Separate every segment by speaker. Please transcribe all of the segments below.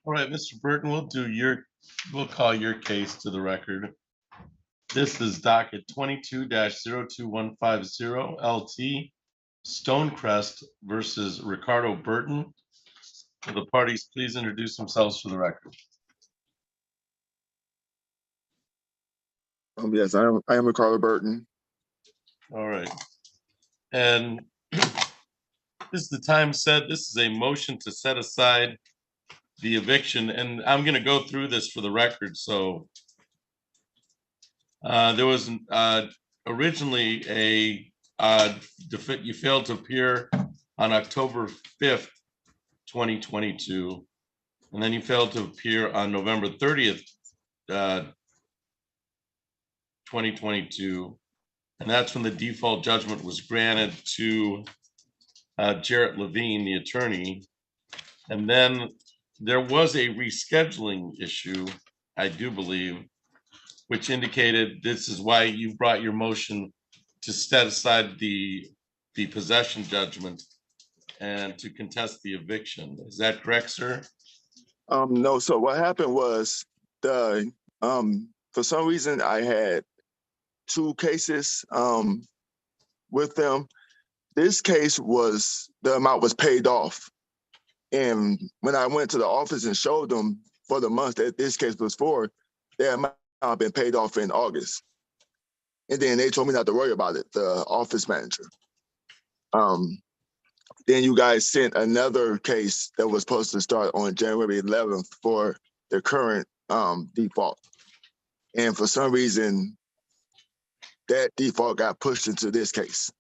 Speaker 1: All right, Mr. Burton, we'll call your case to the record. This is docket 22-02150 LT Stonecrest versus Ricardo Burton. Will the parties please introduce themselves for the record?
Speaker 2: Yes, I am Ricardo Burton.
Speaker 1: All right. And this is the time said. This is a motion to set aside the eviction, and I'm going to go through this for the record. So there was originally you failed to appear on October 5th, 2022, and then you failed to appear on November 30th, 2022, and that's when the default judgment was granted to Jarrett Levine, the attorney. And then there was a rescheduling issue, I do believe, which indicated this is why you brought your motion to set aside the possession judgment and to contest the eviction. Is that correct, sir?
Speaker 2: No. So what happened was for some reason I had two cases with them. This case the amount was paid off. And when I went to the office and showed them for the month that this case was for, their amount had been paid off in August. And then they told me not to worry about it, the office manager. Then you guys sent another case that was supposed to start on January 11th for the current default. And for some reason, that default got pushed into this case.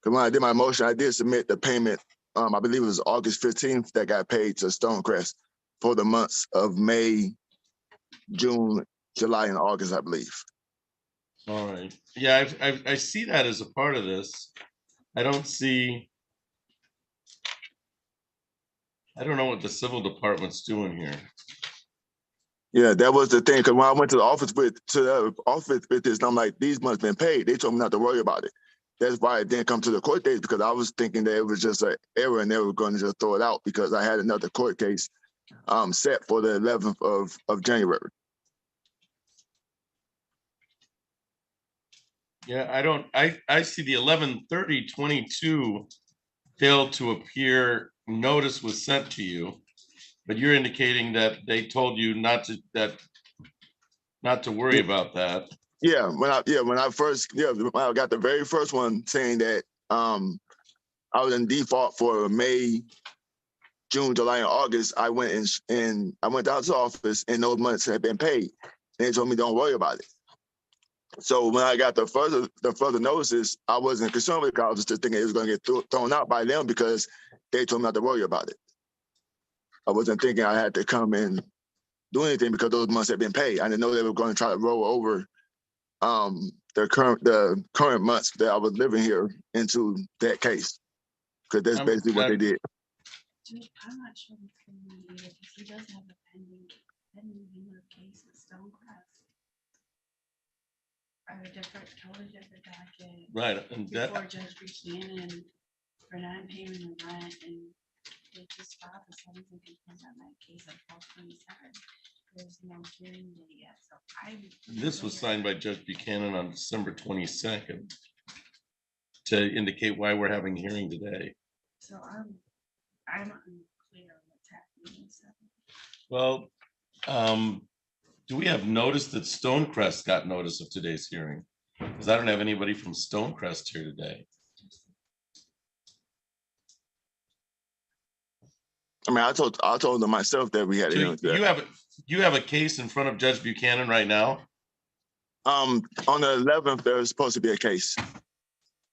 Speaker 2: Because when I did my motion, I did submit the payment. I believe it was August 15th that got paid to Stonecrest for the months of May, June, July, and August, I believe.
Speaker 1: All right. Yeah, I see that as a part of this. I don't know what the civil department's doing here.
Speaker 2: Yeah, that was the thing. Because when I went to the office with this, and I'm like, these months been paid. They told me not to worry about it. That's why it didn't come to the court date, because I was thinking that it was just an error and they were going to just throw it out because I had another court case set for the 11th of January.
Speaker 1: Yeah, I see the 11/30/22 failed to appear notice was sent to you, but you're indicating that they told you not to worry about that.
Speaker 2: Yeah, when I got the very first one saying that I was in default for May, June, July, and August, I went and I went down to the office and those months had been paid. And they told me don't worry about it. So when I got the further notices, I wasn't concerned with it. I was just thinking it was going to get thrown out by them because they told me not to worry about it. I wasn't thinking I had to come and do anything because those months had been paid. I didn't know they were going to try to roll over the current months that I was living here into that case, because that's basically what they did.
Speaker 3: I'm not sure what's going on here because he does have a pending case with Stonecrest. Totally different docket.
Speaker 1: Right, and
Speaker 3: before Judge Buchanan for non-payment of rent, and they just filed the summons and complaint on that case on 12/27. There's no hearing date yet, so
Speaker 1: this was signed by Judge Buchanan on December 22nd to indicate why we're having a hearing today.
Speaker 3: So I'm unclear on what's happening. So.
Speaker 1: Well, do we have notice that Stonecrest got notice of today's hearing? Because I don't have anybody from Stonecrest here today.
Speaker 2: I mean, I told them myself that we had.
Speaker 1: So you have a case in front of Judge Buchanan right now?
Speaker 2: On the 11th, there's supposed to be a case.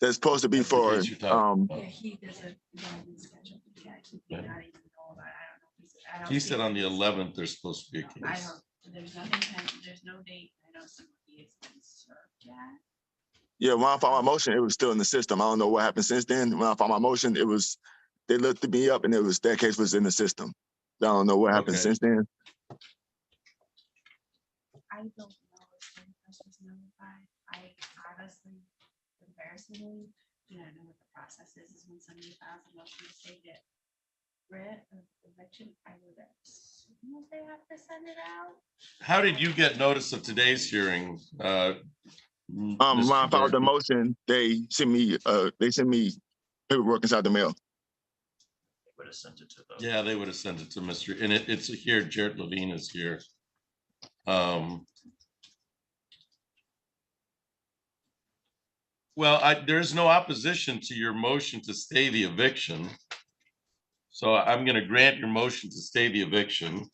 Speaker 2: There's supposed to be for.
Speaker 3: Yeah, he doesn't schedule. Yeah, he did not even know about it. I don't know.
Speaker 1: He said on the 11th there's supposed to be a case.
Speaker 3: I don't. There's nothing. There's no date. I know somebody has been served yet.
Speaker 2: Yeah, when I filed my motion, it was still in the system. I don't know what happened since then. When I filed my motion, they looked me up and that case was in the system. I don't know what happened since then.
Speaker 3: I don't know if Stonecrest was notified. I honestly, personally do not know what the process is when somebody files a motion to say that writ of eviction, I would assume that they have to send it out.
Speaker 1: How did you get notice of today's hearing?
Speaker 2: When I
Speaker 1: Mr.
Speaker 2: filed the
Speaker 1: Burton?
Speaker 2: motion, they sent me paperwork inside the mail.
Speaker 4: Would have sent it to them.
Speaker 1: Yeah, they would have sent it to Mr. And it's here, Jared Levine is here. Well, there's no opposition to your motion to stay the eviction. So I'm going to grant your motion to stay the eviction.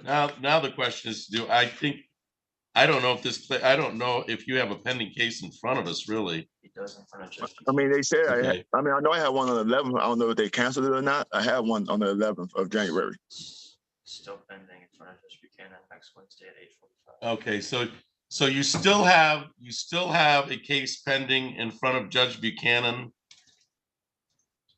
Speaker 1: Now the question is, I don't know if I don't know if you have a pending case in front of us, really.
Speaker 4: He does in front of Judge.
Speaker 2: I mean, they said,
Speaker 1: Okay.
Speaker 2: I know I had one on the 11th. I don't know if they canceled it or not. I had one on the 11th of January.
Speaker 4: Still pending in front of Judge Buchanan next Wednesday at 8:45.
Speaker 1: Okay, so you still have a case pending in front of Judge Buchanan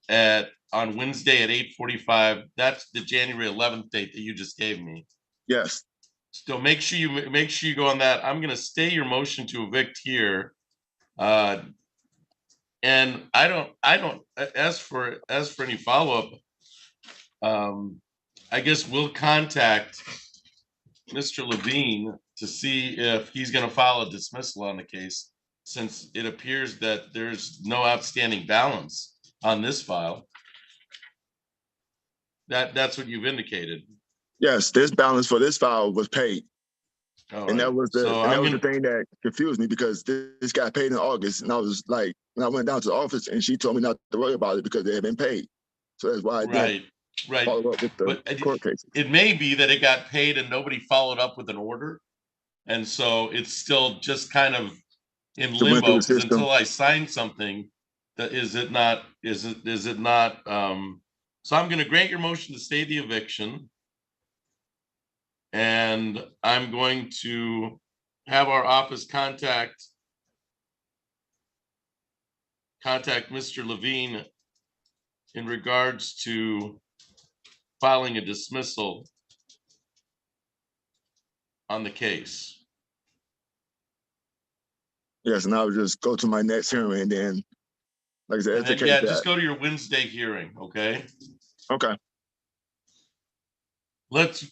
Speaker 1: on Wednesday at 8:45. That's the January 11th date that you just gave me.
Speaker 2: Yes.
Speaker 1: So make sure you go on that. I'm gonna stay your motion to evict here. And I don't, as for any follow-up, I guess we'll contact Mr. Levine to see if he's gonna file a dismissal on the case, since it appears that there's no outstanding balance on this file. That's what you've indicated.
Speaker 2: Yes, this balance for this file was paid.
Speaker 1: All
Speaker 2: And
Speaker 1: right.
Speaker 2: that was the
Speaker 1: So
Speaker 2: the thing that confused me, because this got paid in August, and I was like, when I went down to the office and she told me not to worry about it because they had been paid. So that's why I didn't
Speaker 1: right.
Speaker 2: follow up with the
Speaker 1: But
Speaker 2: court case.
Speaker 1: it may be that it got paid and nobody followed up with an order. And so it's still just kind of in
Speaker 2: So went through
Speaker 1: limbo,
Speaker 2: the
Speaker 1: because
Speaker 2: system.
Speaker 1: until I sign something, that is it not, so I'm gonna grant your motion to stay the eviction. And I'm going to have our office contact Mr. Levine in regards to filing a dismissal on the case.
Speaker 2: Yes, and I would just go to my next hearing, and then, like I said,
Speaker 1: And
Speaker 2: it's the
Speaker 1: then,
Speaker 2: case
Speaker 1: yeah,
Speaker 2: that,
Speaker 1: just go to your Wednesday hearing, okay?
Speaker 2: okay,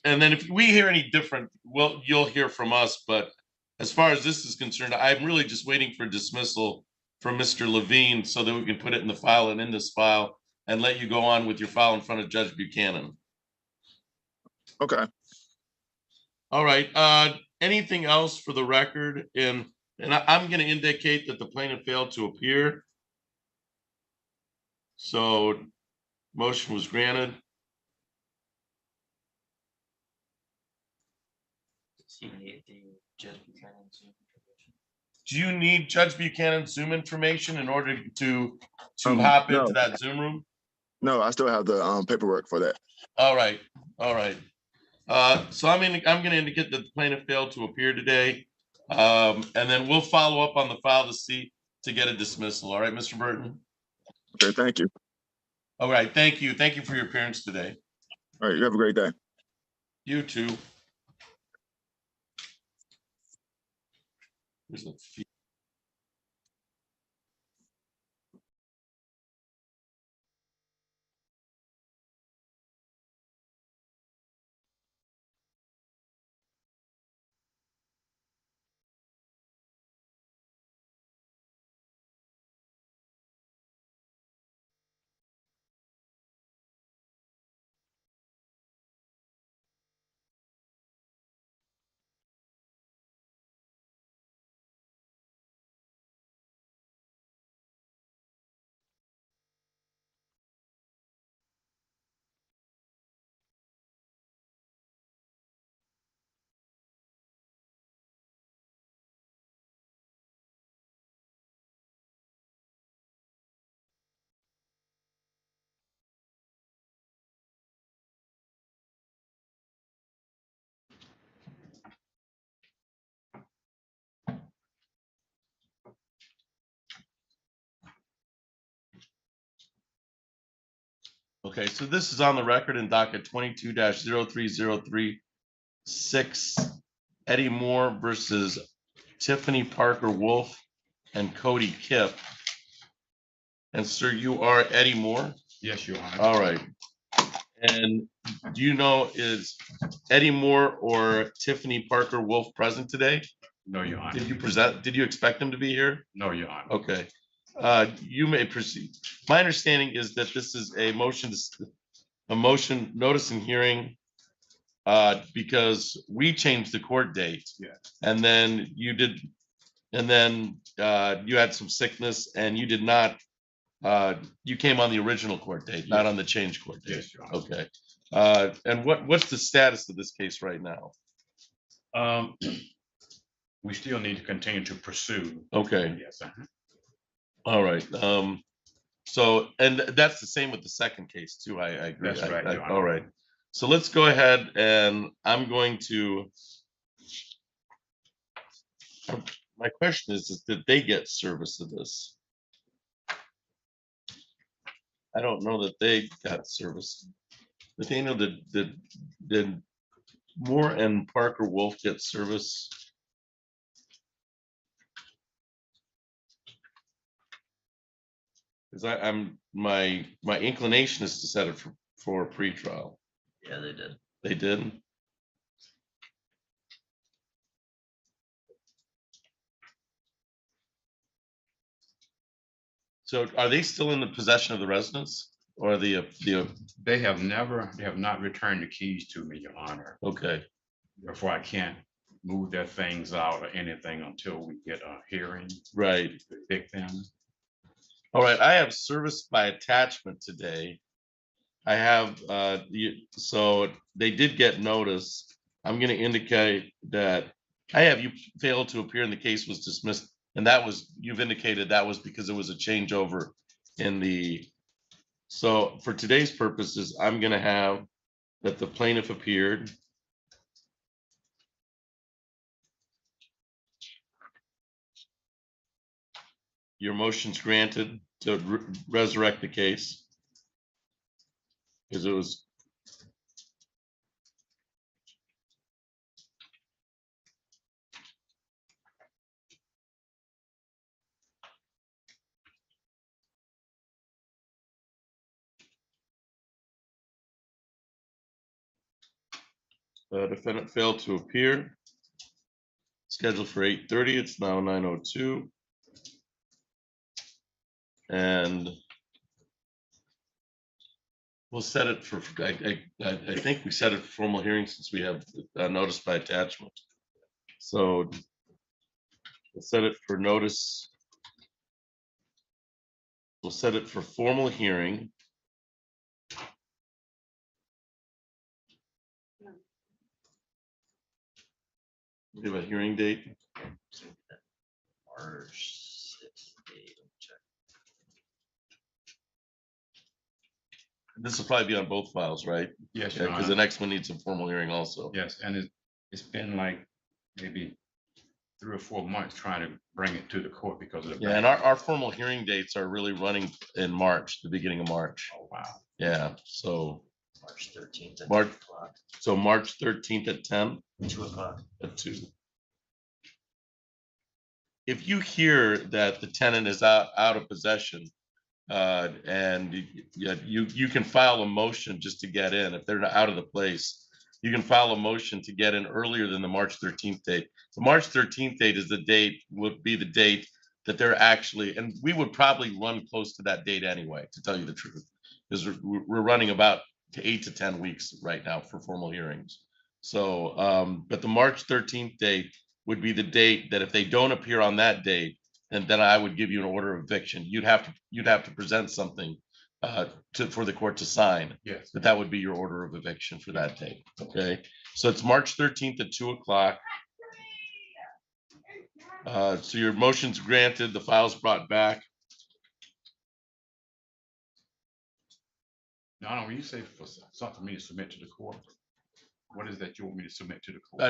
Speaker 1: And then if we hear any different, well, you'll hear from us, but as far as this is concerned, I'm really just waiting for dismissal from Mr. Levine so that we can put it in the file and in this file and let you go on with your file in front of Judge Buchanan.
Speaker 2: okay.
Speaker 1: All right, anything else for the record? And I'm gonna indicate that the plaintiff failed to appear. So motion was granted.
Speaker 4: Does he need the Judge Buchanan Zoom information?
Speaker 1: Do you need Judge Buchanan's Zoom information in order to hop
Speaker 2: No.
Speaker 1: into that Zoom room?
Speaker 2: No, I still have the paperwork for that.
Speaker 1: All right. So I'm gonna indicate that the plaintiff failed to appear today. And then we'll follow up on the file to get a dismissal. All right, Mr. Burton?
Speaker 2: Okay, thank you.
Speaker 1: All right, thank you. Thank you for your appearance today.
Speaker 2: All right, you have a great day.
Speaker 1: You too. There's a Okay, so this is on the record in docket 22-03036, Eddie Moore versus Tiffany Parker Wolf and Cody Kipp. And sir, you are Eddie Moore?
Speaker 5: Yes, Your Honor.
Speaker 1: All right. And do you know, is Eddie Moore or Tiffany Parker Wolf present today?
Speaker 5: No, Your Honor.
Speaker 1: Did you expect them to be here?
Speaker 5: No, Your Honor.
Speaker 1: Okay. You may proceed. My understanding is that this is a motion, notice and hearing, because we changed the court date.
Speaker 5: Yeah.
Speaker 1: And then you did, and then you had some sickness and you did not, you came on the original court date, not
Speaker 5: Yes.
Speaker 1: on the change court date.
Speaker 5: Yes, Your Honor.
Speaker 1: Okay. And what's the status of this case right now?
Speaker 5: We still need to continue to pursue.
Speaker 1: Okay.
Speaker 5: Yes.
Speaker 1: All right. So, and that's the same with the second case too. I agree.
Speaker 5: That's right, Your Honor.
Speaker 1: All right. So let's go ahead and I'm going to. My question is did they get service of this? I don't know that they got service. Nathaniel, did Moore and Parker Wolf get service? Because I'm my inclination is to set it for pretrial.
Speaker 4: Yeah, they did.
Speaker 1: They did. So are they still in the possession of the residents or the
Speaker 5: They have not returned the keys to me, Your Honor.
Speaker 1: okay.
Speaker 5: Therefore, I can't move their things out or anything until we get a hearing
Speaker 1: Right.
Speaker 5: to evict them.
Speaker 1: All right. I have service by attachment today. I have so they did get notice. I'm going to indicate that I have you failed to appear and the case was dismissed. And that was, you've indicated that was because it was a changeover in the, so for today's purposes, I'm going to have that the plaintiff appeared. Your motion's granted to resurrect the case. Because it was. Defendant failed to appear. Scheduled for 8:30. It's now 9:02. And we'll set it for, I think we set it for formal hearing since we have notice by attachment. So we'll set it for notice. We'll set it for formal hearing. We have a hearing date.
Speaker 4: March 6th date. Let me check.
Speaker 1: This will probably be on both files, right?
Speaker 5: Yes,
Speaker 1: Yeah,
Speaker 5: Your
Speaker 1: because the
Speaker 5: Honor.
Speaker 1: next one needs a formal hearing also.
Speaker 5: Yes, and it's been like maybe 3 or 4 months trying to bring it to the court because of the.
Speaker 1: Yeah, and our formal hearing dates are really running in March, the beginning of March.
Speaker 5: Oh, wow.
Speaker 1: Yeah, so
Speaker 4: March 13th at
Speaker 1: March-
Speaker 4: 2 o'clock.
Speaker 1: so March 13th at 10
Speaker 4: 2 o'clock.
Speaker 1: at 2. If you hear that the tenant is out of possession, and you can file a motion just to get in. If they're not out of the place, you can file a motion to get in earlier than the March 13th date. The March 13th date is the date, would be the date that they're actually, and we would probably run close to that date anyway, to tell you the truth, because we're running about 8 to 10 weeks right now for formal hearings. So, but the March 13th date would be the date that if they don't appear on that date, and then I would give you an order of eviction. You'd have to present something for the court to sign.
Speaker 5: Yes.
Speaker 1: But that would be your order of eviction for that date. Okay. So it's March 13th at 2 o'clock. So your motion's granted, the file's brought back.
Speaker 5: No, when you say for something for me to submit to the court, what is that you want me to submit to the court?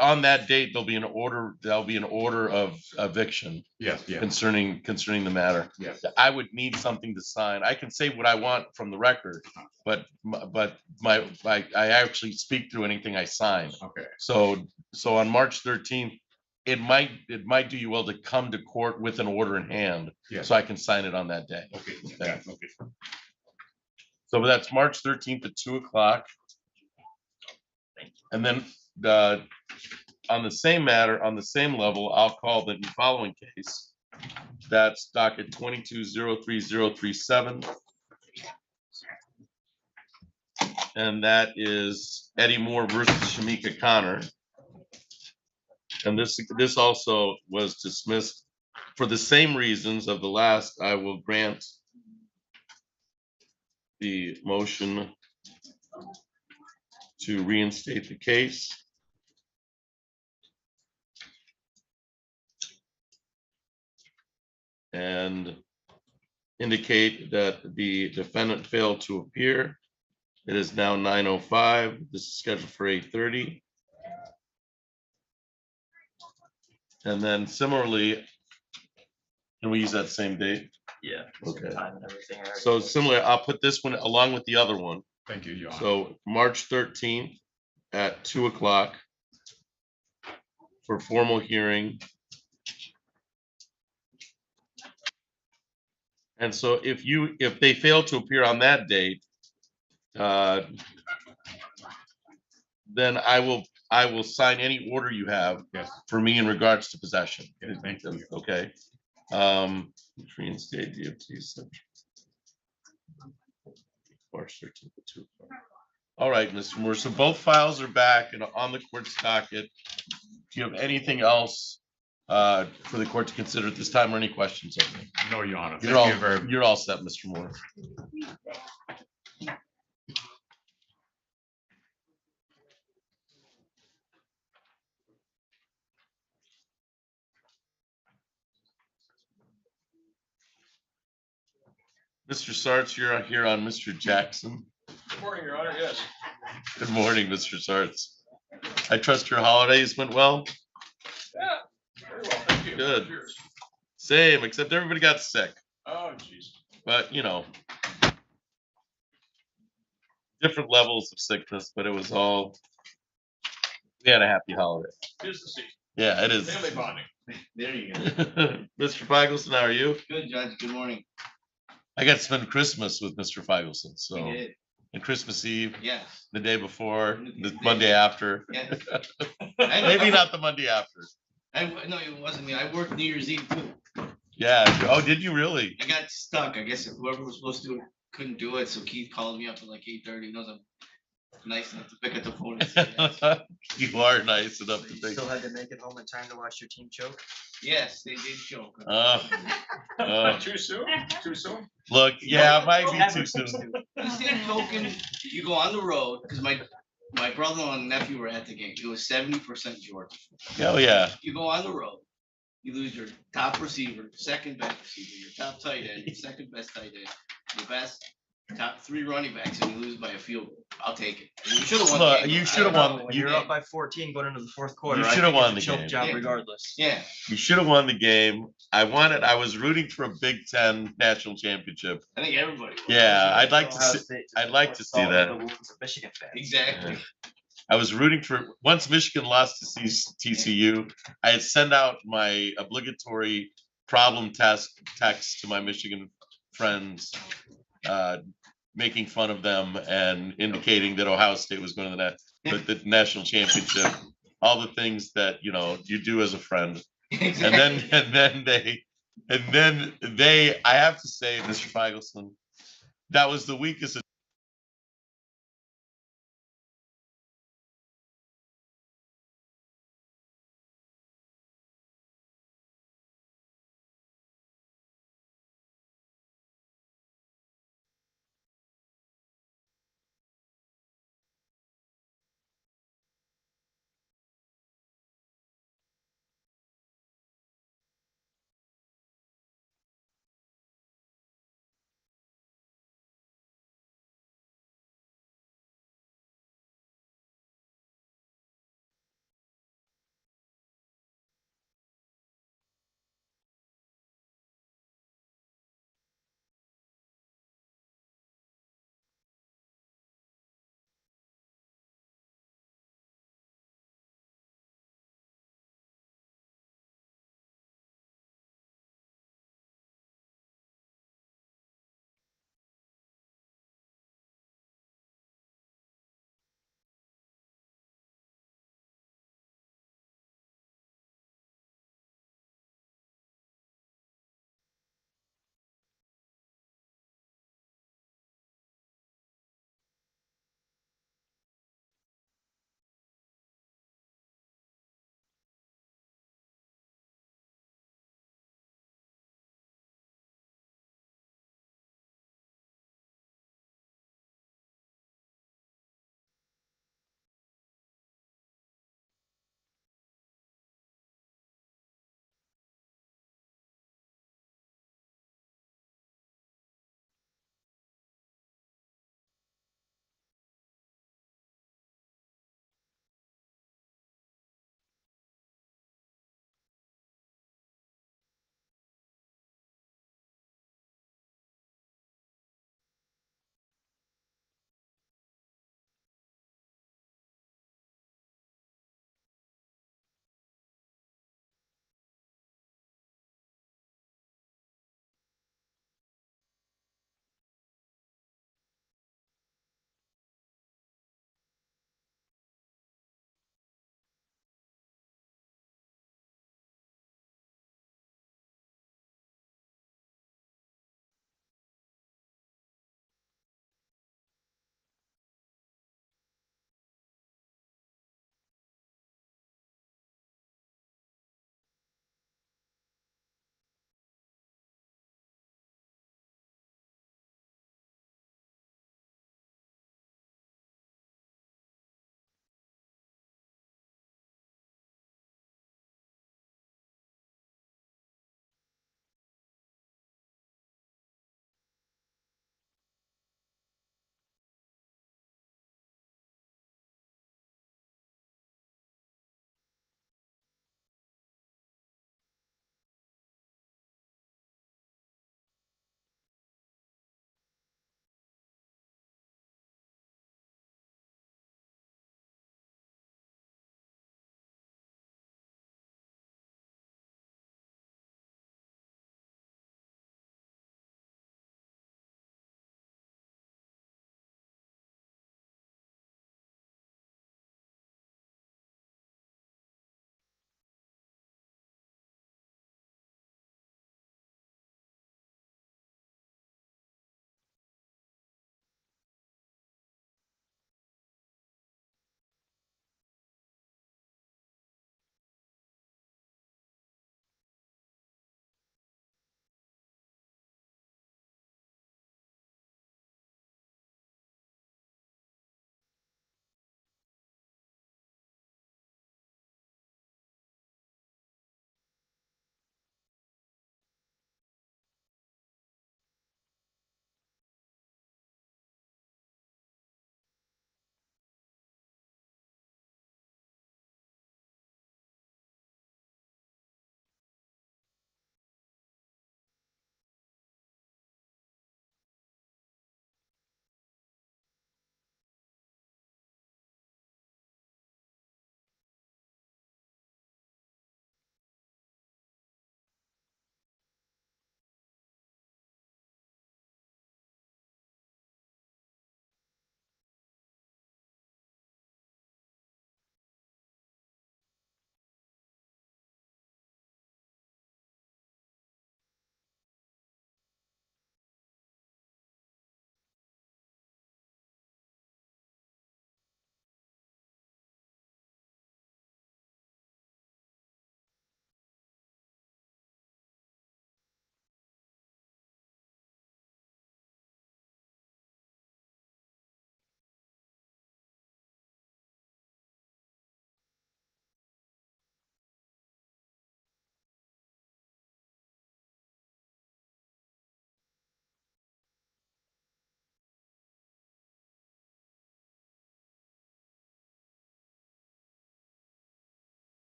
Speaker 1: On that date, there'll be an order of eviction
Speaker 5: Yes, yes,
Speaker 1: concerning the matter.
Speaker 5: yes.
Speaker 1: I would need something to sign. I can say what I want from the record, but I actually speak through anything I sign.
Speaker 5: Okay,
Speaker 1: So on March 13th, it might do you well to come to court with an order in hand,
Speaker 5: yes.
Speaker 1: so I can sign it on that day.
Speaker 5: Okay, yeah, okay.
Speaker 1: So that's March 13th at 2:00. And then on the same matter, on the same level, I'll call the following case. That's docket 22-03037. And that is Eddie Moore versus Shamika Connor. And this also was dismissed for the same reasons of the last. I will grant the motion to reinstate the case. And indicate that the defendant failed to appear. It is now 9:05. This is scheduled for 8:30. And then similarly, can we use that same date?
Speaker 4: Yeah.
Speaker 1: Okay.
Speaker 4: Time and everything.
Speaker 1: So similar, I'll put this one along with the other one.
Speaker 5: Thank you, Your Honor.
Speaker 1: So March 13th at 2:00 for formal hearing. And so if they fail to appear on that date, then I will sign any order you have
Speaker 5: Yes,
Speaker 1: for me in regards to possession.
Speaker 5: yes, thank you.
Speaker 1: Okay. Reinstate DOT. March 13th at 2:00. All right, Mr. Moore. So both files are back and on the court's docket. Do you have anything else for the court to consider at this time, or any questions of me?
Speaker 5: No, Your Honor.
Speaker 1: You're
Speaker 5: Thank
Speaker 1: all
Speaker 5: you very much.
Speaker 1: you're all set, Mr. Moore. Mr. Sarts, you're here on Mr. Jackson.
Speaker 6: Good morning, Your Honor. Yes.
Speaker 1: Good morning, Mr. Sarts. I trust your holidays went well.
Speaker 6: Yeah. Very well. Thank you.
Speaker 1: Good.
Speaker 6: Cheers.
Speaker 1: Same, except everybody got sick.
Speaker 6: Oh, jeez.
Speaker 1: But different levels of sickness, but it was all, we had a happy holiday.
Speaker 6: Tis the season.
Speaker 1: Yeah, it is.
Speaker 6: Family bonding.
Speaker 7: There you go.
Speaker 1: Mr. Feigelson, how are you?
Speaker 7: Good, Judge. Good morning.
Speaker 1: I got to spend Christmas with Mr. Feigelson,
Speaker 7: We
Speaker 1: so,
Speaker 7: did.
Speaker 1: and Christmas Eve,
Speaker 7: Yes.
Speaker 1: the day before, the Monday after.
Speaker 7: Yes.
Speaker 1: Maybe not the Monday after.
Speaker 7: No, it wasn't me. I worked New Year's Eve too.
Speaker 1: Yeah, oh, did you really?
Speaker 7: I got stuck. I guess whoever was supposed to do it couldn't do it. So Keith called me up at like 8:30. He knows I'm nice enough to pick up the phone and say yes.
Speaker 1: You are nice enough to
Speaker 4: You
Speaker 1: think.
Speaker 4: still had to make it home in time to watch your team choke?
Speaker 7: Yes, they did choke.
Speaker 6: Too soon? Too soon?
Speaker 1: Look, yeah, it might be too soon.
Speaker 7: The same token, you go on the road because my brother-in-law and nephew were at the game. It was 70% Georgia.
Speaker 1: Oh, yeah.
Speaker 7: You go on the road, you lose your top receiver, second best receiver, your top tight end, your second best tight end, your best top 3 running backs, and you lose by a field goal. I'll take it. You should have won. the
Speaker 1: Look,
Speaker 7: game.
Speaker 1: you
Speaker 7: I
Speaker 1: should have
Speaker 7: don't know.
Speaker 1: won.
Speaker 4: When
Speaker 1: You,
Speaker 4: you're up by 14 going into the fourth quarter,
Speaker 1: You
Speaker 4: I
Speaker 1: should have
Speaker 4: think
Speaker 1: won
Speaker 4: it's
Speaker 1: the
Speaker 4: a choke
Speaker 1: game.
Speaker 4: job
Speaker 7: Yeah.
Speaker 4: regardless.
Speaker 7: Yeah.
Speaker 1: you should have won the game. I was rooting for a Big Ten national championship.
Speaker 7: I think everybody. was.
Speaker 1: Yeah, I'd like to
Speaker 4: Ohio
Speaker 1: see,
Speaker 4: State
Speaker 1: I'd like to see
Speaker 4: solve
Speaker 1: that.
Speaker 4: the wounds of Michigan fans.
Speaker 7: Exactly.
Speaker 1: I was rooting for, once Michigan lost to TCU, I had sent out my obligatory problem text to my Michigan friends, making fun of them and indicating that Ohio State was going to the national championship, all the things that, you do as a friend.
Speaker 7: Exactly.
Speaker 1: And then I have to say, Mr. Feigelson, that was the weakest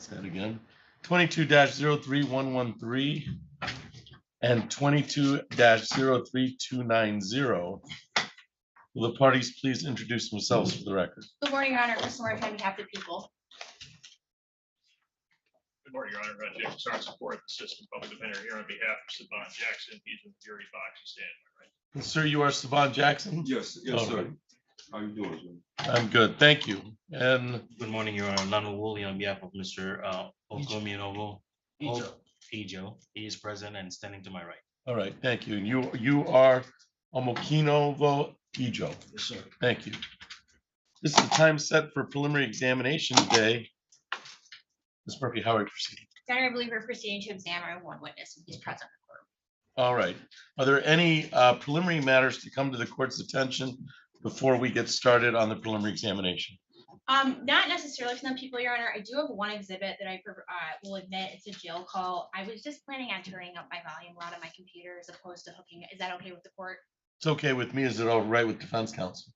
Speaker 1: Say that again. 22-03113 and 22-03290. Will the parties please introduce themselves for the record?
Speaker 8: Good morning, Your Honor. Chris Moore on behalf of the people.
Speaker 6: Good morning, Your Honor. James Sarn, support the Assistant Public Defender here on behalf of Saban Jackson. He's in the jury box. He's standing right.
Speaker 1: Sir, you are Saban Jackson?
Speaker 9: Yes,
Speaker 1: All
Speaker 9: yes, sir.
Speaker 1: right.
Speaker 9: How you doing, sir?
Speaker 1: I'm good, thank you. And
Speaker 10: Good morning, Your Honor. Lionel Woolley on behalf of Mr. Okominovo. Ejo. He is present and standing to my right.
Speaker 1: all right, thank you. And you are Omokinovo Ijo.
Speaker 10: Yes, sir.
Speaker 1: Thank you. This is the time set for preliminary examination today. Ms. Murphy, how are we proceeding?
Speaker 8: Your Honor, I believe we're proceeding to examine one witness who is present in the court.
Speaker 1: All right. Are there any preliminary matters to come to the court's attention before we get started on the preliminary examination?
Speaker 8: Not necessarily from the people, Your Honor. I do have one exhibit that I will admit it's a jail call. I was just planning on turning up my volume loud on my computer as opposed to hooking it. Is that okay with the court?
Speaker 1: It's okay with me. Is it all right with defense counsel?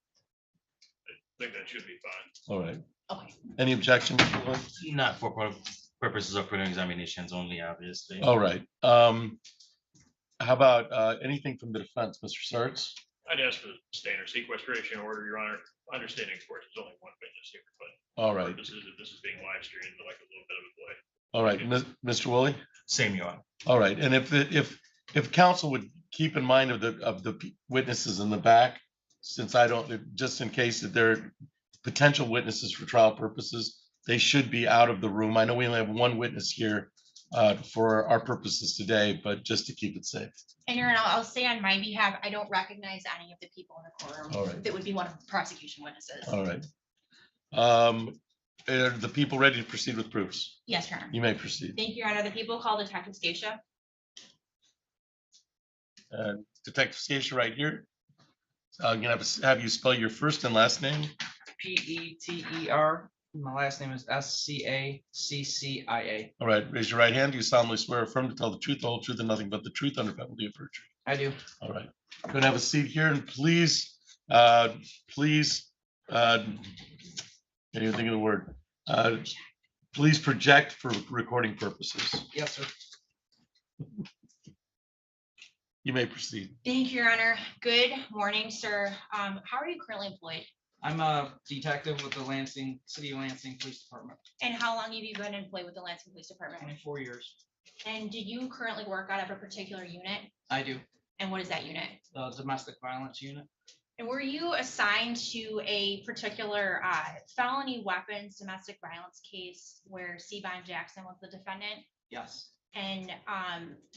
Speaker 6: I think that should be fine.
Speaker 1: All right.
Speaker 8: Okay.
Speaker 1: Any objection, Mr. Wood?
Speaker 10: Not for purposes of preliminary examinations only, obviously.
Speaker 1: All right. How about anything from the defense, Mr. Sartz?
Speaker 6: I'd ask for the standard sequestration order, Your Honor. Understanding, of course, there's only one witness here, but
Speaker 1: All right.
Speaker 6: this is being live streamed, like a little bit of a delay.
Speaker 1: All right, Mr. Woolley?
Speaker 10: Same, Your Honor.
Speaker 1: All right, and if counsel would keep in mind of the witnesses in the back, since I don't, just in case that they're potential witnesses for trial purposes, they should be out of the room. I know we only have one witness here for our purposes today, but just to keep it safe.
Speaker 8: And Your Honor, I'll say on my behalf, I don't recognize any of the people in the
Speaker 1: All
Speaker 8: courtroom
Speaker 1: right.
Speaker 8: that would be one of the prosecution witnesses.
Speaker 1: All right. Are the people ready to proceed with proofs?
Speaker 8: Yes, Your Honor.
Speaker 1: You may proceed.
Speaker 8: Thank you, Your Honor. The people call Detective Stacia.
Speaker 1: Detective Stacia right here. I'm gonna have you spell your first and last name.
Speaker 11: Peter. My last name is Scaccia.
Speaker 1: All right, raise your right hand. Do you solemnly swear or affirm to tell the truth, the whole truth, and nothing but the truth under penalty of perjury?
Speaker 11: I do.
Speaker 1: All right, go and have a seat here, and please, can't even think of the word. Please project for recording purposes.
Speaker 11: Yes, sir.
Speaker 1: You may proceed.
Speaker 8: Thank you, Your Honor. Good morning, sir. How are you currently employed?
Speaker 11: I'm a detective with the City of Lansing Police Department.
Speaker 8: And how long have you been employed with the Lansing Police Department?
Speaker 11: 24 years.
Speaker 8: And do you currently work out of a particular unit?
Speaker 11: I do.
Speaker 8: And what is that unit?
Speaker 11: The domestic violence unit.
Speaker 8: And were you assigned to a particular felony weapons domestic violence case where Saban Jackson was the defendant?
Speaker 11: Yes.
Speaker 8: And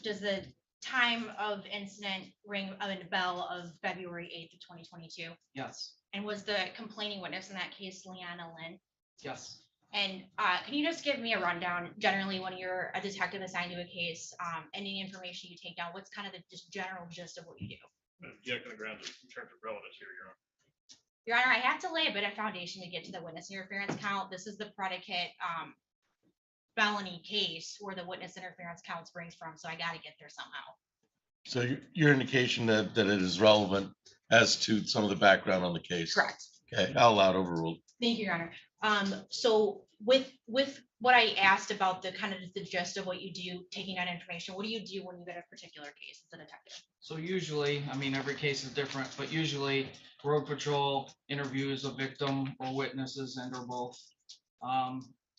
Speaker 8: does the time of incident ring a bell of February 8th of 2022?
Speaker 11: Yes.
Speaker 8: And was the complaining witness in that case Leanna Lynn?
Speaker 11: Yes.
Speaker 8: And can you just give me a rundown, generally when you're a detective assigned to a case, any information you take down, what's kind of the just general gist of what you do?
Speaker 6: Jack on the ground in terms of relevance here, Your Honor.
Speaker 8: Your Honor, I have to lay a bit of foundation to get to the witness interference count. This is the predicate felony case where the witness interference count springs from, so I gotta get there somehow.
Speaker 1: So your indication that it is relevant as to some of the background on the case.
Speaker 8: Correct.
Speaker 1: Okay, I'll allow it overruled.
Speaker 8: Thank you, Your Honor. So with what I asked about the kind of the gist of what you do, taking down information, what do you do when you get a particular case as a detective?
Speaker 11: So usually, I mean, every case is different, but usually road patrol interviews a victim or witnesses and or both.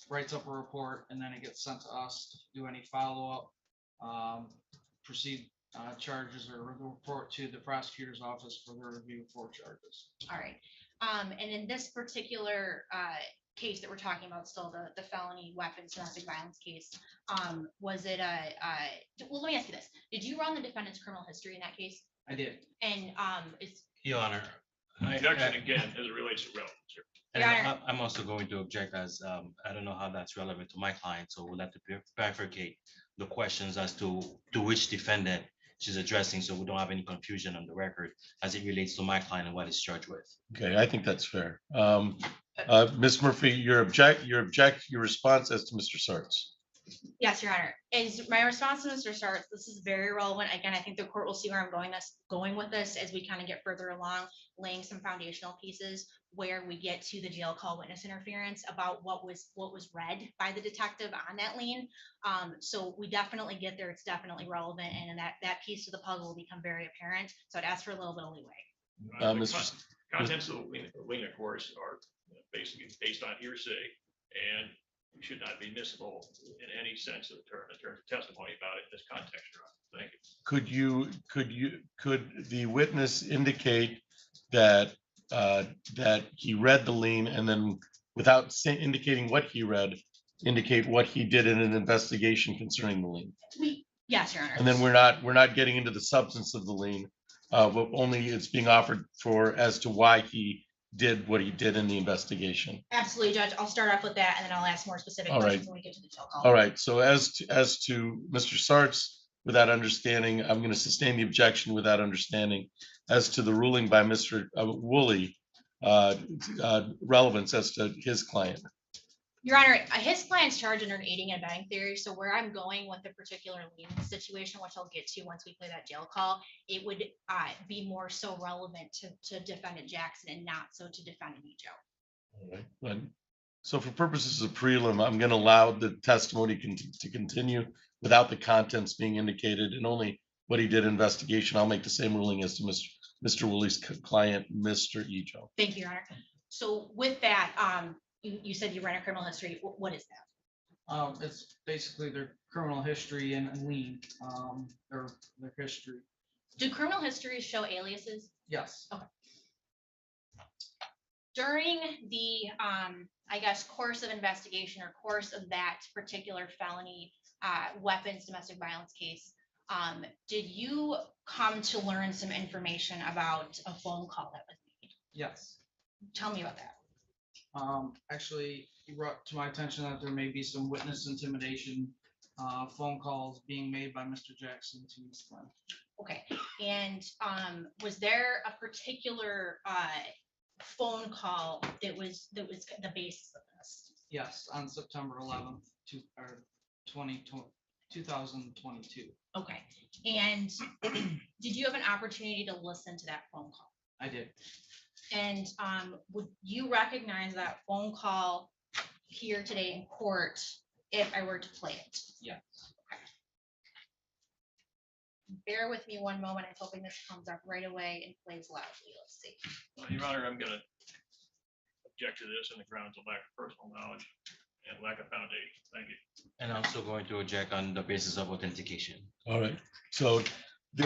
Speaker 11: Writes up a report and then it gets sent to us to do any follow-up, proceed charges or report to the prosecutor's office for their review for charges.
Speaker 8: All right. And in this particular case that we're talking about, still the felony weapons domestic violence case, was it well, let me ask you this. Did you run the defendant's criminal history in that case?
Speaker 11: I did.
Speaker 8: And it's
Speaker 10: Your Honor.
Speaker 6: Objection again, as it relates to relevance here.
Speaker 10: And
Speaker 8: Your Honor.
Speaker 10: I'm also going to object as I don't know how that's relevant to my client, so we'll have to bifurcate the questions as to which defendant she's addressing, so we don't have any confusion on the record as it relates to my client and what he's charged with.
Speaker 1: Okay, I think that's fair. Ms. Murphy, your response as to Mr. Sartz.
Speaker 8: Yes, Your Honor. Is my response to Mr. Starks, this is very relevant. Again, I think the court will see where I'm going with this as we kind of get further along, laying some foundational pieces where we get to the jail call witness interference about what was read by the detective on that lien. So we definitely get there. It's definitely relevant, and that piece of the puzzle will become very apparent. So I'd ask for a little bit of leeway.
Speaker 6: The
Speaker 1: Mr.
Speaker 6: Contents of the lien, of course, are basically based on hearsay and should not be admissible in any sense of the term, in terms of testimony about it in this context, Your Honor. Thank you.
Speaker 1: Could the witness indicate that, that he read the lien and then without indicating what he read, indicate what he did in an investigation concerning the lien?
Speaker 8: Yes, Your Honor.
Speaker 1: And then we're not getting into the substance of the lien, but only it's being offered for as to why he did what he did in the investigation.
Speaker 8: Absolutely, Judge. I'll start off with that, and then I'll ask more specific
Speaker 1: All right.
Speaker 8: questions when we get to the jail call.
Speaker 1: All right, so as to Mr. Sartz, without understanding, I'm going to sustain the objection without understanding. As to the ruling by Mr. Woolley, relevance as to his client.
Speaker 8: Your Honor, his client's charged under an aiding and abetting theory. So where I'm going with the particular lien situation, which I'll get to once we play that jail call, it would be more so relevant to defendant Jackson and not so to defendant Ejo.
Speaker 1: All right, but so for purposes of prelim, I'm going to allow the testimony to continue without the contents being indicated and only what he did investigation. I'll make the same ruling as to Mr. Woolley's client, Mr. Ejo.
Speaker 8: Thank you, Your Honor. So with that, you said you ran a criminal history. What is that?
Speaker 11: It's basically their criminal history and lien, their history.
Speaker 8: Do criminal histories show aliases?
Speaker 11: Yes.
Speaker 8: Okay. During the, I guess, course of investigation or course of that particular felony weapons domestic violence case, did you come to learn some information about a phone call that was made?
Speaker 11: Yes.
Speaker 8: Tell me about that.
Speaker 11: Actually, he brought to my attention that there may be some witness intimidation phone calls being made by Mr. Jackson to his friend.
Speaker 8: Okay, and was there a particular phone call that was the basis of this?
Speaker 11: Yes, on September 11th, 2022.
Speaker 8: Okay, and did you have an opportunity to listen to that phone call?
Speaker 11: I did.
Speaker 8: And would you recognize that phone call here today in court if I were to play it?
Speaker 11: Yeah.
Speaker 8: Okay. Bear with me one moment. I'm hoping this comes up right away and plays loudly. Let's see.
Speaker 6: Your Honor, I'm going to object to this on the grounds of lack of personal knowledge and lack of foundation. Thank you.
Speaker 10: And I'm also going to object on the basis of authentication.
Speaker 1: All right, so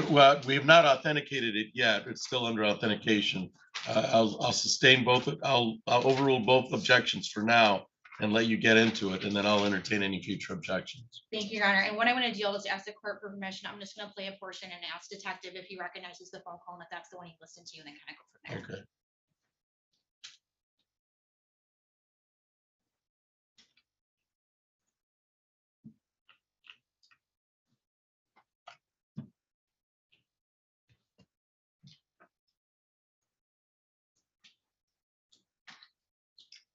Speaker 1: well, we have not authenticated it yet. It's still under authentication. I'll sustain both. I'll overrule both objections for now and let you get into it, and then I'll entertain any future objections.
Speaker 8: Thank you, Your Honor. And what I'm going to do is ask the court for permission. I'm just going to play a portion and ask detective if he recognizes the phone call and if that's the one he listened to, and then kind of go from there.
Speaker 1: Okay.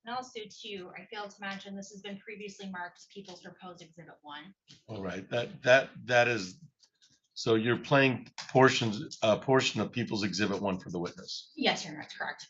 Speaker 8: And also too, I failed to mention, this has been previously marked as People's Proposed Exhibit 1.
Speaker 1: All right, that is, so you're playing portion of People's Exhibit 1 for the witness.
Speaker 8: Yes, Your Honor, that's correct.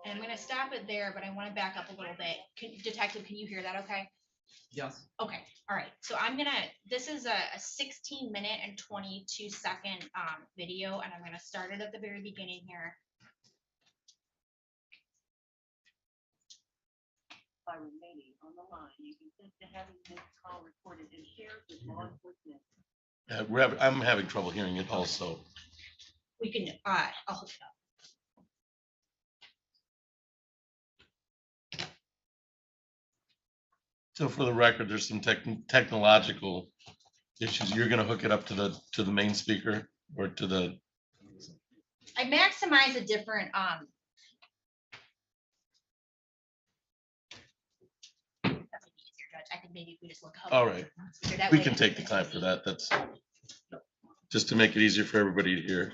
Speaker 8: And I'm going to stop it there, but I want to back up a little bit. Detective, can you hear that okay?
Speaker 11: Yes.
Speaker 8: Okay, all right. So this is a 16-minute and 22-second video, and I'm going to start it at the very beginning here.
Speaker 9: By remaining on the line, you consent to having this call recorded and shared with law enforcement.
Speaker 1: I'm having trouble hearing it also.
Speaker 8: We can, I'll hook it up.
Speaker 1: So for the record, there's some technological issues. You're going to hook it up to the main speaker or to the.
Speaker 8: I maximize a different I think maybe if we just look.
Speaker 1: All right,
Speaker 8: that
Speaker 1: we
Speaker 8: way
Speaker 1: can
Speaker 8: it's-
Speaker 1: take the time for that. That's just to make it easier for everybody to hear.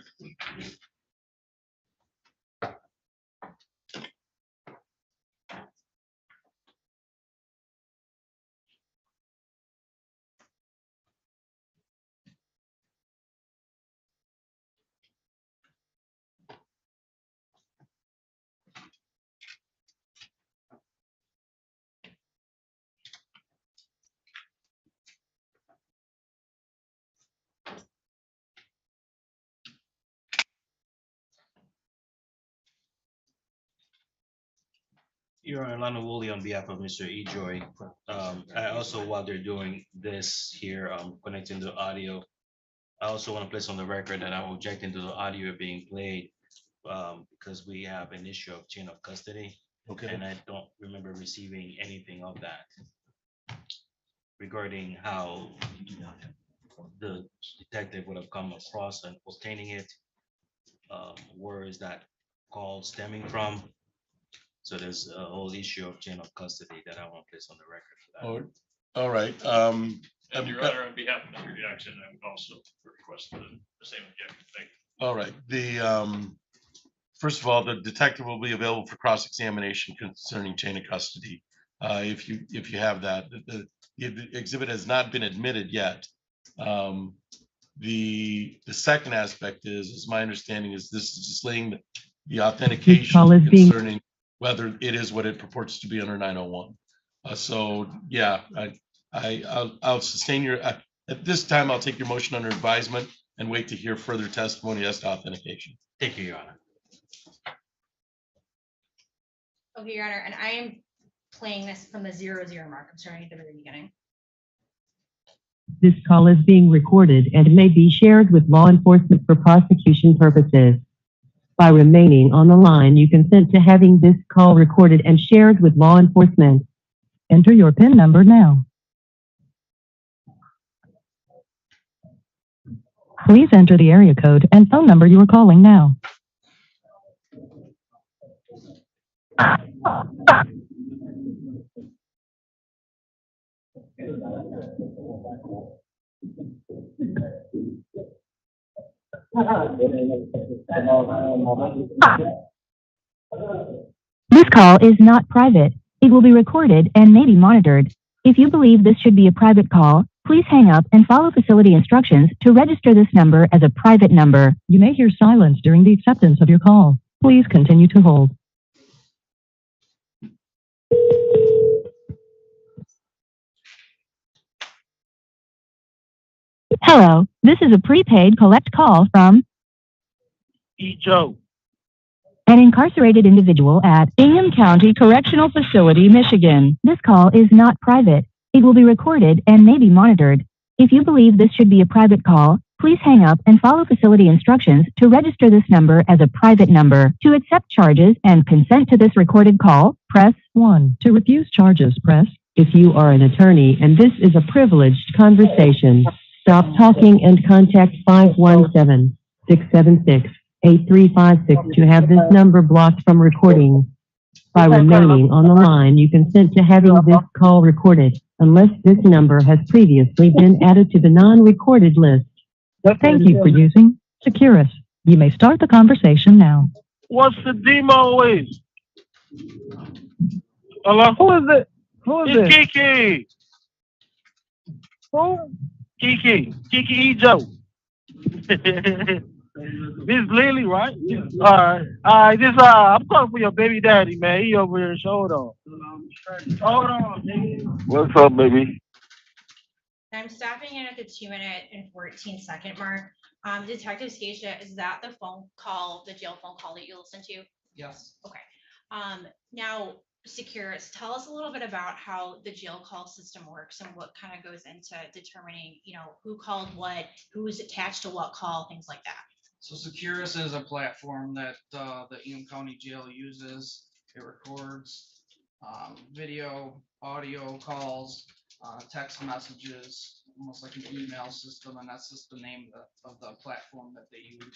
Speaker 10: Your Honor, Lana Woolley on behalf of Mr. Ejoy. I also, while they're doing this here, connecting the audio, I also want to place on the record that I'm objecting to the audio being played because we have an issue of chain of custody,
Speaker 1: Okay.
Speaker 10: and I don't remember receiving anything of that regarding how the detective would have come across and obtaining it. Where is that call stemming from? So there's a whole issue of chain of custody that I want to place on the record for that.
Speaker 1: All right.
Speaker 6: And Your Honor, on behalf of Mr. Jackson, I would also request the same objection. Thank you.
Speaker 1: All right. First of all, the detective will be available for cross-examination concerning chain of custody. If you have that, the exhibit has not been admitted yet. The second aspect is my understanding is this is just laying the authentication concerning whether it is what it purports to be under 901. So yeah, I'll sustain your, at this time, I'll take your motion under advisement and wait to hear further testimony as to authentication.
Speaker 10: Thank you, Your Honor.
Speaker 8: Okay, Your Honor, and I am playing this from the 00 mark. I'm starting at the very beginning.
Speaker 12: This call is being recorded and may be shared with law enforcement for prosecution purposes. By remaining on the line, you consent to having this call recorded and shared with law enforcement. Enter your PIN number now. Please enter the area code and phone number you are calling now. This call is not private. It will be recorded and may be monitored. If you believe this should be a private call, please hang up and follow facility instructions to register this number as a private number. You may hear silence during the acceptance of your call. Please continue to hold. Hello, this is a prepaid collect call from
Speaker 13: Joe.
Speaker 12: an incarcerated individual at Ingham County Correctional Facility, Michigan. This call is not private. It will be recorded and may be monitored. If you believe this should be a private call, please hang up and follow facility instructions to register this number as a private number. To accept charges and consent to this recorded call, press 1. To refuse charges, press. If you are an attorney and this is a privileged conversation, stop talking and contact 517-676-8356 to have this number blocked from recording. By remaining on the line, you consent to having this call recorded, unless this number has previously been added to the non-recorded list. Thank you for using Securus. You may start the conversation now.
Speaker 13: What's the demo is? Hello? Who is it? Who is it? Kiki. Who? Kiki. Kiki E. Joe. This Lily, right? Alright. I'm calling for your baby daddy, man. He over here. So hold on. Hold on, nigga. What's up, baby?
Speaker 8: I'm stopping in at the 2-minute and 14-second mark. Detective Scatia, is that the phone call, the jail phone call that you listened to?
Speaker 11: Yes.
Speaker 8: Okay. Now, Securus, tell us a little bit about how the jail call system works and what kind of goes into determining, who called what, who's attached to what call, things like that.
Speaker 11: So Securus is a platform that the Ingham County Jail uses. It records video, audio calls, text messages, almost like an email system, and that's just the name of the platform that they use.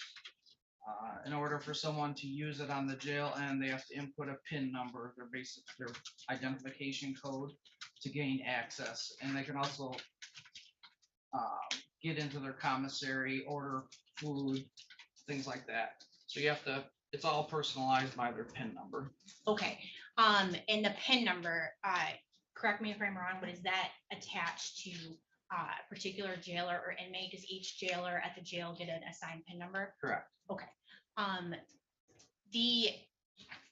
Speaker 11: In order for someone to use it on the jail end, they have to input a PIN number, their identification code to gain access. And they can also get into their commissary, order food, things like that. So you have to, it's all personalized by their PIN number.
Speaker 8: Okay, and the PIN number, correct me if I'm wrong, but is that attached to a particular jailer or inmate? Does each jailer at the jail get an assigned PIN number?
Speaker 11: Correct.
Speaker 8: Okay.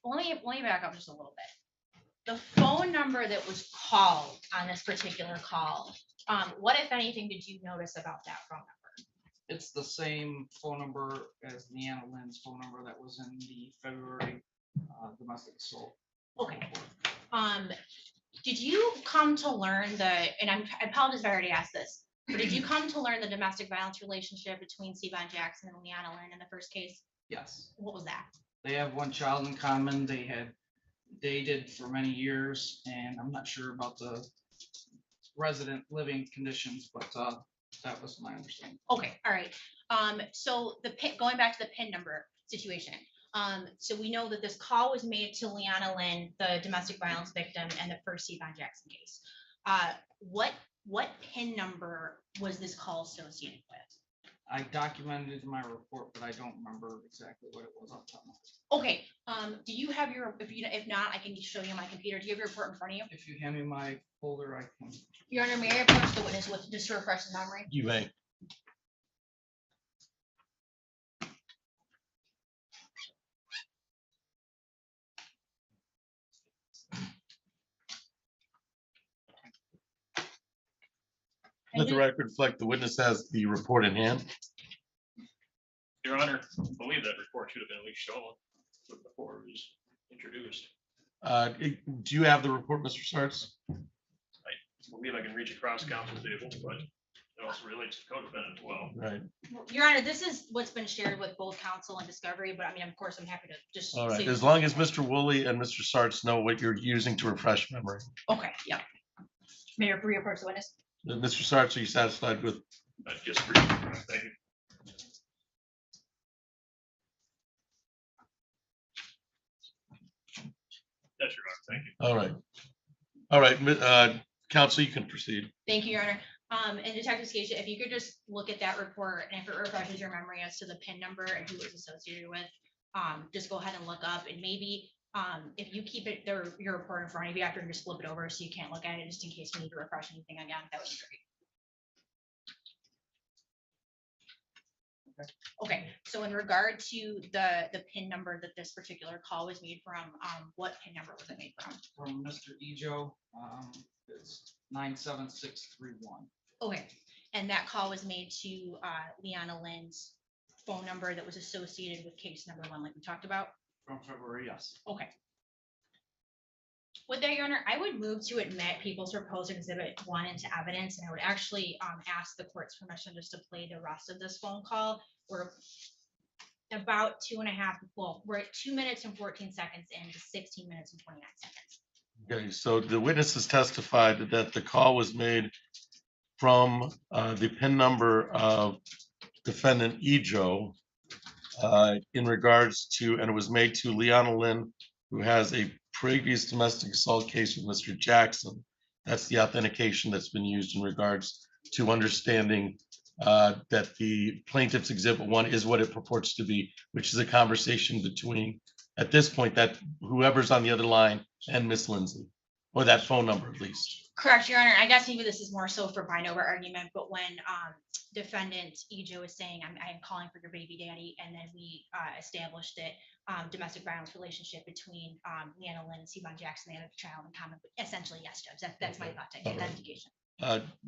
Speaker 8: Let me back up just a little bit. The phone number that was called on this particular call, what if anything did you notice about that phone number?
Speaker 11: It's the same phone number as Leanna Lynn's phone number that was in the February domestic assault.
Speaker 8: Okay. Did you come to learn I apologize if I already asked this, but did you come to learn the domestic violence relationship between Steven Jackson and Leanna Lynn in the first case?
Speaker 11: Yes.
Speaker 8: What was that?
Speaker 11: They have one child in common. They had dated for many years, and I'm not sure about the resident living conditions, but that was my understanding.
Speaker 8: Okay, all right. So going back to the PIN number situation. So we know that this call was made to Leanna Lynn, the domestic violence victim, and the first Steven Jackson case. What PIN number was this call associated with?
Speaker 11: I documented it in my report, but I don't remember exactly what it was off the top of my head.
Speaker 8: Okay, do you have if not, I can show you on my computer. Do you have your report in front of you?
Speaker 11: If you hand me my folder, I can.
Speaker 8: Your Honor, may I approach the witness with just to refresh his memory?
Speaker 1: You may. Let the record reflect the witness has the report in hand.
Speaker 6: Your Honor, I believe that report should have been at least shown before it was introduced.
Speaker 1: Do you have the report, Mr. Sartz?
Speaker 6: I believe I can reach across council table, but it also relates to co-defendant as well.
Speaker 1: Right.
Speaker 8: Your Honor, this is what's been shared with both counsel and discovery, but I mean, of course, I'm happy to just.
Speaker 1: All right.
Speaker 8: say-
Speaker 1: As long as Mr. Woolley and Mr. Sartz know what you're using to refresh memory.
Speaker 8: Okay, yeah. Mayor, reapproach the witness.
Speaker 1: Mr. Sartz, are you satisfied with?
Speaker 6: Just briefly, thank you. Yes, Your Honor, thank you.
Speaker 1: All right. All right, counsel, you can proceed.
Speaker 8: Thank you, Your Honor. And Detective Scasia, if you could just look at that report and if it refreshes your memory as to the PIN number and who it's associated with, just go ahead and look up and maybe if you keep your report in front of you after, just flip it over so you can't look at it just in case we need to refresh anything again. That would be great. Okay, so in regard to the PIN number that this particular call was made from, what PIN number was it made from?
Speaker 11: From Mr. Ejo, it's 97631.
Speaker 8: Okay, and that call was made to Leanna Lynn's phone number that was associated with case number 1, like we talked about?
Speaker 11: From February, yes.
Speaker 8: Okay. With that, Your Honor, I would move to admit People's Proposed Exhibit 1 into evidence, and I would actually ask the court's permission just to play the rest of this phone call. We're about we're at 2 minutes and 14 seconds into 16 minutes and 29 seconds.
Speaker 1: Okay, so the witness has testified that the call was made from the PIN number of defendant Ejo in regards to, and it was made to Leanna Lynn, who has a previous domestic assault case with Mr. Jackson. That's the authentication that's been used in regards to understanding that the plaintiff's exhibit 1 is what it purports to be, which is a conversation between, at this point, that whoever's on the other line and Miss Lindsay, or that phone number at least.
Speaker 8: Correct, Your Honor. I guess maybe this is more so for bind over argument, but when defendant Ejo is saying, I am calling for your baby daddy, and then we established it, domestic violence relationship between Leanna Lynn and Steven Jackson, they had a child in common. Essentially, yes, Judge. That's my thought. Identification.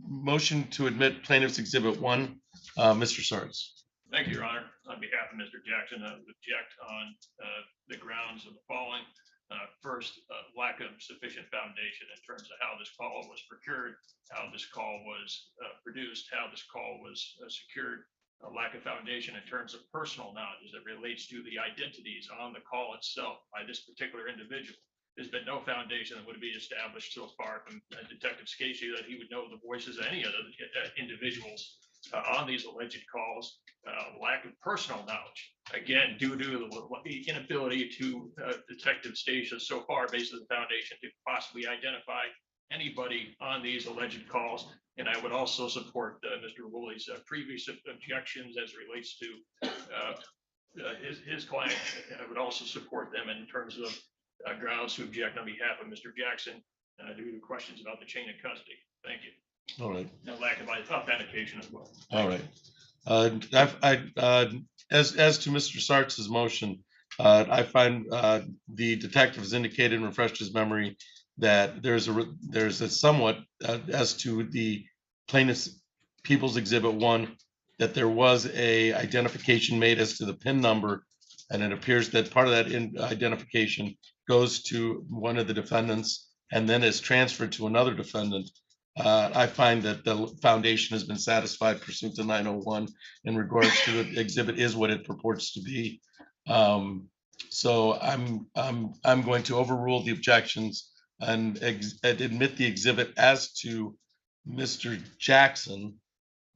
Speaker 1: Motion to admit plaintiff's exhibit 1, Mr. Sartz.
Speaker 6: Thank you, Your Honor. On behalf of Mr. Jackson, I would object on the grounds of the following. First, lack of sufficient foundation in terms of how this call was procured, how this call was produced, how this call was secured. A lack of foundation in terms of personal knowledge as it relates to the identities on the call itself by this particular individual. There's been no foundation that would be established so far from Detective Scasia that he would know the voices of any of the individuals on these alleged calls, lack of personal knowledge. Again, due to the inability to detective stations so far, based on the foundation, to possibly identify anybody on these alleged calls. And I would also support Mr. Woolley's previous objections as relates to his client. I would also support them in terms of grounds to object on behalf of Mr. Jackson due to questions about the chain of custody. Thank you.
Speaker 1: All right.
Speaker 6: And lack of authentication as well.
Speaker 1: All right. As to Mr. Sartz's motion, I find the detective has indicated and refreshed his memory that there's a somewhat as to the plaintiff's People's Exhibit 1, that there was a identification made as to the PIN number, and it appears that part of that identification goes to one of the defendants and then is transferred to another defendant. I find that the foundation has been satisfied pursuant to 901 in regards to the exhibit is what it purports to be. So I'm going to overrule the objections and admit the exhibit as to Mr. Jackson.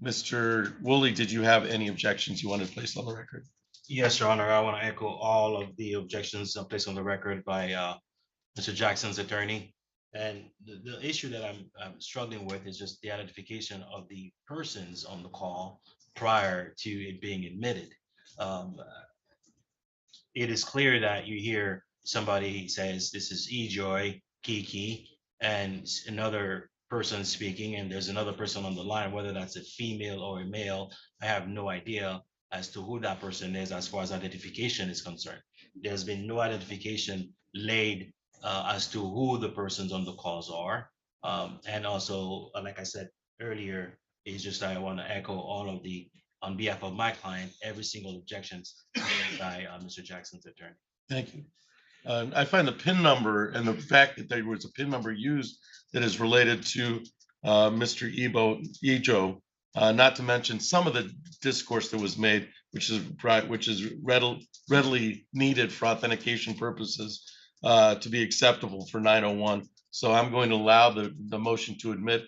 Speaker 1: Mr. Woolley, did you have any objections you wanted placed on the record?
Speaker 10: Yes, Your Honor, I want to echo all of the objections placed on the record by Mr. Jackson's attorney. And the issue that I'm struggling with is just the identification of the persons on the call prior to it being admitted. It is clear that you hear somebody says, this is E-Joy, Kiki, and another person speaking, and there's another person on the line, whether that's a female or a male. I have no idea as to who that person is as far as identification is concerned. There's been no identification laid as to who the persons on the calls are. And also, like I said earlier, it's just I want to echo all of the, on behalf of my client, every single objections made by Mr. Jackson's attorney.
Speaker 1: Thank you. I find the PIN number and the fact that there was a PIN number used that is related to Mr. Ejo, not to mention some of the discourse that was made, which is readily needed for authentication purposes to be acceptable for 901. So I'm going to allow the motion to admit,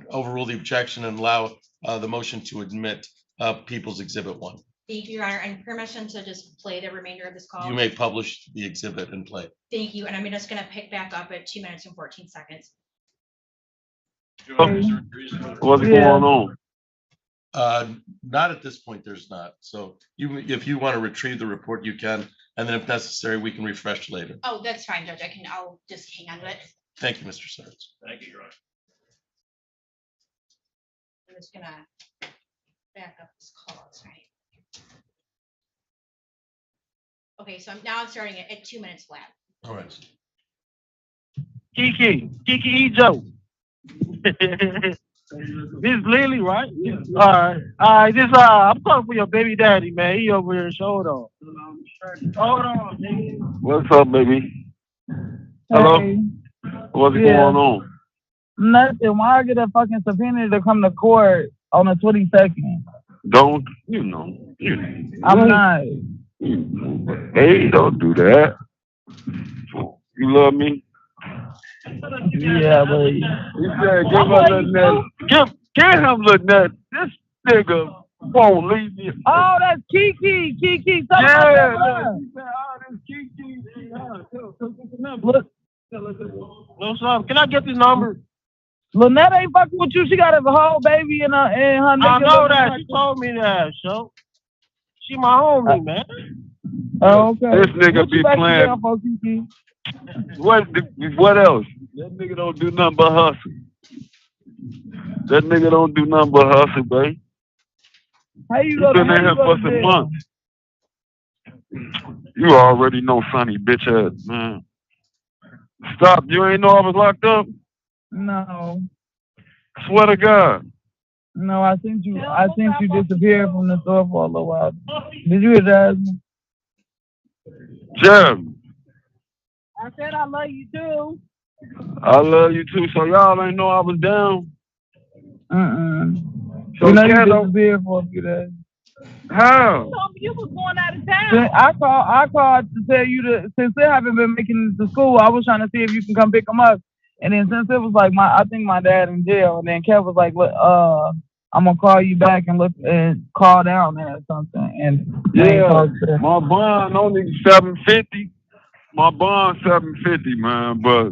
Speaker 1: overrule the objection and allow the motion to admit People's Exhibit 1.
Speaker 8: Thank you, Your Honor, and permission to just play the remainder of this call.
Speaker 1: You may publish the exhibit and play.
Speaker 8: Thank you, and I'm just gonna pick back up at 2 minutes and 14 seconds.
Speaker 13: What's going on?
Speaker 1: Not at this point, there's not. So if you want to retrieve the report, you can, and then if necessary, we can refresh later.
Speaker 8: Oh, that's fine, Judge. I'll just hang on to it.
Speaker 1: Thank you, Mr. Sartz.
Speaker 6: Thank you, Your Honor.
Speaker 8: I'm just gonna back up this call, that's right. Okay, so I'm starting it at 2 minutes flat.
Speaker 1: All right.
Speaker 13: Kiki Ejo. This is Lily, right? All right. This I'm calling for your baby daddy, man. He over here. Hold on. Hold on, nigga. What's up, baby? Hello.
Speaker 14: Hey,
Speaker 13: What's
Speaker 14: yeah.
Speaker 13: going on?
Speaker 14: Nothing. Why I get a fucking subpoena to come to court on the 22nd?
Speaker 13: Don't
Speaker 14: I'm not.
Speaker 13: Hey, don't do that. You love me?
Speaker 14: Yeah, but
Speaker 13: He said, give us a nut. Give him the nut. This nigga won't leave me.
Speaker 14: Oh, that's Kiki. Kiki.
Speaker 13: Yeah, look, he said, oh, this Kiki.
Speaker 14: Look,
Speaker 13: What's up? Can I get this number?
Speaker 14: Lynette ain't fucking with you. She got a whole baby in her nigga.
Speaker 13: I know that. She told me that, so. She my homie, man.
Speaker 14: Oh, okay.
Speaker 13: This nigga
Speaker 14: What
Speaker 13: be
Speaker 14: you back
Speaker 13: playing.
Speaker 14: there for, Kiki?
Speaker 13: What else? That nigga don't do nothing but hustle. That nigga don't do nothing but hustle, babe.
Speaker 14: How you
Speaker 13: He
Speaker 14: go to
Speaker 13: been in here for some months. You already know Sonny, bitch ass, man. Stop. You ain't know I was locked up?
Speaker 14: No.
Speaker 13: Swear to God.
Speaker 14: No, I seen you disappear from the store for a little while. Did you hear that?
Speaker 13: Jeremy,
Speaker 14: I said I love you too.
Speaker 13: I love you too. So y'all ain't know I was down? So
Speaker 14: you know you
Speaker 13: Kendall,
Speaker 14: disappeared for a few days.
Speaker 13: how?
Speaker 14: You told me you was going out of town. I called to tell you that since they haven't been making it to school, I was trying to see if you can come pick them up. And then since it was like I think my dad in jail, and then Kev was like, I'm gonna call you back and look and call down there or something. And
Speaker 13: Yeah, my bond only 750. My bond 750, man. But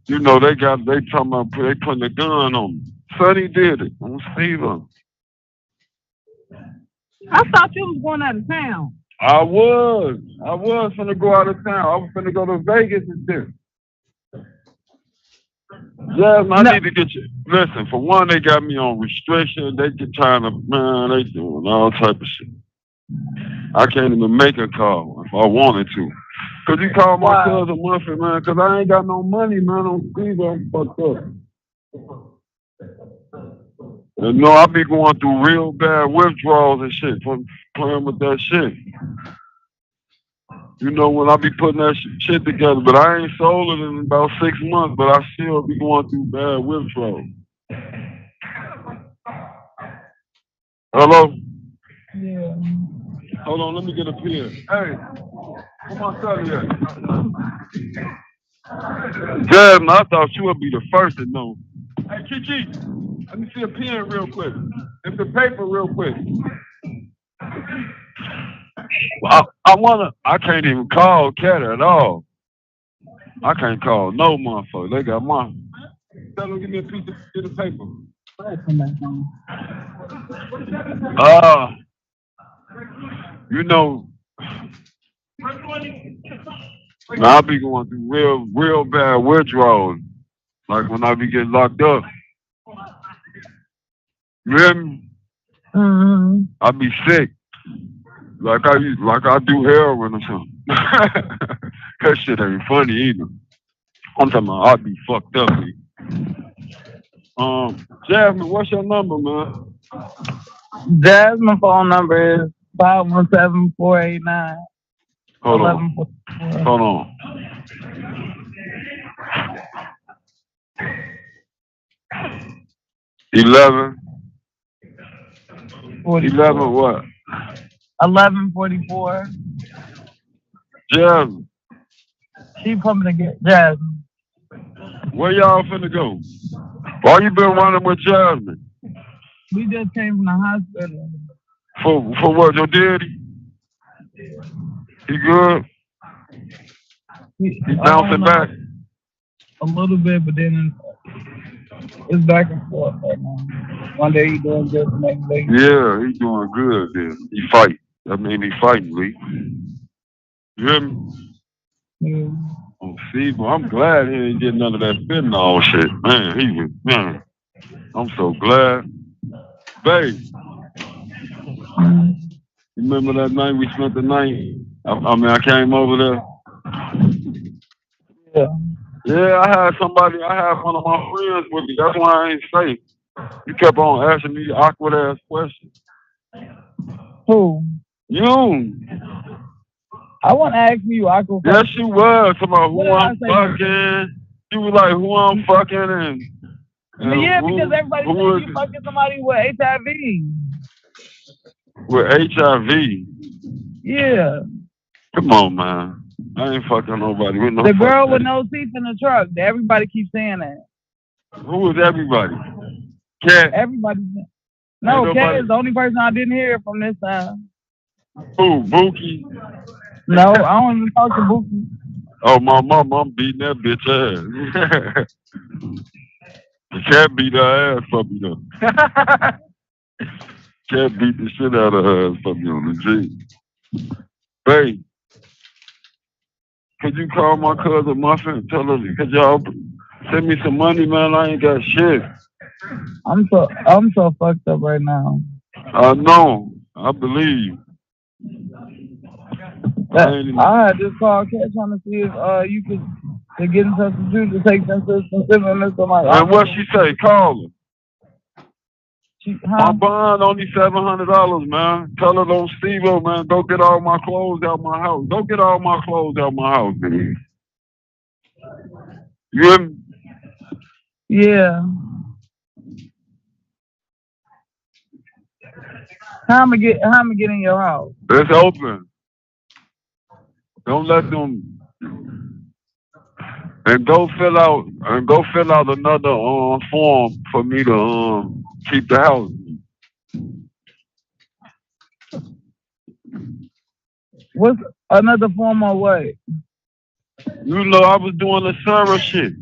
Speaker 13: you know they talking about they putting a gun on me. Sonny did it on Steven.
Speaker 14: I thought you was going out of town.
Speaker 13: I was finna go out of town. I was finna go to Vegas and shit. Jasmine, I need to get you. Listen, for one, they got me on restriction. They get trying to, man, they doing all type of shit. I can't even make a call if I wanted to. Could you call my cousin Murphy, man? Cause I ain't got no money, man. On Steve, I'm fucked up. You know, I be going through real bad withdrawals and shit from playing with that shit. You know, when I be putting that shit together, but I ain't sold it in about 6 months, but I still be going through bad withdrawals. Hello?
Speaker 14: Yeah.
Speaker 13: Hold on, let me get a pen. Hey, where my son at? Jasmine, I thought you would be the first to know. Hey, Kiki, let me see a pen real quick. It's the paper real quick. I can't even call Cat at all. I can't call no motherfucker. They got my. Tell them give me a piece of paper. You know, now I be going through real bad withdrawals. Like when I be getting locked up. You hear me?
Speaker 14: Mm-hmm.
Speaker 13: I be sick. Like I do heroin or something. That shit ain't funny either. I'm talking about I be fucked up. Jasmine, what's your number, man?
Speaker 14: Jasmine phone number is 517-489.
Speaker 13: Hold on. Hold on. $11 what?
Speaker 14: 1144.
Speaker 13: Jasmine.
Speaker 14: She coming to get Jasmine.
Speaker 13: Where y'all finna go? Why you been running with Jasmine?
Speaker 14: We just came from the hospital.
Speaker 13: For what? Your daddy? He good? He bouncing back?
Speaker 14: A little bit, but then it's back and forth right now. One day he doing good, the next day.
Speaker 13: Yeah, he doing good then. He fight. I mean, he fighting, Lee. You hear me?
Speaker 14: Yeah.
Speaker 13: Oh, Steve, I'm glad he ain't getting none of that fentanyl shit. Man, I'm so glad. Babe, you remember that night we spent the night? I came over there.
Speaker 14: Yeah.
Speaker 13: Yeah, I had one of my friends with me. That's why I ain't safe. You kept on asking me awkward ass questions.
Speaker 14: Who?
Speaker 13: You.
Speaker 14: I want to ask you awkward questions.
Speaker 13: Yes, you was. Talking about who I'm fucking. You was like, who I'm fucking and
Speaker 14: yeah, because everybody thinks you fucking somebody with HIV.
Speaker 13: With HIV?
Speaker 14: Yeah.
Speaker 13: Come on, man. I ain't fucking nobody with no.
Speaker 14: The girl with no teeth in the truck. Everybody keeps saying that.
Speaker 13: Who is everybody? Cat?
Speaker 14: Everybody. No, Cat is the only person I didn't hear from this time.
Speaker 13: Who? Bookie?
Speaker 14: No, I don't even talk to Bookie.
Speaker 13: Oh, my mom, I'm beating that bitch ass. The Cat beat her ass for me though. Cat beat the shit out of her ass for me on the G. Babe, could you call my cousin Muffin and tell her, could y'all send me some money, man? I ain't got shit.
Speaker 14: I'm so fucked up right now.
Speaker 13: I know. I believe.
Speaker 14: I had just called Cat trying to see if you could to get in touch with you to take them to some stimulus.
Speaker 13: And what she say? Call her.
Speaker 14: Huh?
Speaker 13: My bond only $700, man. Tell her don't Steve-O, man. Go get all my clothes out my house. Go get all my clothes out my house, man. You hear me?
Speaker 14: Yeah. How am I get in your house?
Speaker 13: It's open. Don't let them. And go fill out another form for me to keep the house.
Speaker 14: What's another form of what?
Speaker 13: You know, I was doing the server shit.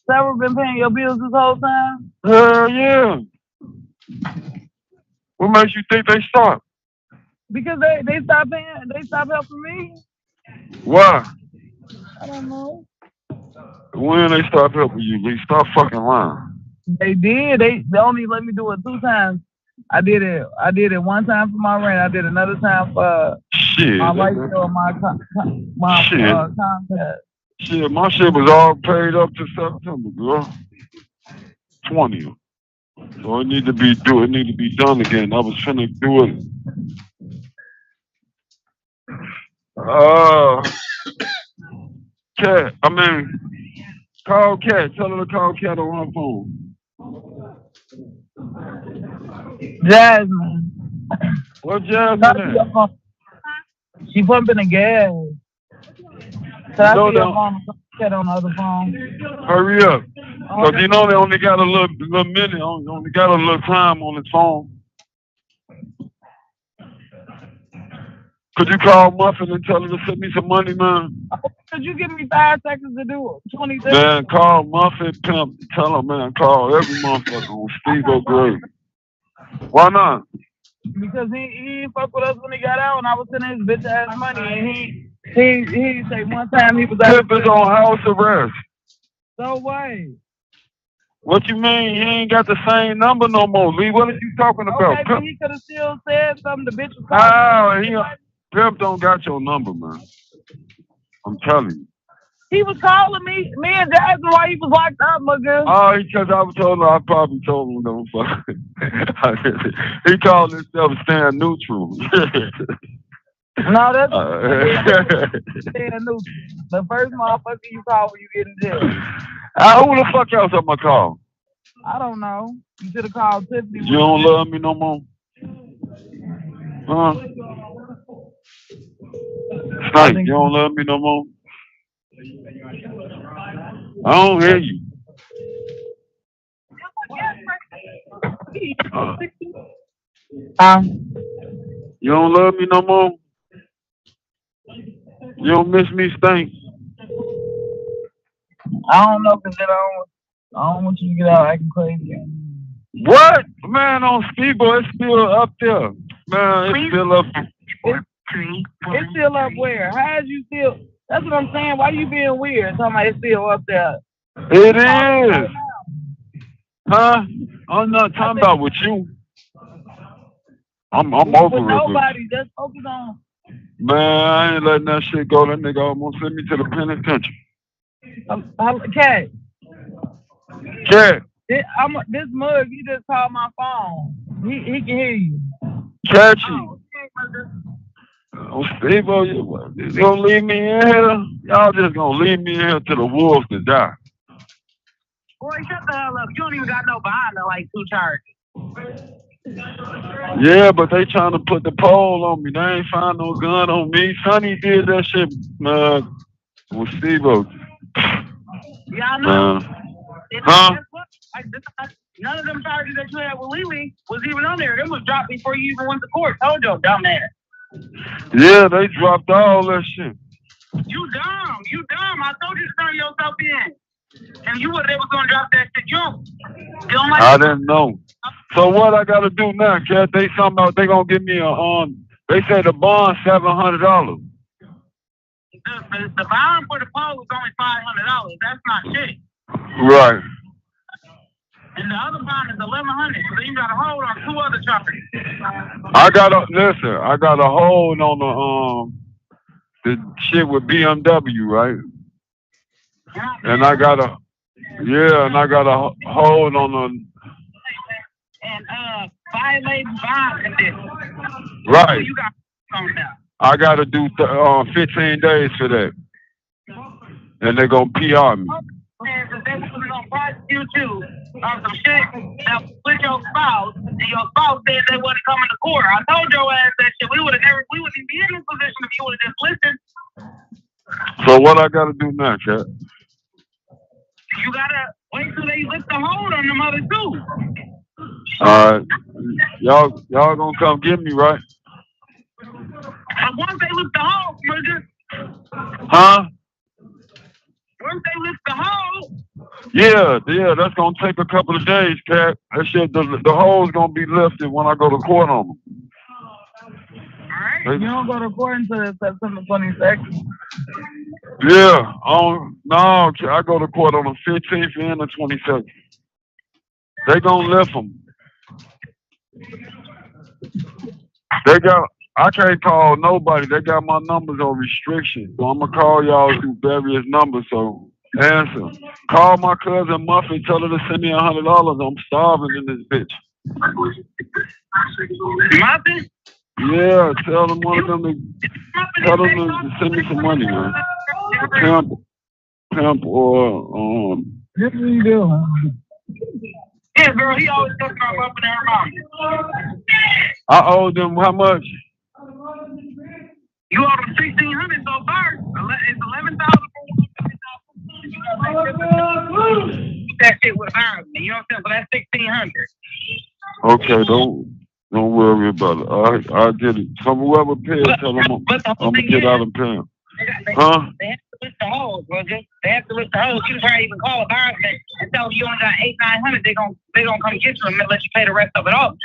Speaker 14: Sarah been paying your bills this whole time?
Speaker 13: Hell yeah. What makes you think they stopped?
Speaker 14: Because they stopped paying, they stopped helping me.
Speaker 13: Why?
Speaker 14: I don't know.
Speaker 13: When they stop helping you, they stop fucking lying.
Speaker 14: They did. They only let me do it 2 times. I did it 1 time for my rent. I did another time for
Speaker 13: shit,
Speaker 14: my light bill, my Comcast.
Speaker 13: Shit, my shit was all paid up to September, girl. 20th. So it need to be done again. I was finna do it. Cat, call Cat. Tell her to call Cat on her phone.
Speaker 14: Jasmine.
Speaker 13: What Jasmine at?
Speaker 14: She pumping the gas. Can I see your phone? Cat on the other phone.
Speaker 13: Hurry up. Cause you know they only got a little minute, only got a little time on his phone. Could you call Muffin and tell her to send me some money, man?
Speaker 14: Could you give me 5 seconds to do it? 20 seconds.
Speaker 13: Man, call Muffin, pimp. Tell her, man, call every motherfucker on Steve O'Grady. Why not?
Speaker 14: Because he didn't fuck with us when he got out, and I was sending his bitch ass money, and he say one time he was out.
Speaker 13: Pimp is on house arrest.
Speaker 14: So what?
Speaker 13: What you mean? He ain't got the same number no more, Lee. What are you talking about?
Speaker 14: Okay, but he could have still said something. The bitch was
Speaker 13: calling. Pimp don't got your number, man. I'm telling you.
Speaker 14: He was calling me and Jasmine while he was locked up, my girl.
Speaker 13: Oh, because I was told him, I probably told him no fuck. He called himself staying neutral.
Speaker 14: No, that's staying neutral. The first motherfucker you call when you get in jail.
Speaker 13: Who the fuck else am I call?
Speaker 14: I don't know. You should have called Tiffany.
Speaker 13: You don't love me no more? Huh? Snake, you don't love me no more? I don't hear you. You don't love me no more? You don't miss me, Stink?
Speaker 14: I don't know, because I don't want you to get out acting crazy.
Speaker 13: What? Man, on Speedboat, it's still up there. Man, it's still up there.
Speaker 14: It's still up where? How is you still? That's what I'm saying. Why you being weird? Talking about it's still up there.
Speaker 13: It is. Huh? I'm not talking about with you. I'm over
Speaker 14: with
Speaker 13: it.
Speaker 14: Nobody. Just focus on.
Speaker 13: Man, I ain't letting that shit go. That nigga almost sent me to the penitentiary.
Speaker 14: Cat.
Speaker 13: Cat.
Speaker 14: This mug, he just called my phone. He can hear you.
Speaker 13: Catchy. Oh, Steve, you gonna leave me in here? Y'all just gonna leave me in here till the wolves to die.
Speaker 14: Boy, shut the hell up. You don't even got no behind the like 2 charges.
Speaker 13: Yeah, but they trying to put the pole on me. They ain't find no gun on me. Sonny did that shit, with Steve-O.
Speaker 14: Yeah, I know.
Speaker 13: Huh?
Speaker 14: None of them charges that you had with Lily was even on there. Them was dropped before you even went to court. Told you, dumbass.
Speaker 13: Yeah, they dropped all that shit.
Speaker 14: You dumb. You dumb. I told you to turn yourself in. And you were gonna drop that shit. You don't like
Speaker 13: I didn't know. So what I gotta do now, Cat? They gonna give me they say the bond $700.
Speaker 14: The bond for the poll is only $500. That's not shit.
Speaker 13: Right.
Speaker 14: And the other bond is $1,100. So you got to hold on 2 other charges.
Speaker 13: I got a hold on the shit with BMW, right? And I got a hold on the
Speaker 14: violating bond conditions.
Speaker 13: Right.
Speaker 14: So you got on that.
Speaker 13: I gotta do 15 days for that. And they're gonna PR me.
Speaker 14: They were gonna prosecute you on some shit that with your spouse, and your spouse said they wasn't coming to court. I told your ass that shit. We wouldn't be in this position if you would have just listened.
Speaker 13: So what I gotta do now, Cat?
Speaker 14: You gotta Wait till they lift the hold on them other two.
Speaker 13: All right, y'all gonna come get me, right?
Speaker 14: And once they lift the hold, nigga,
Speaker 13: Huh?
Speaker 14: once they lift the hold,
Speaker 13: Yeah, that's gonna take a couple of days, Cat. That shit, the hole's gonna be lifted when I go to court on them.
Speaker 14: you don't go to court until September 22nd.
Speaker 13: Yeah, no, I go to court on the 15th and the 22nd. They gonna lift them. I can't call nobody. They got my numbers on restriction. So I'm gonna call y'all through various numbers. So answer. Call my cousin Muffy. Tell her to send me $100. I'm starving in this bitch.
Speaker 14: Muffy?
Speaker 13: Yeah, tell them one of them to send me some money, man. Pimp or
Speaker 14: Yes, we do. Yeah, girl, he always talking about Muffy and her mom.
Speaker 13: I owe them how much?
Speaker 14: You owe them 1,600 so far. It's 11,000. That shit was ours. You know what I'm saying? So that's 1,600.
Speaker 13: Okay, don't worry about it. I get it. Whoever pays, tell them I'm gonna get out and pay them. Huh?
Speaker 14: They have to lift the holes, Roger. They have to lift the holes. You can probably even call a buyer and tell them you only got 800-900. They gonna come get you and let you pay the rest of it off.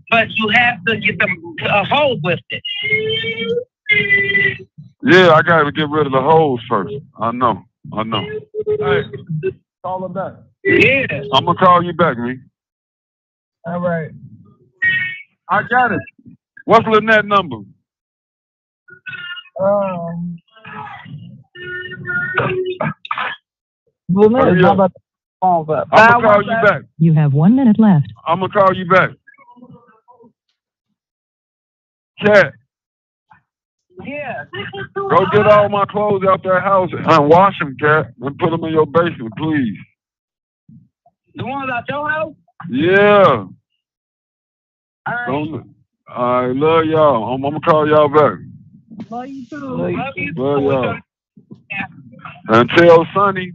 Speaker 14: But you have to get them holes lifted.
Speaker 13: Yeah, I gotta get rid of the holes first. I know. Hey, call them back.
Speaker 14: Yeah.
Speaker 13: I'm gonna call you back, man.
Speaker 14: All right.
Speaker 13: I got it. What's Lynette's number?
Speaker 14: Lynette, how about the phone?
Speaker 13: I'm gonna call you back.
Speaker 12: You have 1 minute left.
Speaker 13: I'm gonna call you back. Cat,
Speaker 14: Yeah.
Speaker 13: go get all my clothes out that house and wash them, Cat, and put them in your basement, please.
Speaker 14: The ones out your house?
Speaker 13: Yeah.
Speaker 14: All right.
Speaker 13: I love y'all. I'm gonna call y'all back.
Speaker 14: Love you too. Love you.
Speaker 13: Love y'all. And tell Sonny.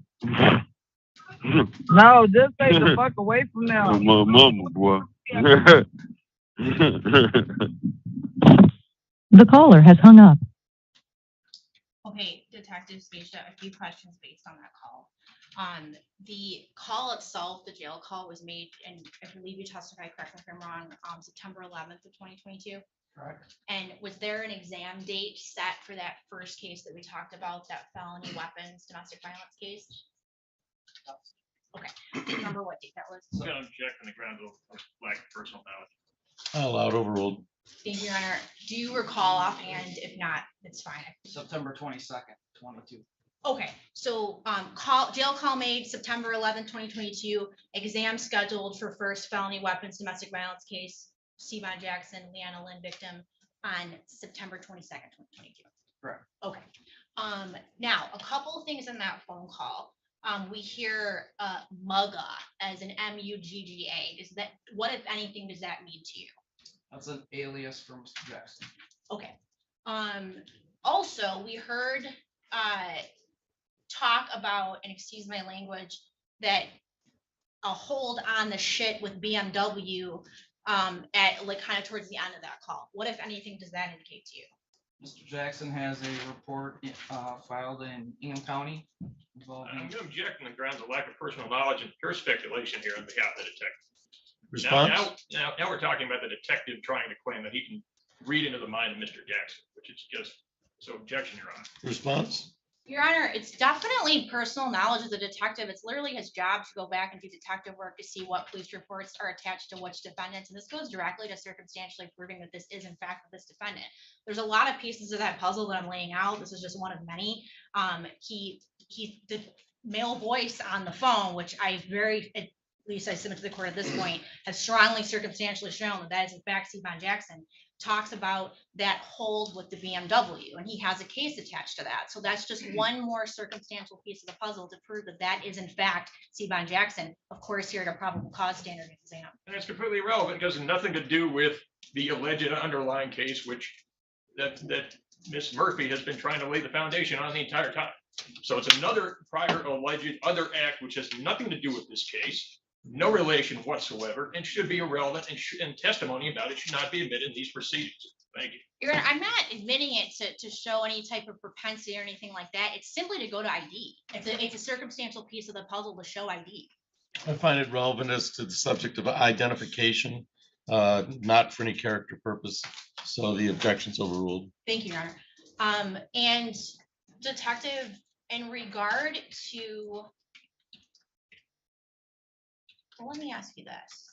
Speaker 14: No, just stay the fuck away from them.
Speaker 13: My mama, boy.
Speaker 12: The caller has hung up.
Speaker 8: Okay, Detective Spaceship, a few questions based on that call. The call itself, the jail call was made, and I believe you testified, correct me if I'm wrong, September 11th of 2022.
Speaker 11: Correct.
Speaker 8: And was there an exam date set for that first case that we talked about, that felony weapons domestic violence case? Okay, do you remember what date that was?
Speaker 6: I'm gonna object on the grounds of lack of personal knowledge.
Speaker 1: Allowed, overruled.
Speaker 8: Thank you, Your Honor. Do you recall offhand? If not, it's fine.
Speaker 11: September 22nd, 22.
Speaker 8: Okay, so jail call made September 11th, 2022, exam scheduled for first felony weapons domestic violence case, Stevan Jackson, Leanna Lynn victim on September 22nd, 2022.
Speaker 11: Correct.
Speaker 8: Okay. Now a couple of things in that phone call. We hear MUGA as an MUGGA. Is that, what if anything does that mean to you?
Speaker 11: That's an alias from Mr. Jackson.
Speaker 8: Okay. Also, we heard talk about, and excuse my language, that a hold on the shit with BMW at like kind of towards the end of that call. What if anything does that indicate to you?
Speaker 11: Mr. Jackson has a report filed in Ingham County.
Speaker 6: I'm gonna object on the grounds of lack of personal knowledge and pure speculation here on behalf of the detective.
Speaker 1: Response?
Speaker 6: Now we're talking about the detective trying to claim that he can read into the mind of Mr. Jackson, which is just, so objection, Your Honor.
Speaker 1: Response?
Speaker 8: Your Honor, it's definitely personal knowledge of the detective. It's literally his job to go back and do detective work to see what police reports are attached to which defendants. And this goes directly to circumstantially proving that this is in fact this defendant. There's a lot of pieces of that puzzle that I'm laying out. This is just one of many. He the male voice on the phone, which I at least I submit to the court at this point, has strongly circumstantially shown that that is in fact Stevan Jackson, talks about that hold with the BMW, and he has a case attached to that. So that's just one more circumstantial piece of the puzzle to prove that that is in fact Stevan Jackson, of course, here at a probable cause standard exam.
Speaker 6: And it's completely irrelevant because it has nothing to do with the alleged underlying case, which that Miss Murphy has been trying to lay the foundation on the entire time. So it's another prior alleged other act which has nothing to do with this case, no relation whatsoever, and should be irrelevant, and testimony about it should not be admitted in these proceedings. Thank you.
Speaker 8: Your Honor, I'm not admitting it to show any type of propensity or anything like that. It's simply to go to ID. It's a circumstantial piece of the puzzle to show ID.
Speaker 1: I find it relevant as to the subject of identification, not for any character purpose. So the objection's overruled.
Speaker 8: Thank you, Your Honor. And Detective, in regard to, well, let me ask you this.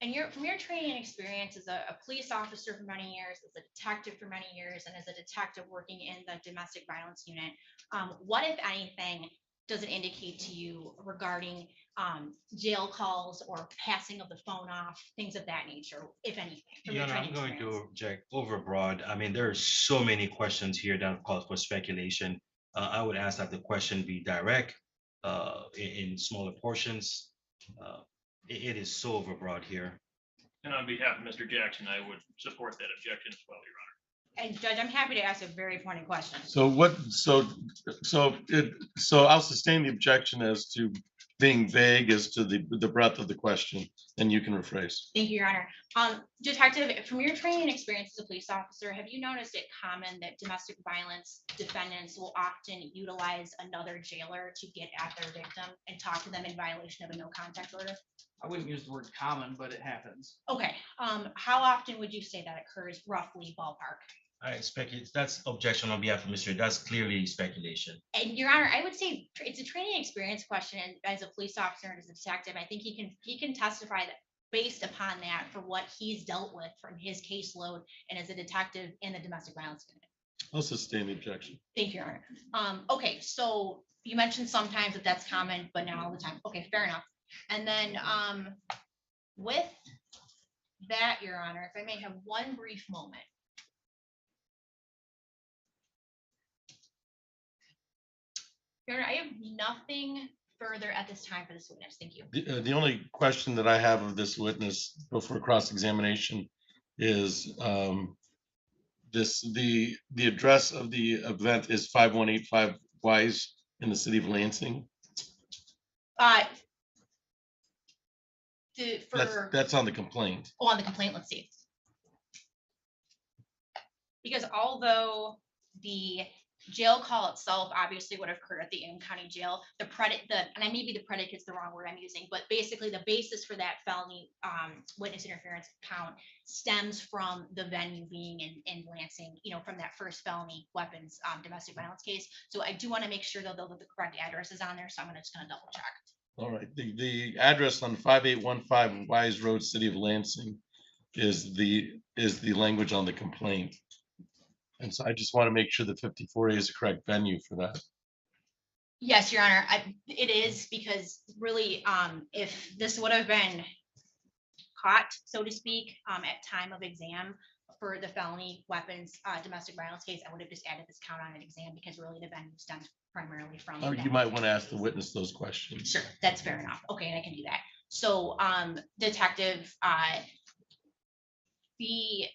Speaker 8: And from your training and experience as a police officer for many years, as a detective for many years, and as a detective working in the domestic violence unit, what, if anything, does it indicate to you regarding jail calls or passing of the phone off, things of that nature, if anything? From your training
Speaker 10: I'm going to
Speaker 8: experience?
Speaker 10: object overbroad. I mean, there are so many questions here that call for speculation. I would ask that the question be direct, in smaller portions. It is so overbroad here.
Speaker 6: And on behalf of Mr. Jackson, I would support that objection as well, Your Honor.
Speaker 8: And Judge, I'm happy to ask a very pointed question.
Speaker 1: So I'll sustain the objection as to being vague as to the breadth of the question, and you can rephrase.
Speaker 8: Thank you, Your Honor. Detective, from your training and experience as a police officer, have you noticed it common that domestic violence defendants will often utilize another jailer to get at their victim and talk to them in violation of a no contact order?
Speaker 11: I wouldn't use the word common, but it happens.
Speaker 8: Okay, how often would you say that occurs, roughly ballpark?
Speaker 10: I speculate, that's objection on behalf of Mr. That's clearly speculation.
Speaker 8: And Your Honor, I would say it's a training experience question, and as a police officer and as a detective, I think he can testify that based upon that for what he's dealt with from his caseload and as a detective in the domestic violence unit.
Speaker 1: I'll sustain the objection.
Speaker 8: Thank you, Your Honor. Okay, so you mentioned sometimes that's common, but not all the time. Okay, fair enough. And then with that, Your Honor, if I may have one brief moment. Your Honor, I have nothing further at this time for this witness. Thank you.
Speaker 1: The only question that I have of this witness before cross-examination is the address of the event is 5185 Wise in the city of Lansing. That's on the complaint.
Speaker 8: Oh, on the complaint, let's see. Because although the jail call itself obviously would have occurred at the Ingham County Jail, and maybe the predicate's the wrong word I'm using, but basically the basis for that felony witness interference count stems from the venue being in Lansing, from that first felony weapons domestic violence case. So I do want to make sure though that the correct address is on there, so I'm just going to double check.
Speaker 1: All right, the address on 5815 Wise Road, city of Lansing is the language on the complaint. And so I just want to make sure that 54A is the correct venue for that.
Speaker 8: Yes, Your Honor, it is, because really, if this would have been caught, so to speak, at time of exam for the felony weapons domestic violence case, I would have just added this count on an exam, because really the venue stems primarily from.
Speaker 1: Or you might want to ask the witness those questions.
Speaker 8: Sure, that's fair enough. Okay, and I can do that. So, Detective, the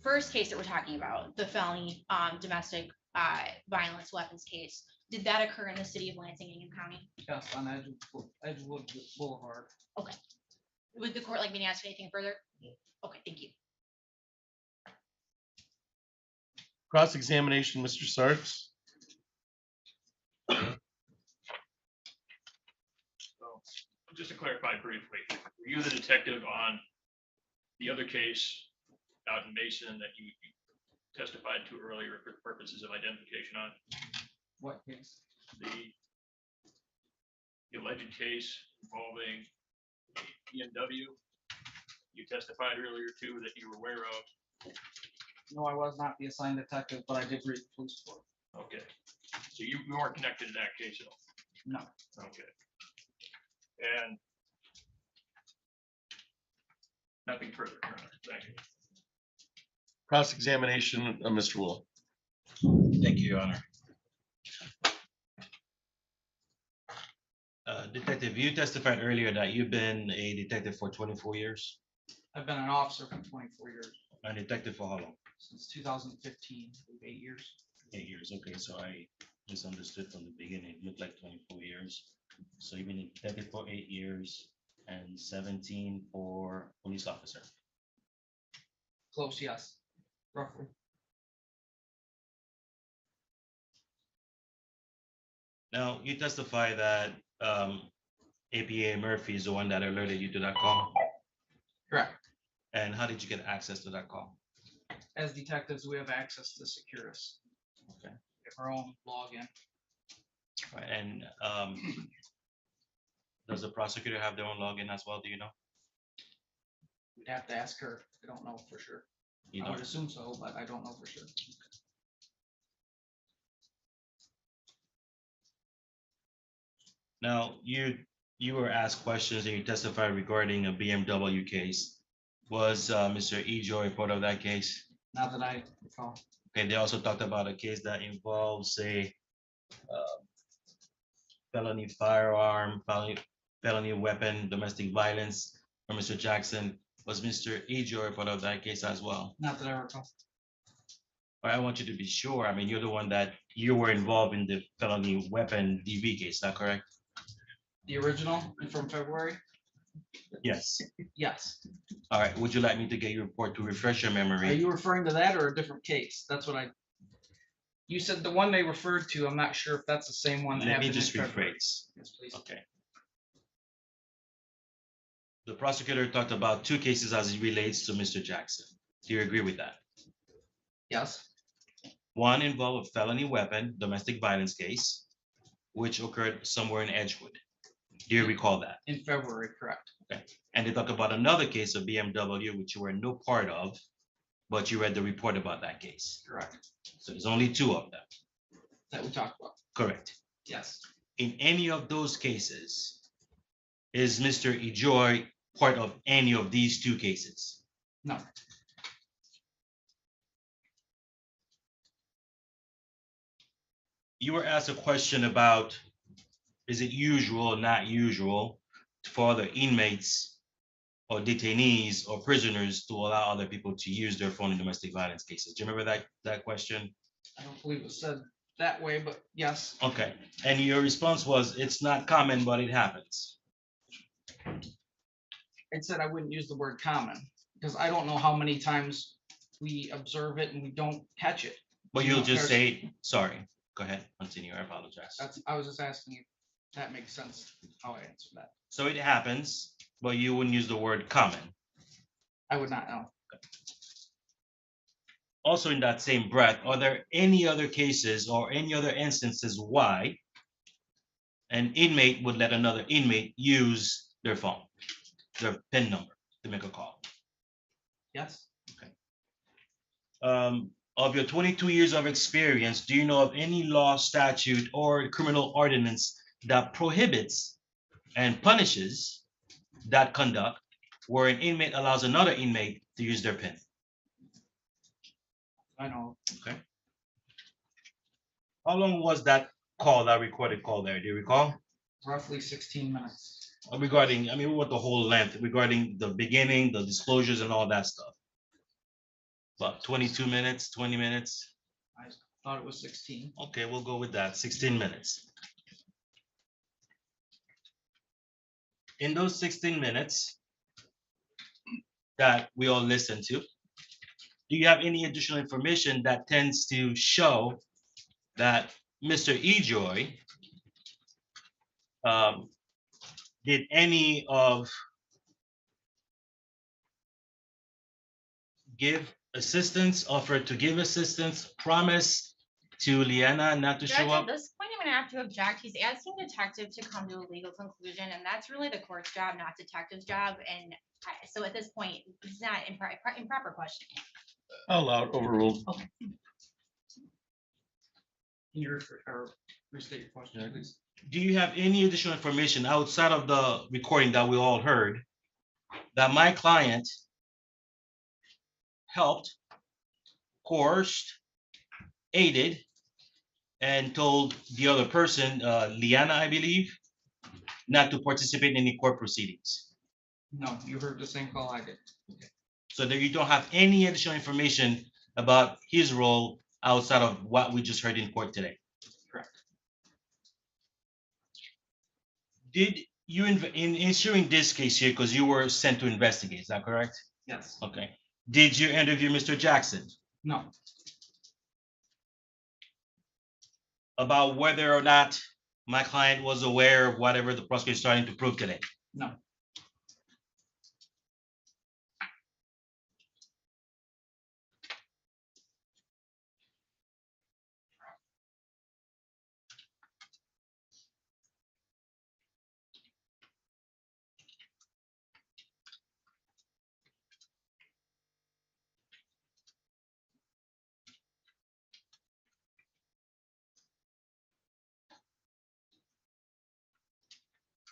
Speaker 8: first case that we're talking about, the felony domestic violence weapons case, did that occur in the city of Lansing, Ingham County?
Speaker 11: Yes, on Edgewood Boulevard.
Speaker 8: Okay. Would the court like me to ask anything further? Okay, thank you.
Speaker 1: Cross-examination, Mr. Sarks.
Speaker 6: So, just to clarify briefly, were you the detective on the other case out in Mason that you testified to earlier for purposes of identification on?
Speaker 11: What case?
Speaker 6: The alleged case involving ENW. You testified earlier too that you were aware of.
Speaker 11: No, I was not the assigned detective, but I did read the police report.
Speaker 6: Okay, so you weren't connected to that case at all?
Speaker 11: No.
Speaker 6: Okay. And nothing further. Thank you.
Speaker 1: Cross-examination, Mr. Wool.
Speaker 10: Thank you, Your Honor. Detective, you testified earlier that you've been a detective for 24 years.
Speaker 11: I've been an officer for 24 years.
Speaker 10: A detective for how long?
Speaker 11: Since 2015, 8 years.
Speaker 10: 8 years, okay, so misunderstood from the beginning. It looked like 24 years. So you've been indicted for 8 years and 17 for police officer.
Speaker 11: Close, yes, roughly.
Speaker 10: Now, you testify that APA Murphy is the one that alerted you to that call.
Speaker 11: Correct.
Speaker 10: And how did you get access to that call?
Speaker 11: As detectives, we have access to Securus.
Speaker 10: Okay.
Speaker 11: We have our own login.
Speaker 10: Right, and does the prosecutor have their own login as well? Do you know?
Speaker 11: We'd have to ask her. I don't know for sure.
Speaker 10: You
Speaker 11: I
Speaker 10: don't?
Speaker 11: would assume so, but I don't know for sure.
Speaker 10: Now, you were asked questions and you testified regarding a BMW case. Was Mr. Ejoy part of that case?
Speaker 11: Not that I recall.
Speaker 10: Okay, they also talked about a case that involves a felony firearm, felony weapon, domestic violence for Mr. Jackson. Was Mr. Ejoy part of that case as well?
Speaker 11: Not that I recall.
Speaker 10: But I want you to be sure. I mean, you're the one that you were involved in the felony weapon DV case, is that correct?
Speaker 11: The original from February?
Speaker 10: Yes.
Speaker 11: Yes.
Speaker 10: All right, would you like me to get your report to refresh your memory?
Speaker 11: Are you referring to that or a different case? That's what you said the one they referred to. I'm not sure if that's the same one. that
Speaker 10: Let me
Speaker 11: happened in
Speaker 10: just
Speaker 11: February.
Speaker 10: rephrase.
Speaker 11: Yes, please.
Speaker 10: Okay. The prosecutor talked about two cases as it relates to Mr. Jackson. Do you agree with that?
Speaker 11: Yes.
Speaker 10: One involved a felony weapon, domestic violence case, which occurred somewhere in Edgewood. Do you recall that?
Speaker 11: In February, correct.
Speaker 10: Okay. And they talk about another case of BMW, which you were no part of, but you read the report about that case.
Speaker 11: Correct.
Speaker 10: So there's only two of them.
Speaker 11: That we talked about.
Speaker 10: Correct.
Speaker 11: Yes.
Speaker 10: In any of those cases, is Mr. Ejoy part of any of these two cases?
Speaker 11: No.
Speaker 10: You were asked a question about, is it usual or not usual for other inmates or detainees or prisoners to allow other people to use their phone in domestic violence cases? Do you remember that question?
Speaker 11: I don't believe it was said that way, but yes.
Speaker 10: Okay, and your response was, it's not common, but it happens.
Speaker 11: It said I wouldn't use the word common because I don't know how many times we observe it and we don't catch it.
Speaker 10: But
Speaker 11: You
Speaker 10: you'll
Speaker 11: know,
Speaker 10: just
Speaker 11: there's-
Speaker 10: say, sorry, go ahead, continue, I apologize.
Speaker 11: I was just asking if that makes sense, how I answered that.
Speaker 10: So it happens, but you wouldn't use the word common.
Speaker 11: I would not know.
Speaker 10: Also in that same breath, are there any other cases or any other instances why an inmate would let another inmate use their phone, their PIN number to make a call?
Speaker 11: Yes.
Speaker 10: Of your 22 years of experience, do you know of any law, statute, or criminal ordinance that prohibits and punishes that conduct where an inmate allows another inmate to use their PIN?
Speaker 11: I know.
Speaker 10: Okay. How long was that call, that recorded call there? Do you recall?
Speaker 11: Roughly 16 minutes.
Speaker 10: Regarding, I mean, we want the whole length regarding the beginning, the disclosures and all that stuff. About 22 minutes, 20 minutes.
Speaker 11: I thought it was 16.
Speaker 10: Okay, we'll go with that, 16 minutes. In those 16 minutes that we all listened to, do you have any additional information that tends to show that Mr. Ejoy did any of give assistance, offered to give assistance, promise to Leanna not to
Speaker 8: Judge,
Speaker 10: show
Speaker 8: at
Speaker 10: up?
Speaker 8: this point, I'm gonna have to object. He's asking detective to come to a legal conclusion, and that's really the court's job, not detective's job. And so at this point, it's not improper questioning.
Speaker 1: Allowed, overruled.
Speaker 11: Can you restate your question, please?
Speaker 10: Do you have any additional information outside of the recording that we all heard that my client helped, coerced, aided, and told the other person, Liana, I believe, not to participate in any court proceedings?
Speaker 11: No, you heard the same call I did.
Speaker 10: So that you don't have any additional information about his role outside of what we just heard in court today?
Speaker 11: Correct.
Speaker 10: did you in ensuring this case here, because you were sent to investigate, is that correct?
Speaker 11: Yes.
Speaker 10: Okay. Did you interview Mr. Jackson
Speaker 11: No.
Speaker 10: about whether or not my client was aware of whatever the prosecutor is trying to prove today?
Speaker 11: No.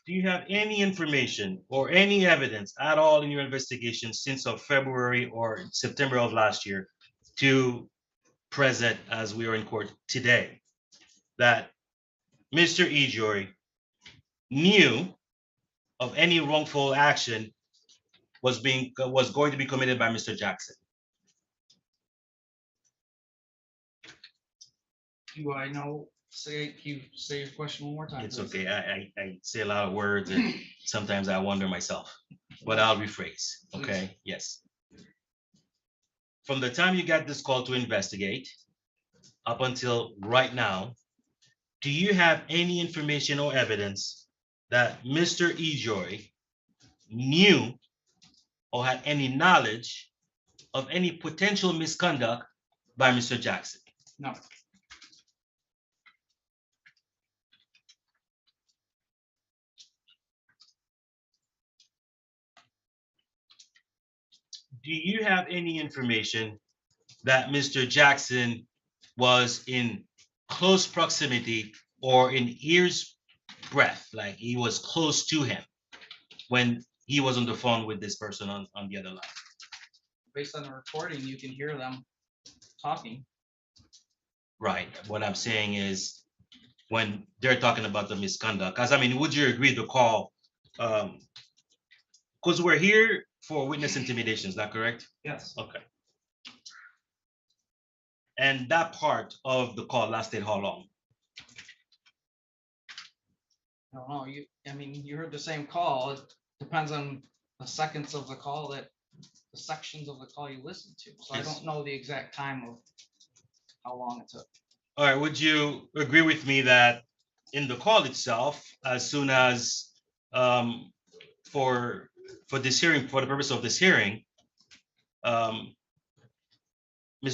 Speaker 10: Do you have any information or any evidence at all in your investigation since of February or September of last year to present as we are in court today that Mr. Ejoy knew of any wrongful action was going to be committed by Mr. Jackson?
Speaker 11: Do I know? Say your question one more time.
Speaker 10: It's
Speaker 11: please.
Speaker 10: okay. I say a lot of words and sometimes I wonder myself, but I'll rephrase. Okay, yes. From the time you got this call to investigate up until right now, do you have any information or evidence that Mr. Ejoy knew or had any knowledge of any potential misconduct by Mr. Jackson?
Speaker 11: No.
Speaker 10: Do you have any information that Mr. Jackson was in close proximity or in ear's breadth, like he was close to him when he was on the phone with this person on the other line?
Speaker 11: Based on the recording, you can hear them talking.
Speaker 10: Right. What I'm saying is when they're talking about the misconduct, because I mean, would you agree the call? Because we're here for witness intimidation, is that correct?
Speaker 11: Yes.
Speaker 10: Okay. And that part of the call lasted how long?
Speaker 11: I don't know. You heard the same call. It depends on the seconds of the call the sections of the call you listened to. So
Speaker 10: Yes.
Speaker 11: I don't know the exact time of how long it took.
Speaker 10: All right, would you agree with me that in the call itself, as soon as for this hearing, for the purpose of this hearing, Mr.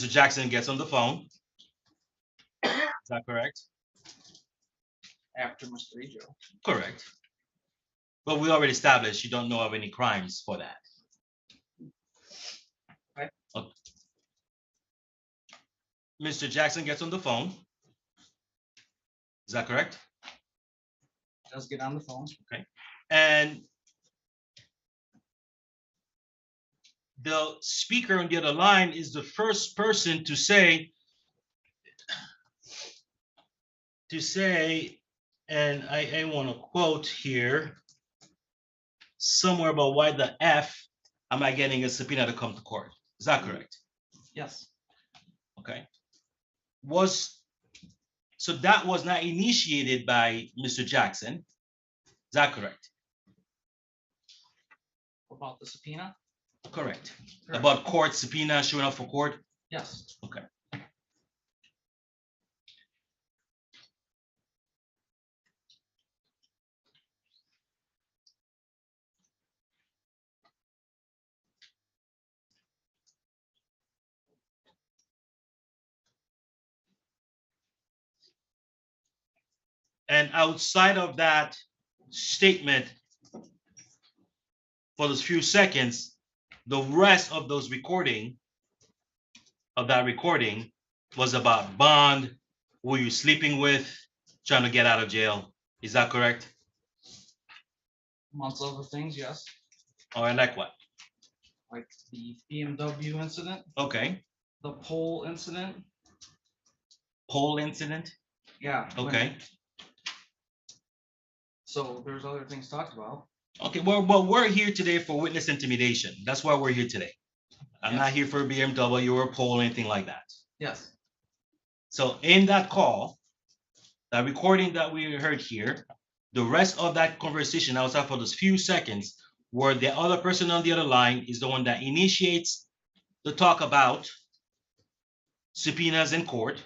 Speaker 10: Jackson gets on the phone. Is that correct?
Speaker 11: After Mr. Ejo.
Speaker 10: Correct. But we already established you don't know of any crimes for that.
Speaker 11: Okay.
Speaker 10: Okay. Mr. Jackson gets on the phone. Is that correct?
Speaker 11: Does get on the phone.
Speaker 10: Okay. And the speaker on the other line is the first person to say, and I want to quote here somewhere about why the F am I getting a subpoena to come to court? Is that correct?
Speaker 11: Yes.
Speaker 10: Okay. So that was not initiated by Mr. Jackson. Is that correct?
Speaker 11: About the subpoena?
Speaker 10: Correct.
Speaker 11: Correct.
Speaker 10: About court subpoena showing up for court?
Speaker 11: Yes.
Speaker 10: Okay. And outside of that statement, for those few seconds, the rest of those that recording was about bond, who you're sleeping with, trying to get out of jail. Is that correct?
Speaker 11: Amongst other things, yes.
Speaker 10: Or like what?
Speaker 11: Like the BMW incident,
Speaker 10: Okay.
Speaker 11: the pole incident.
Speaker 10: Pole incident?
Speaker 11: Yeah.
Speaker 10: Okay.
Speaker 11: So there's other things talked about.
Speaker 10: Okay, well, we're here today for witness intimidation. That's why we're here today. I'm not here for BMW or pole or anything like that.
Speaker 11: Yes.
Speaker 10: So in that call, that recording that we heard here, The rest of that conversation outside for those few seconds where the other person on the other line is the one that initiates the talk about subpoenas in court.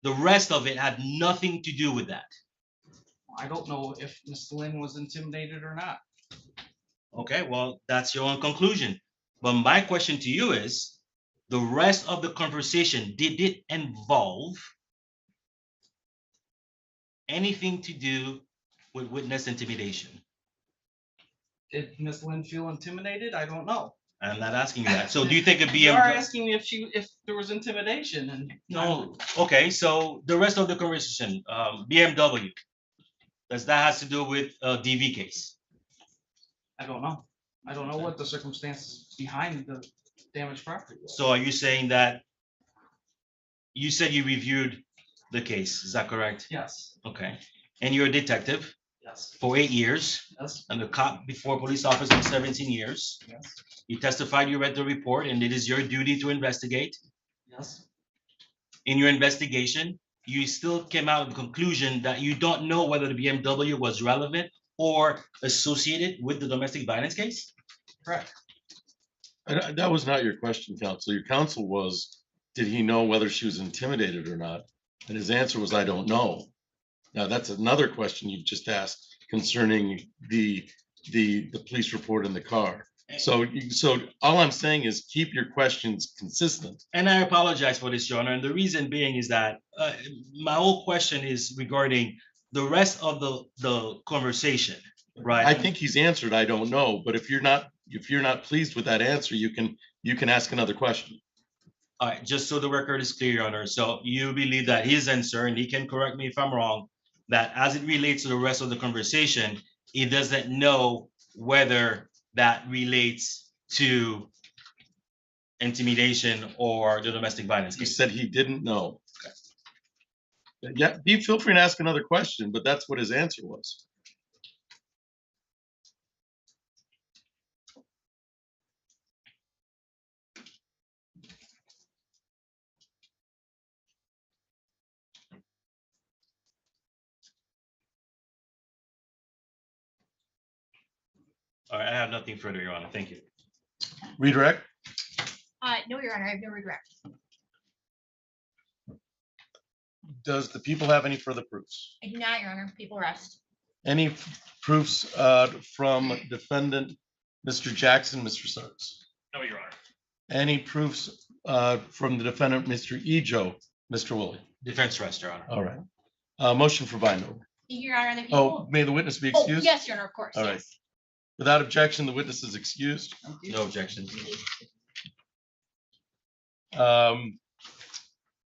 Speaker 10: The rest of it had nothing to do with that.
Speaker 11: I don't know if Ms. Lynn was intimidated or not.
Speaker 10: Okay, well, that's your own conclusion. But my question to you is, the rest of the conversation, did it involve anything to do with witness intimidation?
Speaker 11: Did Ms. Lynn feel intimidated? I don't know.
Speaker 10: I'm not asking you that. So do you think a
Speaker 11: You are
Speaker 10: BMW?
Speaker 11: asking me if there was intimidation and.
Speaker 10: No, okay, so the rest of the conversation, BMW, does that has to do with a DV case?
Speaker 11: I don't know. I don't know what the circumstances behind the damaged property was.
Speaker 10: So are you saying that you said you reviewed the case, is that correct?
Speaker 11: Yes,
Speaker 10: Okay, and you're a detective
Speaker 11: yes,
Speaker 10: for 8 years
Speaker 11: yes,
Speaker 10: and a cop before police officer for 17 years.
Speaker 11: yes,
Speaker 10: You testified you read the report and it is your duty to investigate.
Speaker 11: yes.
Speaker 10: In your investigation, you still came out with the conclusion that you don't know whether the BMW was relevant or associated with the domestic violence case?
Speaker 11: Correct.
Speaker 1: That was not your question, counsel. Your counsel was, did he know whether she was intimidated or not? And his answer was, I don't know. Now, that's another question you've just asked concerning the police report in the car. So all I'm saying is keep your questions consistent.
Speaker 10: And I apologize for this, Your Honor. And the reason being is that my whole question is regarding the rest of the conversation, right?
Speaker 1: I think he's answered, I don't know, but if you're not pleased with that answer, you can ask another question.
Speaker 10: All right, just so the record is clear, Your Honor. So you believe that his answer, and he can correct me if I'm wrong, that as it relates to the rest of the conversation, he doesn't know whether that relates to intimidation or the domestic violence
Speaker 1: He
Speaker 10: case.
Speaker 1: said he didn't know. Yeah, feel free to ask another question, but that's what his answer was.
Speaker 10: All right, I have nothing further, Your Honor. Thank you.
Speaker 1: Redirect?
Speaker 8: No, Your Honor, I have no regret.
Speaker 1: Does the people have any further proofs?
Speaker 8: I do not, Your Honor. People rest.
Speaker 1: Any proofs from defendant, Mr. Jackson, Mr. Suggs?
Speaker 6: No, Your Honor.
Speaker 1: Any proofs from the defendant, Mr. Ejo, Mr. Woolley?
Speaker 10: Defense rest, Your Honor.
Speaker 1: All right. Motion for bind over.
Speaker 8: Your Honor, the
Speaker 1: Oh,
Speaker 8: people.
Speaker 1: may the witness be
Speaker 8: Oh,
Speaker 1: excused?
Speaker 8: yes, Your Honor, of course,
Speaker 1: All right.
Speaker 8: yes.
Speaker 1: Without objection, the witness is excused.
Speaker 10: No objection.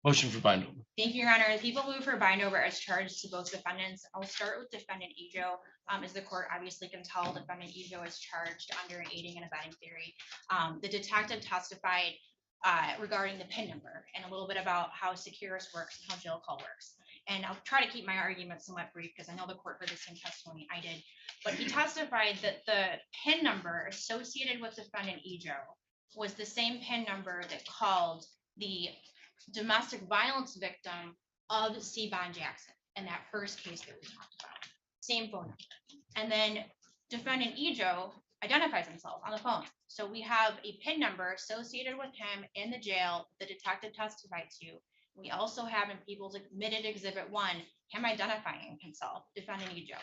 Speaker 1: Motion for bind over.
Speaker 8: Thank you, Your Honor. The people move for bind over as charged to both defendants. I'll start with defendant Ejo. As the court obviously can tell, defendant Ejo is charged under an aiding and abetting theory. The detective testified regarding the PIN number and a little bit about how Securus works and how jail call works. And I'll try to keep my argument somewhat brief because I know the court heard the same testimony I did. But he testified that the PIN number associated with defendant Ejo was the same PIN number that called the domestic violence victim of C-Bond Jackson in that first case that we talked about. Same phone number. And then defendant Ejo identifies himself on the phone. So we have a PIN number associated with him in the jail the detective testified to. We also have in People's Admitted Exhibit 1, him identifying himself, defendant Ejo.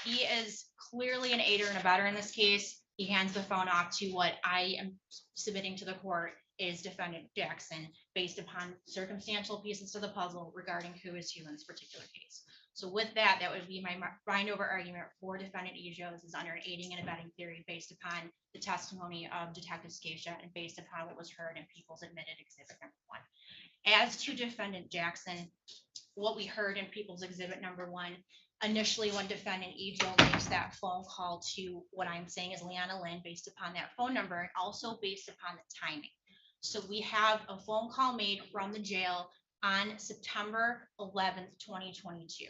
Speaker 8: He is clearly an aider and abetter in this case. He hands the phone off to what I am submitting to the court is defendant Jackson based upon circumstantial pieces to the puzzle regarding who is who in this particular case. So with that, that would be my bind over argument for defendant Ejo. This is under an aiding and abetting theory based upon the testimony of Detective Scatia and based upon what was heard in People's Admitted Exhibit number 1. As to defendant Jackson, what we heard in People's Exhibit number 1, initially when defendant Ejo makes that phone call to what I'm saying is Leanna Lynn based upon that phone number and also based upon the timing. So we have a phone call made from the jail on September 11th, 2022.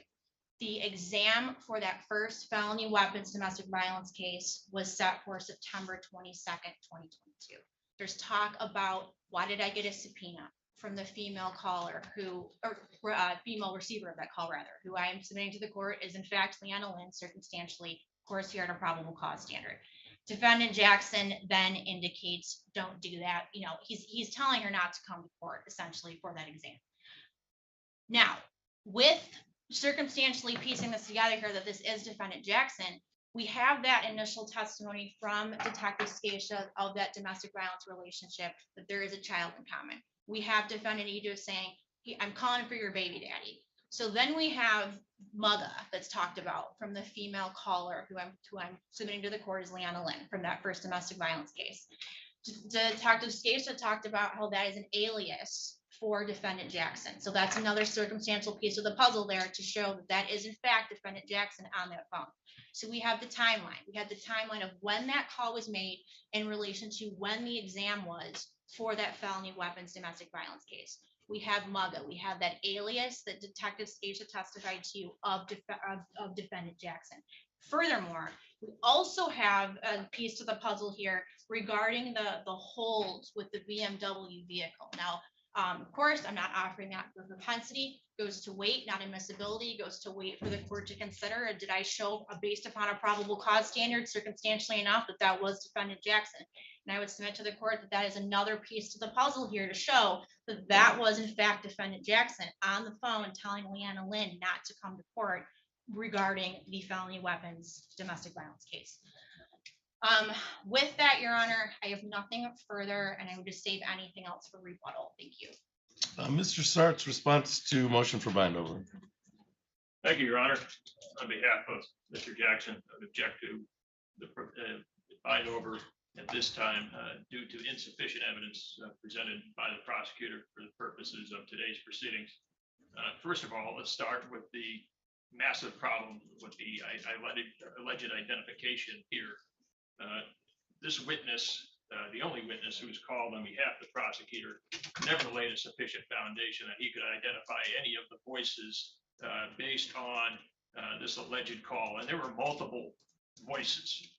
Speaker 8: The exam for that first felony weapons domestic violence case was set for September 22nd, 2022. There's talk about why did I get a subpoena? from the female caller who, or female receiver of that call rather, who I am submitting to the court is in fact Leanna Lynn, circumstantially, of course, here at a probable cause standard. Defendant Jackson then indicates, don't do that. You know, he's telling her not to come to court essentially for that exam. Now, with circumstantially piecing this together here that this is defendant Jackson, we have that initial testimony from Detective Scatia of that domestic violence relationship, that there is a child in common. We have defendant Edo saying, I'm calling for your baby daddy. So then we have Mugga that's talked about from the female caller who I'm submitting to the court is Leanna Lynn from that first domestic violence case. Detective Scatia talked about how that is an alias for defendant Jackson. So that's another circumstantial piece of the puzzle there to show that that is in fact defendant Jackson on that phone. So we have the timeline. We have the timeline of when that call was made in relation to when the exam was for that felony weapons domestic violence case. We have Mugga. We have that alias that Detective Scatia testified to of defendant Jackson. Furthermore, we also have a piece to the puzzle here regarding the hold with the BMW vehicle. Now, of course, I'm not offering that for propensity. Goes to weight, not admissibility. Goes to weight for the court to consider. Did I show, based upon a probable cause standard, circumstantially enough, that that was defendant Jackson? And I would submit to the court that that is another piece to the puzzle here to show that that was in fact defendant Jackson on the phone telling Leanna Lynn not to come to court regarding the felony weapons domestic violence case. With that, Your Honor, I have nothing further, and I would just save anything else for rebuttal. Thank you.
Speaker 1: Mr. Sart's response to motion for bind over.
Speaker 6: Thank you, Your Honor. On behalf of Mr. Jackson, I would object to the bind over at this time due to insufficient evidence presented by the prosecutor for the purposes of today's proceedings. First of all, let's start with the massive problem with the alleged identification here. This witness, the only witness who was called on behalf of the prosecutor, never laid a sufficient foundation that he could identify any of the voices based on this alleged call. And there were multiple voices.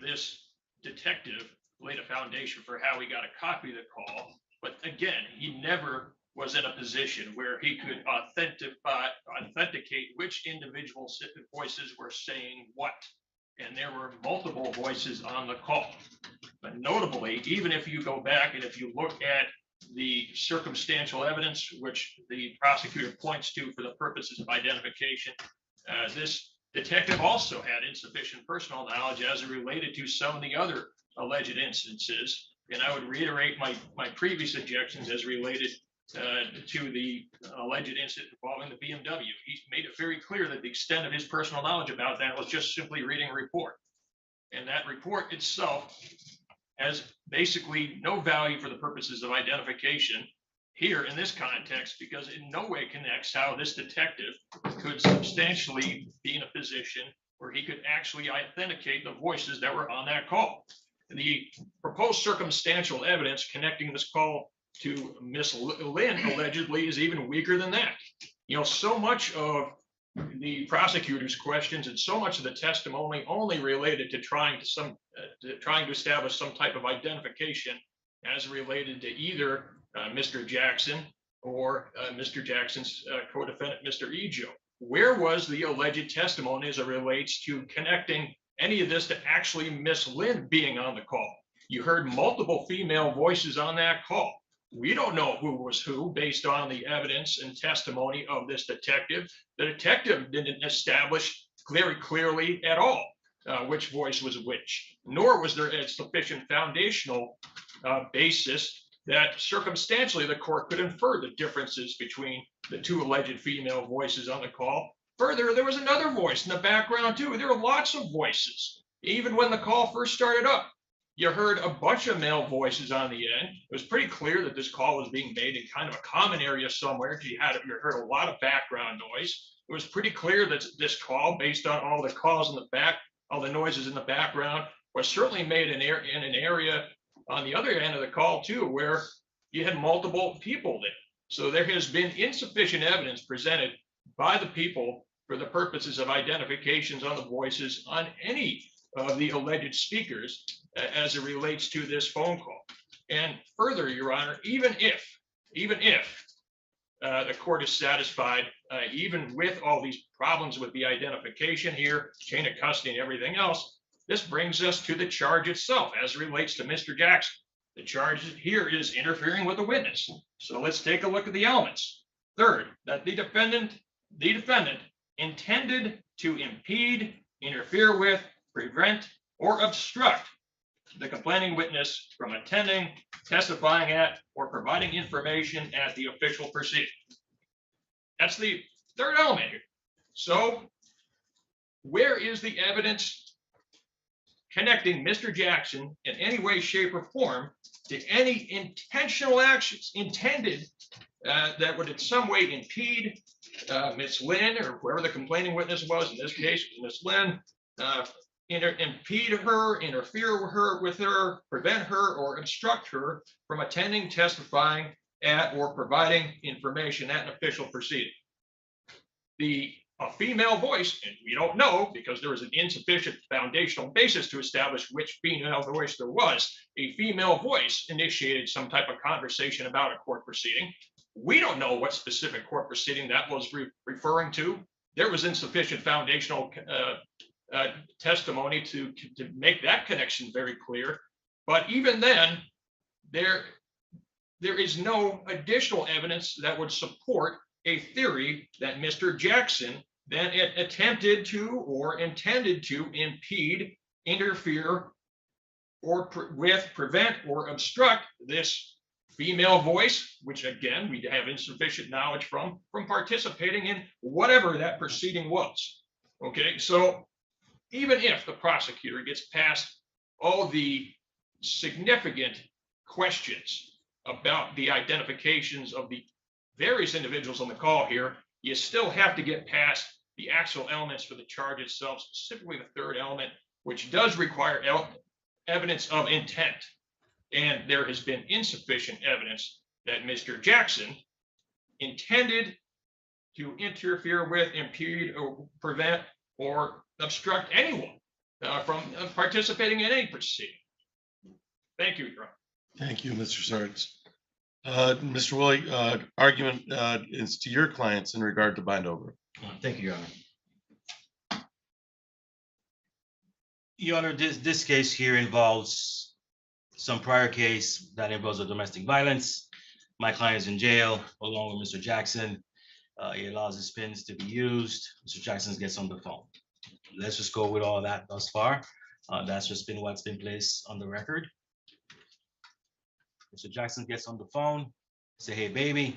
Speaker 6: This detective laid a foundation for how he got a copy of the call. But again, he never was in a position where he could authenticate which individual voices were saying what. And there were multiple voices on the call. But notably, even if you go back and if you look at the circumstantial evidence, which the prosecutor points to for the purposes of identification, this detective also had insufficient personal knowledge as it related to some of the other alleged instances. And I would reiterate my previous objections as related to the alleged incident involving the BMW. He made it very clear that the extent of his personal knowledge about that was just simply reading a report. And that report itself has basically no value for the purposes of identification here in this context, because it in no way connects how this detective could substantially be in a position where he could actually authenticate the voices that were on that call. The proposed circumstantial evidence connecting this call to Miss Lynn allegedly is even weaker than that. You know, so much of the prosecutor's questions and so much of the testimony only related to trying to establish some type of identification as related to either Mr. Jackson or Mr. Jackson's co-defendant, Mr. Ejo. Where was the alleged testimony as it relates to connecting any of this to actually Miss Lynn being on the call? You heard multiple female voices on that call. We don't know who was who based on the evidence and testimony of this detective. The detective didn't establish very clearly at all which voice was which, nor was there a sufficient foundational basis that circumstantially the court could infer the differences between the two alleged female voices on the call. Further, there was another voice in the background too. There were lots of voices. Even when the call first started up, you heard a bunch of male voices on the end. It was pretty clear that this call was being made in kind of a common area somewhere. You heard a lot of background noise. It was pretty clear that this call, based on all the calls in the back, all the noises in the background, was certainly made in an area on the other end of the call too, where you had multiple people there. So there has been insufficient evidence presented by the people for the purposes of identifications on the voices on any of the alleged speakers as it relates to this phone call. And further, Your Honor, even if even if the court is satisfied, even with all these problems with the identification here, chain of custody and everything else, this brings us to the charge itself as it relates to Mr. Jackson. The charge here is interfering with a witness. So let's take a look at the elements. Third, that the defendant intended to impede, interfere with, prevent, or obstruct the complaining witness from attending, testifying at, or providing information at the official proceeding. That's the third element here. So where is the evidence connecting Mr. Jackson in any way, shape, or form to any intentional actions intended that would in some way impede Ms. Lynn, or whoever the complaining witness was, in this case, Ms. Lynn, impede her, interfere with her, prevent her, or obstruct her from attending, testifying at, or providing information at an official proceeding. A female voice, and we don't know because there was an insufficient foundational basis to establish which female voice there was. A female voice initiated some type of conversation about a court proceeding. We don't know what specific court proceeding that was referring to. There was insufficient foundational testimony to make that connection very clear. But even then, there is no additional evidence that would support a theory that Mr. Jackson then attempted to or intended to impede, interfere, or prevent or obstruct this female voice, which again, we have insufficient knowledge from participating in whatever that proceeding was. Okay, so even if the prosecutor gets past all the significant questions about the identifications of the various individuals on the call here, you still have to get past the actual elements for the charge itself, specifically the third element, which does require evidence of intent. And there has been insufficient evidence that Mr. Jackson intended to interfere with, impede, or prevent, or obstruct anyone from participating in any proceeding. Thank you, Your Honor.
Speaker 1: Thank you, Mr. Sargent. Mr. Woolley, argument is to your clients in regard to bind over.
Speaker 10: Thank you, Your Honor. Your Honor, this case here involves some prior case that involves a domestic violence. My client is in jail along with Mr. Jackson. He allows his pins to be used. Mr. Jackson gets on the phone. Let's just go with all that thus far. That's just been what's been placed on the record. Mr. Jackson gets on the phone, say, hey, baby,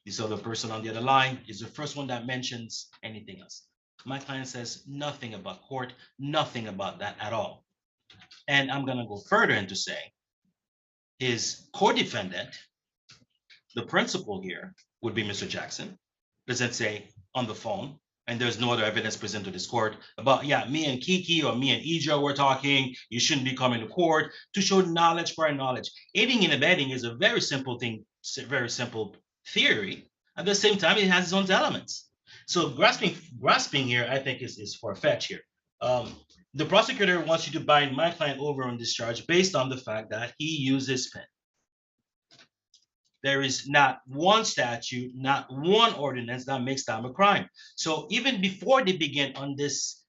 Speaker 10: you saw the person on the other line. Is the first one that mentions anything else. My client says nothing about court, nothing about that at all. And I'm going to go further into saying his co-defendant, the principal here would be Mr. Jackson, doesn't say on the phone, and there's no other evidence presented to this court about, yeah, me and Kiki or me and Idra were talking, you shouldn't be coming to court, to show knowledge for knowledge. Aiding and abetting is a very simple thing, very simple theory. At the same time, it has its own elements. So grasping here, I think is far-fetched here. The prosecutor wants you to bind my client over on this charge based on the fact that he uses pen. There is not one statute, not one ordinance that makes that a crime. So even before they begin on this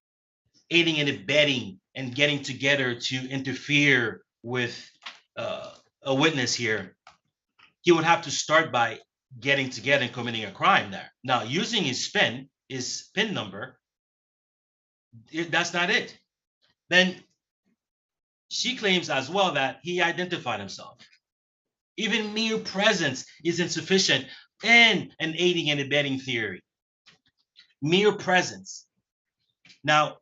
Speaker 10: aiding and abetting and getting together to interfere with a witness here, he would have to start by getting together and committing a crime there. Now, using his PIN number, that's not it. Then she claims as well that he identified himself. Even mere presence is insufficient in an aiding and abetting theory. Mere presence. Now,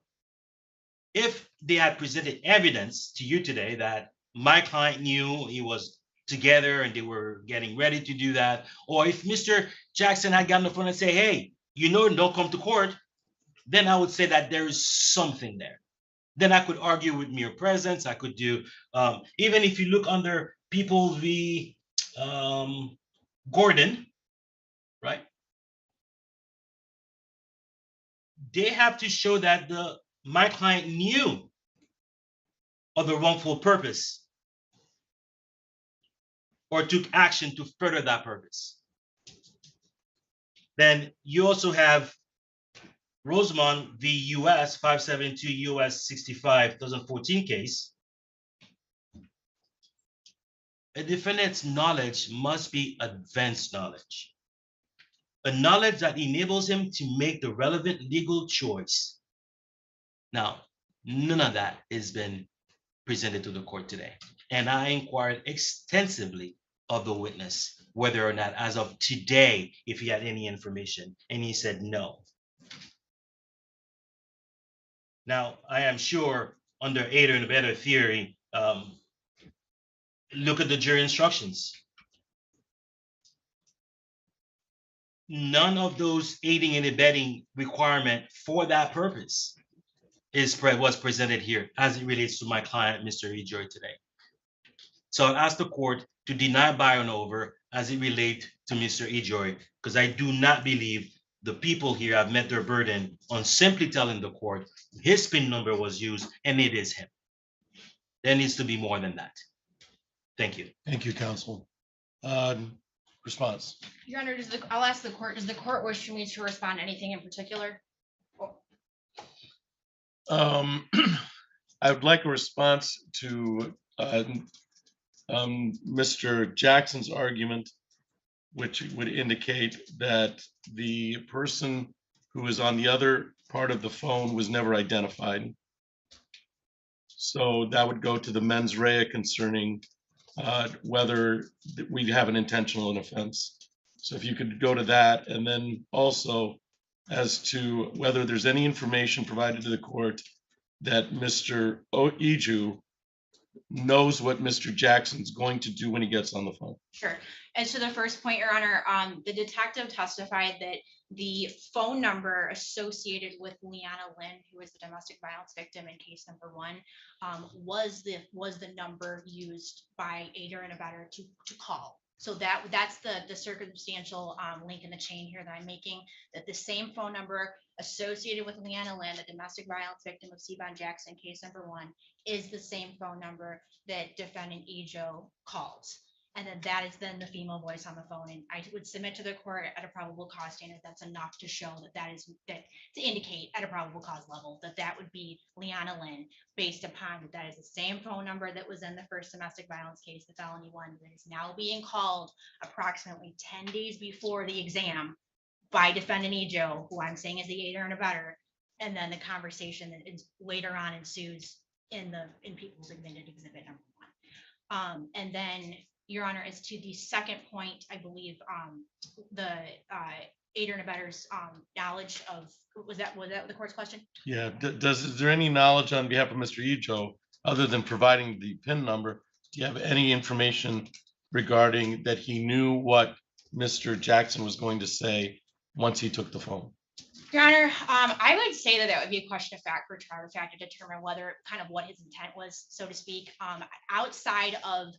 Speaker 10: if they had presented evidence to you today that my client knew he was together and they were getting ready to do that, or if Mr. Jackson had gotten on the phone and say, hey, you know, don't come to court, then I would say that there is something there. Then I could argue with mere presence. I could do, even if you look under People v. Gordon, right? They have to show that my client knew of the wrongful purpose. or took action to further that purpose. Then you also have Rosemont v. US 572 US 65 2014 case. A defendant's knowledge must be advanced knowledge, a knowledge that enables him to make the relevant legal choice. Now, none of that has been presented to the court today. And I inquired extensively of the witness whether or not, as of today, if he had any information, and he said no. Now, I am sure under aider and abettor theory, look at the jury instructions. None of those aiding and abetting requirement for that purpose was presented here as it relates to my client, Mr. Ejoy, today. So I'll ask the court to deny buy-on over as it relates to Mr. Ejoy, because I do not believe the people here have met their burden on simply telling the court his PIN number was used and it is him. There needs to be more than that. Thank you.
Speaker 1: Thank you, counsel. Response.
Speaker 8: Your Honor, I'll ask the court, does the court wish for me to respond to anything in particular?
Speaker 1: I would like a response to Mr. Jackson's argument, which would indicate that the person who was on the other part of the phone was never identified. So that would go to the mens rea concerning whether we have an intentional offense. So if you could go to that, and then also as to whether there's any information provided to the court that Mr. Eju knows what Mr. Jackson's going to do when he gets on the phone.
Speaker 8: Sure. And to the first point, Your Honor, the detective testified that the phone number associated with Leanna Lynn, who was the domestic violence victim in case number 1, was the number used by aider and abettor to call. So that's the circumstantial link in the chain here that I'm making, that the same phone number associated with Leanna Lynn, the domestic violence victim of C-Bon Jackson, case number 1, is the same phone number that defendant Ejo calls. And then that is then the female voice on the phone. And I would submit to the court at a probable cause standard, that's enough to show to indicate at a probable cause level that would be Leanna Lynn, based upon that is the same phone number that was in the first domestic violence case, the felony 1, that is now being called approximately 10 days before the exam by defendant Ejo, who I'm saying is the aider and abettor, and then the conversation that is later on ensues in people's admitted exhibit number 1. And then, Your Honor, as to the second point, I believe the aider and abettor's knowledge of, was that the court's question?
Speaker 1: Yeah, is there any knowledge on behalf of Mr. Ejo, other than providing the PIN number? Do you have any information regarding that he knew what Mr. Jackson was going to say once he took the phone?
Speaker 8: Your Honor, I would say that would be a question of fact for a trial fact to determine whether kind of what his intent was, so to speak, outside of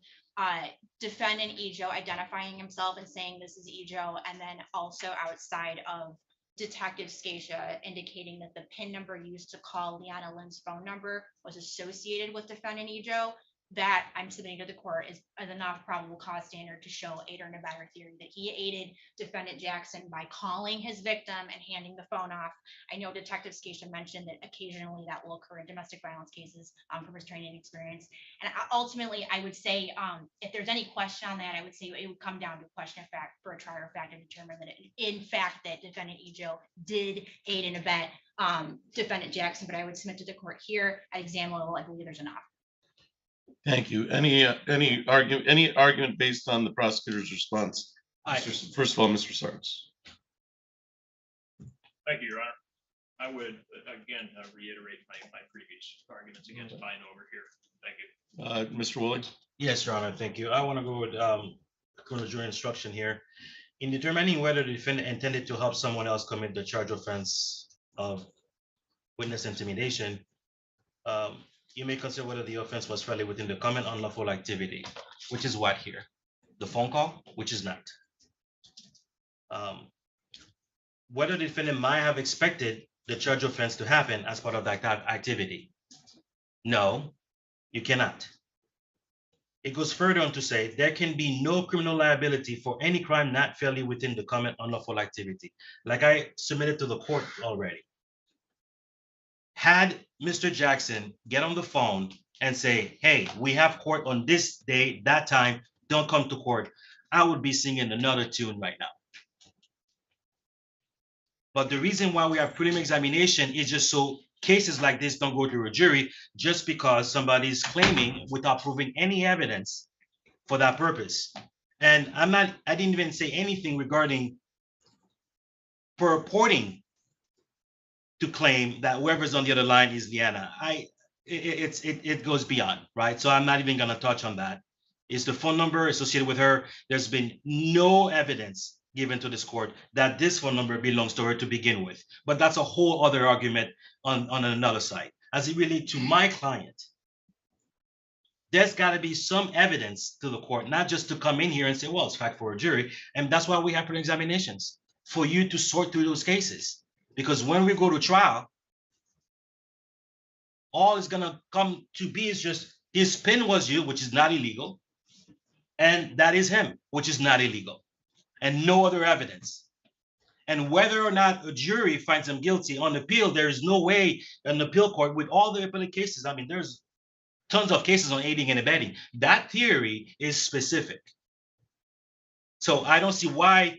Speaker 8: defendant Ejo identifying himself and saying this is Ejo, and then also outside of Detective Scatia indicating that the PIN number used to call Leanna Lynn's phone number was associated with defendant Ejo. That I'm submitting to the court is enough probable cause standard to show aider and abettor theory that he aided defendant Jackson by calling his victim and handing the phone off. I know Detective Scatia mentioned that occasionally that will occur in domestic violence cases from his training experience. And ultimately, I would say if there's any question on that, I would say it would come down to a question of fact for a trial or fact to determine that in fact that defendant Ejo did aid and abet defendant Jackson. But I would submit to the court here at exam level, I believe there's enough.
Speaker 1: Thank you. Any argument based on the prosecutor's response? First of all, Mr. Sarnes.
Speaker 6: Thank you, Your Honor. I would again reiterate my previous arguments against buying over here. Thank you.
Speaker 1: Mr. Woolley.
Speaker 10: Yes, Your Honor. Thank you. I want to go with criminal jury instruction here. In determining whether the defendant intended to help someone else commit the charge offense of witness intimidation, you may consider whether the offense was fairly within the common unlawful activity, which is what here? The phone call, which is not. Whether the defendant might have expected the charge offense to happen as part of that activity. No, you cannot. it goes further on to say there can be no criminal liability for any crime not fairly within the common unlawful activity. Like I submitted to the court already. Had Mr. Jackson get on the phone and say, hey, we have court on this day, that time, don't come to court, I would be singing another tune right now. But the reason why we have preliminary examination is just so cases like this don't go to a jury just because somebody's claiming without proving any evidence for that purpose. And I didn't even say anything regarding purporting to claim that whoever's on the other line is Liana. It goes beyond, right? So I'm not even gonna touch on that. Is the phone number associated with her? There's been no evidence given to this court that this phone number belongs to her to begin with. But that's a whole other argument on another side. As it relates to my client, there's got to be some evidence to the court, not just to come in here and say, well, it's fact for a jury. And that's why we have pre-examinations, for you to sort through those cases. Because when we go to trial, all is going to come to be is just his PIN was you, which is not illegal. And that is him, which is not illegal. And no other evidence. And whether or not a jury finds him guilty on appeal, there is no way an appeal court with all the appellate cases. I mean, there's tons of cases on aiding and abetting. That theory is specific. So I don't see why,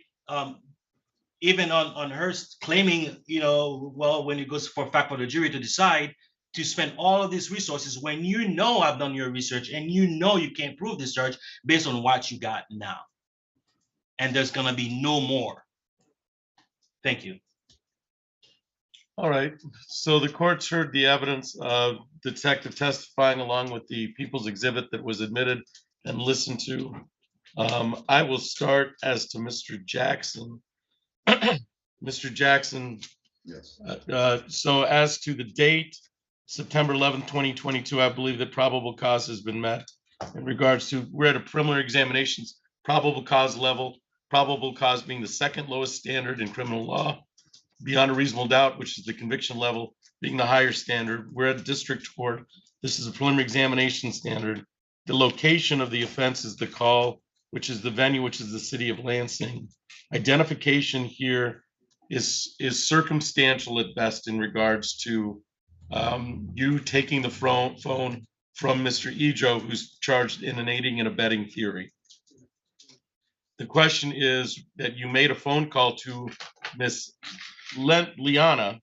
Speaker 10: even on her claiming, well, when it goes for fact for the jury to decide to spend all of these resources when you know I've done your research and you know you can't prove this charge based on what you got now. And there's gonna be no more. Thank you.
Speaker 1: All right, so the court's heard the evidence of detective testifying along with the people's exhibit that was admitted and listened to. I will start as to Mr. Jackson. Mr. Jackson.
Speaker 15: Yes.
Speaker 1: So as to the date, September 11th, 2022, I believe that probable cause has been met in regards to, we're at a preliminary examinations, probable cause level, probable cause being the second lowest standard in criminal law, beyond a reasonable doubt, which is the conviction level, being the higher standard. We're at district court. This is a preliminary examination standard. The location of the offense is the call, which is the venue, which is the city of Lansing. Identification here is circumstantial at best in regards to you taking the phone from Mr. Ejo, who's charged in an aiding and abetting theory. The question is that you made a phone call to Miss Liana,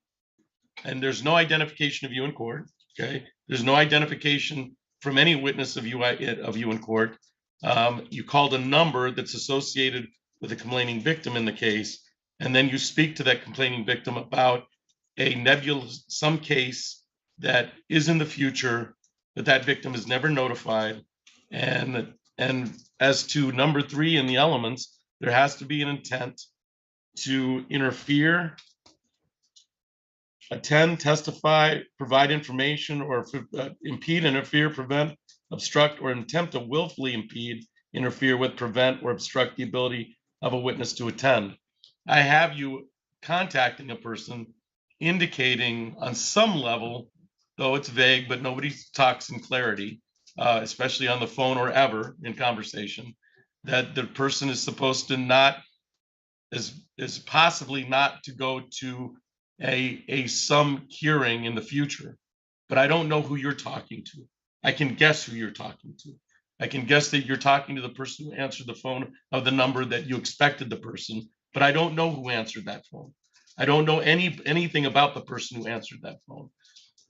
Speaker 1: and there's no identification of you in court. Okay, there's no identification from any witness of you in court. You called a number that's associated with a complaining victim in the case, and then you speak to that complaining victim about a nebulous, some case that is in the future, but that victim is never notified. And as to number 3 in the elements, there has to be an intent to interfere, attend, testify, provide information, or impede, interfere, prevent, obstruct, or attempt to willfully impede, interfere with, prevent, or obstruct the ability of a witness to attend. I have you contacting a person indicating on some level, though it's vague, but nobody talks in clarity, especially on the phone or ever in conversation, that the person is supposed to not, is possibly not to go to some hearing in the future. But I don't know who you're talking to. I can guess who you're talking to. I can guess that you're talking to the person who answered the phone of the number that you expected the person, but I don't know who answered that phone. I don't know anything about the person who answered that phone.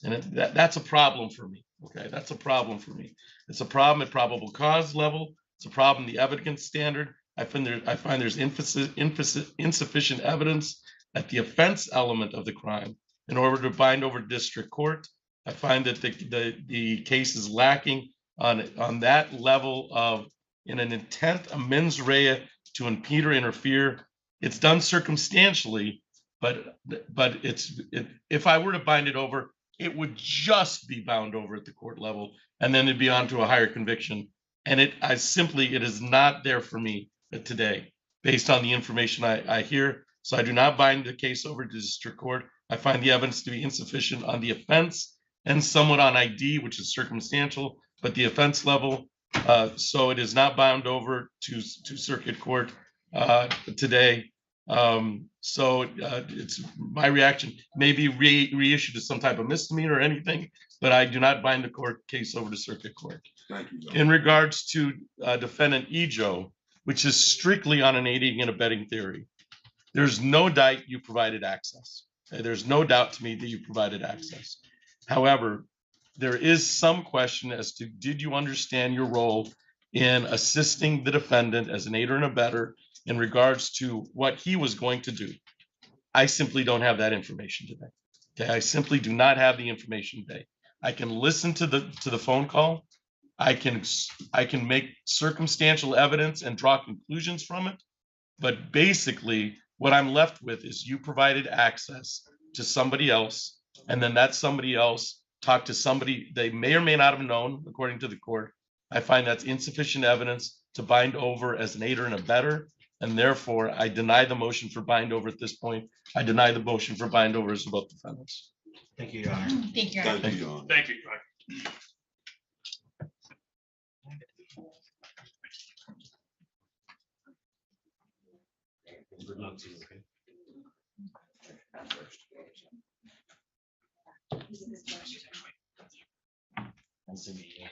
Speaker 1: And that's a problem for me. Okay, that's a problem for me. It's a problem at probable cause level. It's a problem in the evidence standard. I find there's insufficient evidence at the offense element of the crime in order to bind over district court. I find that the case is lacking on that level of, in an intent, a mens rea to impede or interfere. It's done circumstantially, but if I were to bind it over, it would just be bound over at the court level, and then it'd be on to a higher conviction. And it is not there for me today, based on the information I hear. So I do not bind the case over to district court. I find the evidence to be insufficient on the offense and somewhat on ID, which is circumstantial, but the offense level, So it is not bound over to circuit court today. So it's my reaction, maybe reissued as some type of misdemeanor or anything, but I do not bind the court case over to circuit court.
Speaker 2: Thank you, John.
Speaker 1: In regards to defendant Ejo, which is strictly on an aiding and abetting theory, there's no doubt you provided access. There's no doubt to me that you provided access. However, there is some question as to, did you understand your role in assisting the defendant as an aider and abetter in regards to what he was going to do? I simply don't have that information today. Okay, I simply do not have the information today. I can listen to the phone call. I can make circumstantial evidence and draw conclusions from it. But basically, what I'm left with is you provided access to somebody else, and then that somebody else talked to somebody they may or may not have known, according to the court. I find that's insufficient evidence to bind over as an aider and abetter, and therefore I deny the motion for bind over at this point. I deny the motion for bind over as both defendants.
Speaker 10: Thank you, Your Honor.
Speaker 8: Thank you, Your Honor.
Speaker 2: Thank you, John.
Speaker 6: Thank you. Frank.
Speaker 10: Good luck to you, okay? Nice to meet you.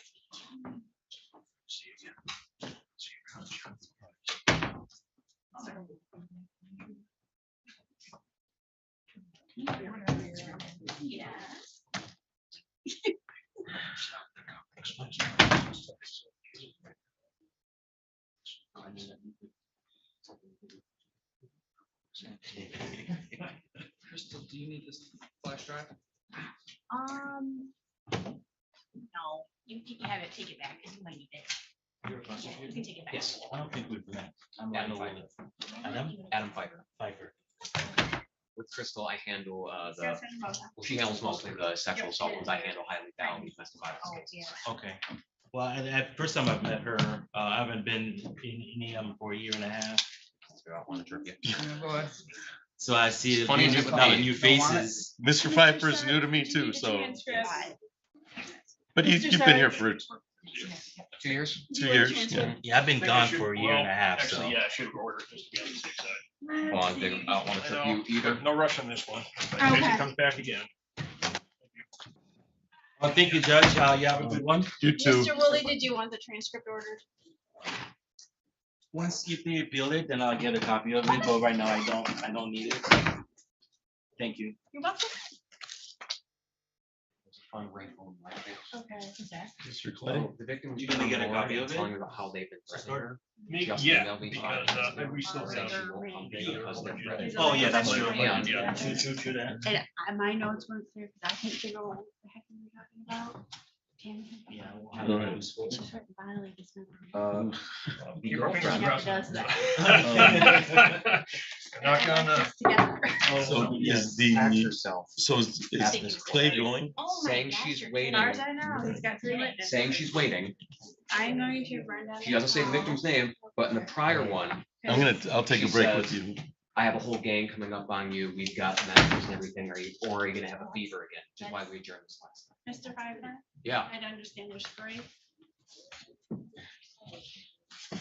Speaker 11: Crystal, do you need this flash drive?
Speaker 8: No, you can have it, take it back, because you might need it.
Speaker 11: You're a flash drive?
Speaker 8: You can take it back.
Speaker 10: Yes, I don't think we've met.
Speaker 15: Adam Adam Pfeiffer.
Speaker 10: Pfeiffer.
Speaker 15: With Crystal, I handle well, she handles mostly the sexual assault ones. I handle highly violent domestic violence cases.
Speaker 10: Okay. Well, at first time I've met her, I haven't been in EM for a year and a half.
Speaker 15: I want to trip you.
Speaker 11: Yeah, go ahead.
Speaker 10: So I see
Speaker 15: It's funny
Speaker 10: new,
Speaker 15: as it
Speaker 10: now
Speaker 15: would be.
Speaker 10: new faces.
Speaker 1: Mr. Pfeiffer is new to me too, so, but you've been here for
Speaker 15: 2 years.
Speaker 1: 2 years. Yeah.
Speaker 10: Yeah, I've been
Speaker 6: I think I
Speaker 10: gone
Speaker 6: should-
Speaker 10: for a year and a
Speaker 6: well,
Speaker 10: half, so.
Speaker 6: Actually, yeah, I should have ordered it just to be on the safe side.
Speaker 15: Hold on, Dick, I don't want to trip you either.
Speaker 6: No rush on this one. In case
Speaker 8: Okay.
Speaker 6: it comes back again.
Speaker 10: Well, thank you, Judge. You have a good one.
Speaker 1: You too.
Speaker 3: Mr. Woolley, did you want the transcript ordered?
Speaker 10: Once you build it, then I'll get a copy of it, but right now I don't need it. Thank you.
Speaker 3: You're welcome.
Speaker 15: Fun rifle.
Speaker 3: Okay.
Speaker 1: Mr. Clay.
Speaker 15: The victim.
Speaker 10: You gonna get a copy of it?
Speaker 15: Telling her about how they've been threatening her. Just
Speaker 6: Yeah,
Speaker 15: emailed me
Speaker 6: because we still have.
Speaker 15: because they're threatening her.
Speaker 10: Oh, yeah, that's true.
Speaker 15: And
Speaker 6: Yeah.
Speaker 10: True that.
Speaker 3: And my notes weren't clear because I couldn't figure out what the heck we were talking about. Tammy.
Speaker 10: Yeah.
Speaker 1: Go ahead.
Speaker 3: It's just hard to violate this number.
Speaker 15: the
Speaker 6: Keep our fingers
Speaker 15: girlfriend.
Speaker 6: crossed.
Speaker 3: Does that.
Speaker 6: Knock on the.
Speaker 3: Together.
Speaker 1: So is
Speaker 15: Ask
Speaker 1: the,
Speaker 15: yourself,
Speaker 1: so is Clay going?
Speaker 3: Oh my
Speaker 15: saying
Speaker 3: gosh,
Speaker 15: she's
Speaker 3: you're
Speaker 15: waiting.
Speaker 3: As far as I know, he's got 3 witnesses.
Speaker 15: saying she's waiting.
Speaker 3: I'm going to run down.
Speaker 15: She doesn't say the victim's name, but in the prior one,
Speaker 1: I'll take a
Speaker 15: She
Speaker 1: break
Speaker 15: says-
Speaker 1: with you.
Speaker 15: I have a whole gang coming up on you. We've got measures and everything. Are you gonna have a fever again? Which is why we adjourned this last time.
Speaker 3: Mr. Pfeiffer,
Speaker 15: Yeah,
Speaker 3: I don't understand there's 3.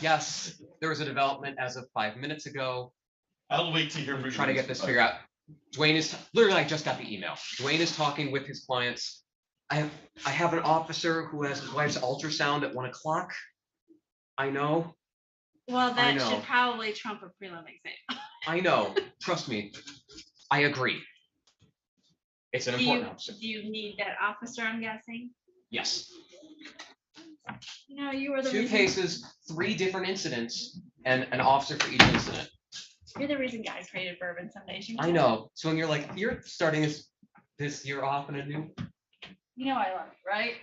Speaker 15: yes, there was a development as of 5 minutes ago.
Speaker 1: I'll wait to hear.
Speaker 15: I'm trying to get this figured out. Dwayne is, literally, I just got the email. Dwayne is talking with his clients. I have an officer who has his wife's ultrasound at 1 o'clock. I know,
Speaker 3: Well, that
Speaker 15: know.
Speaker 3: should probably trump a prelim exam.
Speaker 15: I know. Trust me. I agree. It's an
Speaker 3: Do you,
Speaker 15: important officer.
Speaker 3: do you need that officer, I'm guessing?
Speaker 15: Yes.
Speaker 3: No, you were the
Speaker 15: 2
Speaker 3: reason,
Speaker 15: cases, 3 different incidents, and an officer for each incident.
Speaker 3: you're the reason guys created bourbon some days. You
Speaker 15: I know. So when you're like, you're starting this year off in a new.
Speaker 3: You know I love it, right?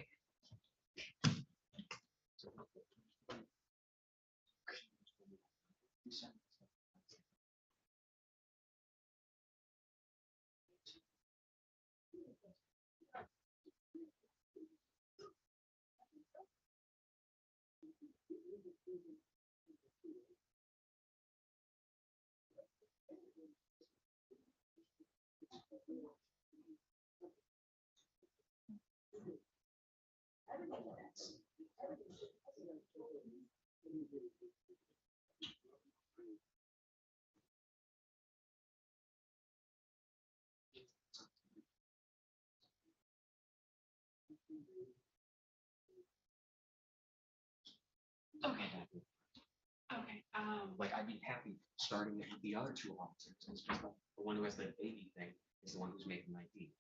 Speaker 3: Okay. Okay,
Speaker 15: Like, I'd be happy starting it with the other two officers. It's just like the one who has the baby thing is the one who's making my deed.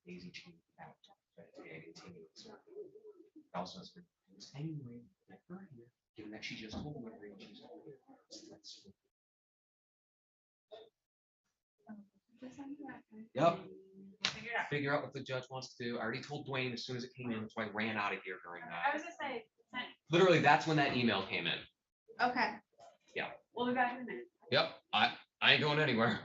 Speaker 15: Daisy chain out. And continues. Also, has been anyway, let her here, given that she just told me everything she's told me. Yep. Figure out what the judge wants to do. I already told Dwayne as soon as it came in, so I ran out of here during
Speaker 3: I
Speaker 15: that.
Speaker 3: was gonna say,
Speaker 15: Literally, that's when that email came in.
Speaker 3: okay.
Speaker 15: Yeah.
Speaker 3: We'll be back in a minute.
Speaker 15: Yep. I ain't going anywhere.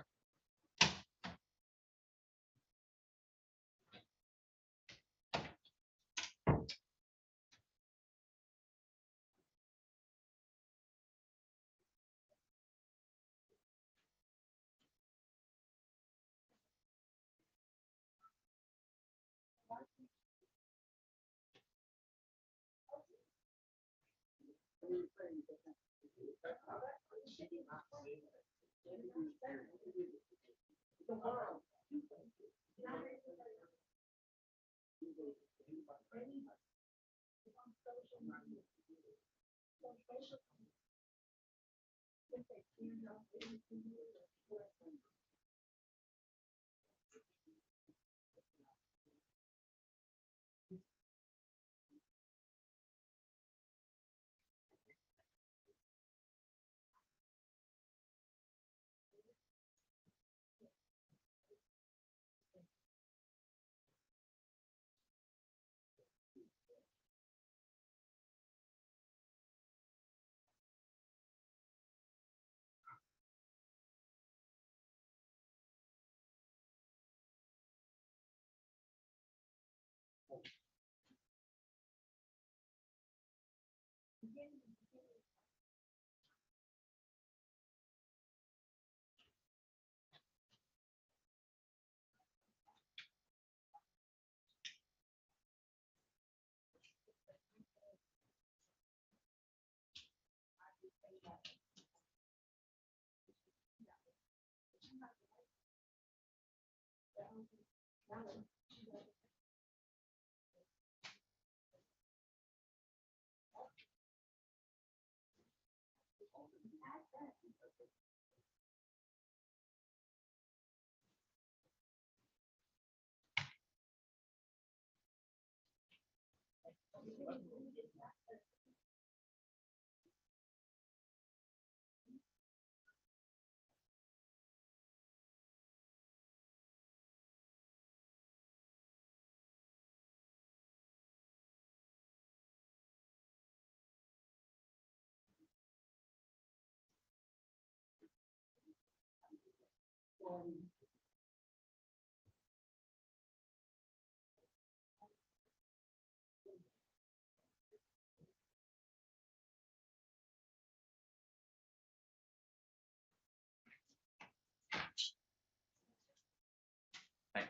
Speaker 15: Hey.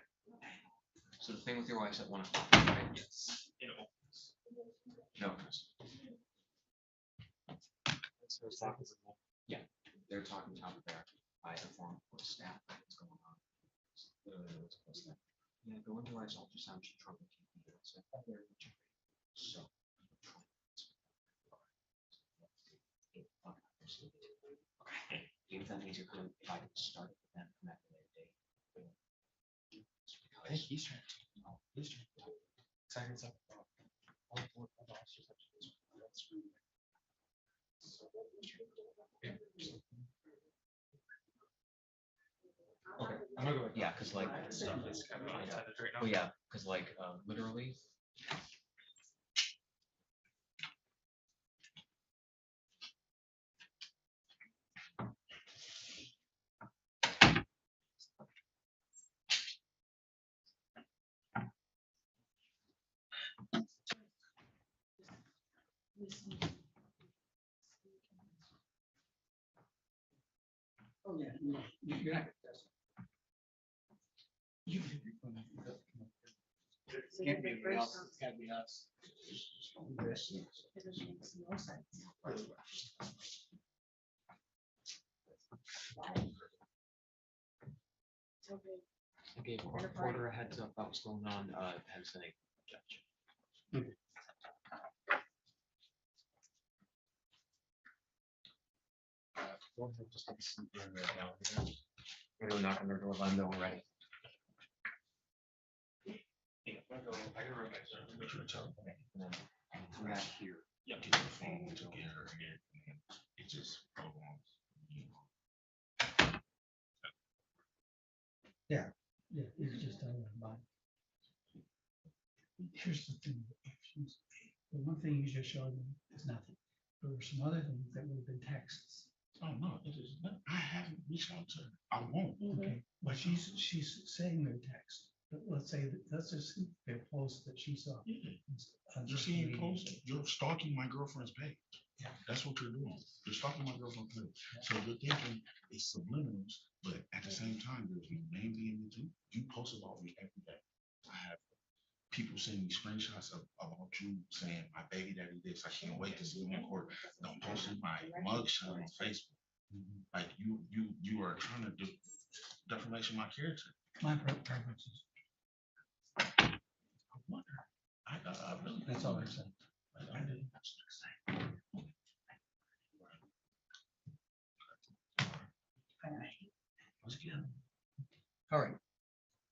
Speaker 15: So the thing with your wife's at 1 o'clock, right? Yes. No. Yeah, they're talking top of there. I informed the staff what's going on. Literally what's supposed to. Yeah, go into wife's ultrasound, she trouble keeping it. So very much. So. Okay. Even if that means you're coming, if I can start it with them, come back at a later date. I think he's trying to. No, he's trying to. Seconds up. Okay, I'm gonna go. Yeah, cause like. Oh, yeah, cause like, literally.
Speaker 11: Oh, yeah, no, you're not. You.
Speaker 7: Can't be anybody else, it's gotta be us.
Speaker 3: It makes no sense. Okay.
Speaker 15: I gave Porter a heads up about what's going on, Henson, judge. Go ahead, just take a seat and write down here. We're gonna knock on their door, let them know we're ready. Come back here.
Speaker 5: It just prolongs.
Speaker 16: Yeah, it's just about. Here's the thing, if she's, the one thing you just showed me is nothing. There were some other things that would have been texts.
Speaker 5: Oh, no, it is not. I haven't reached out to her. I won't.
Speaker 16: Okay, but she's saying they're text, but let's say, let's just see they're posts that she saw. On
Speaker 5: You're
Speaker 16: social
Speaker 5: seeing
Speaker 16: media.
Speaker 5: posts, you're stalking my girlfriend's page.
Speaker 16: Yeah.
Speaker 5: That's what you're doing. You're stalking my girlfriend's page. So you're thinking it's subliminals, but at the same time, there's no name being mentioned. You post about me every day. I have people sending me screenshots about you saying my baby daddy this. I can't wait to see him in court. Don't post my mugshot on Facebook. Like you are trying to do defamation of my character.
Speaker 16: My preferences.
Speaker 5: I wonder. I really.
Speaker 16: That's all I said.
Speaker 5: I didn't. Let's get him.
Speaker 16: All right.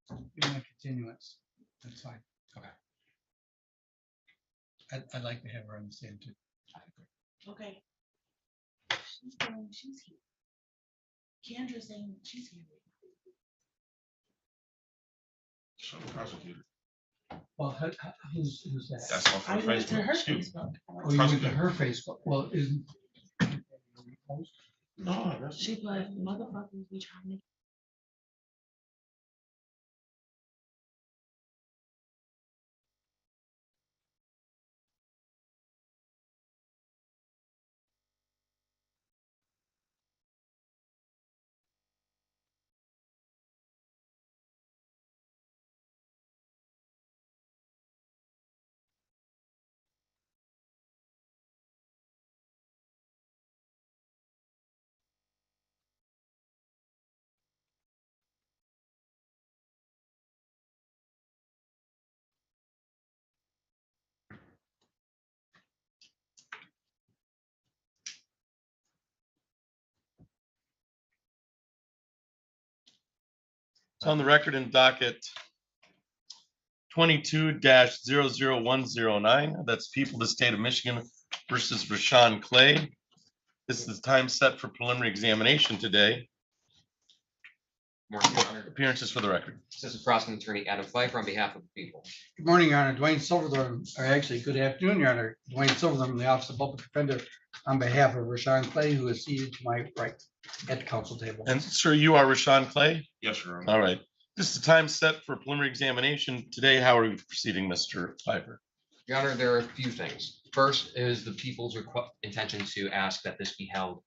Speaker 16: Give me a continuance. That's fine.
Speaker 15: Okay.
Speaker 16: I'd like to have her understand too.
Speaker 3: Okay. She's saying she's here. Kendra's saying she's here.
Speaker 5: Show the prosecutor.
Speaker 16: Well, who's that?
Speaker 5: That's off her
Speaker 3: I went to
Speaker 5: Facebook.
Speaker 3: her
Speaker 5: Excuse me.
Speaker 3: Facebook.
Speaker 16: Oh, you went to her Facebook. Well, isn't.
Speaker 5: No, that's.
Speaker 3: She put motherfuckers be trying to.
Speaker 1: It's on the record in docket 22-00109. That's people of the state of Michigan versus Rashawn Clay. This is the time set for preliminary examination today.
Speaker 15: Morning, Your Honor.
Speaker 1: Appearances for the record.
Speaker 15: Assistant Prosecuting Attorney Adam Pfeiffer on behalf of the people.
Speaker 16: Good morning, Your Honor. Dwayne Silverthorne, or actually, good afternoon, Your Honor. Dwayne Silverthorne, from the Office of Public Defender, on behalf of Rashawn Clay, who is seated to my right at the council table.
Speaker 1: And sir, you are Rashawn Clay?
Speaker 5: Yes, Your Honor.
Speaker 1: All right. This is the time set for preliminary examination. Today, how are we proceeding, Mr. Pfeiffer?
Speaker 15: Your Honor, there are a few things. First is the people's intention to ask that this be held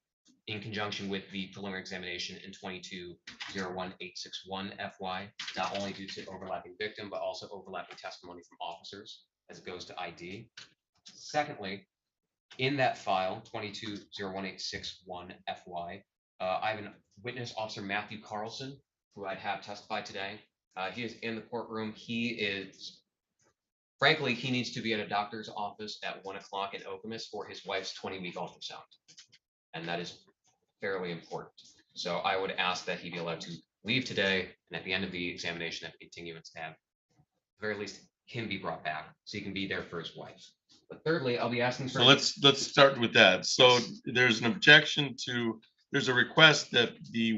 Speaker 15: in conjunction with the preliminary examination in 22-01861 FY, not only due to overlapping victim, but also overlapping testimony from officers as it goes to ID. Secondly, in that file, 22-01861 FY, I have a witness, Officer Matthew Carlson, who I'd have testify today. He is in the courtroom. Frankly, he needs to be at a doctor's office at 1 o'clock in Okemos for his wife's 20-week ultrasound. And that is fairly important. So I would ask that he be allowed to leave today, and at the end of the examination, have continuance to have, at the very least, him be brought back so he can be there for his wife. But thirdly, I'll be asking for.
Speaker 1: So let's start with that. So there's an objection to, there's a request that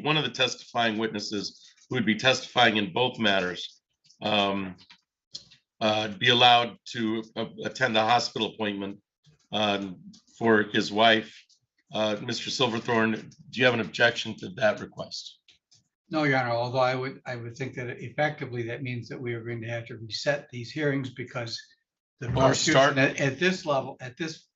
Speaker 1: one of the testifying witnesses who would be testifying in both matters be allowed to attend a hospital appointment for his wife. Mr. Silverthorne, do you have an objection to that request?
Speaker 16: No, Your Honor, although I would think that effectively that means that we are going to have to reset these hearings because the prosecution at this level, at this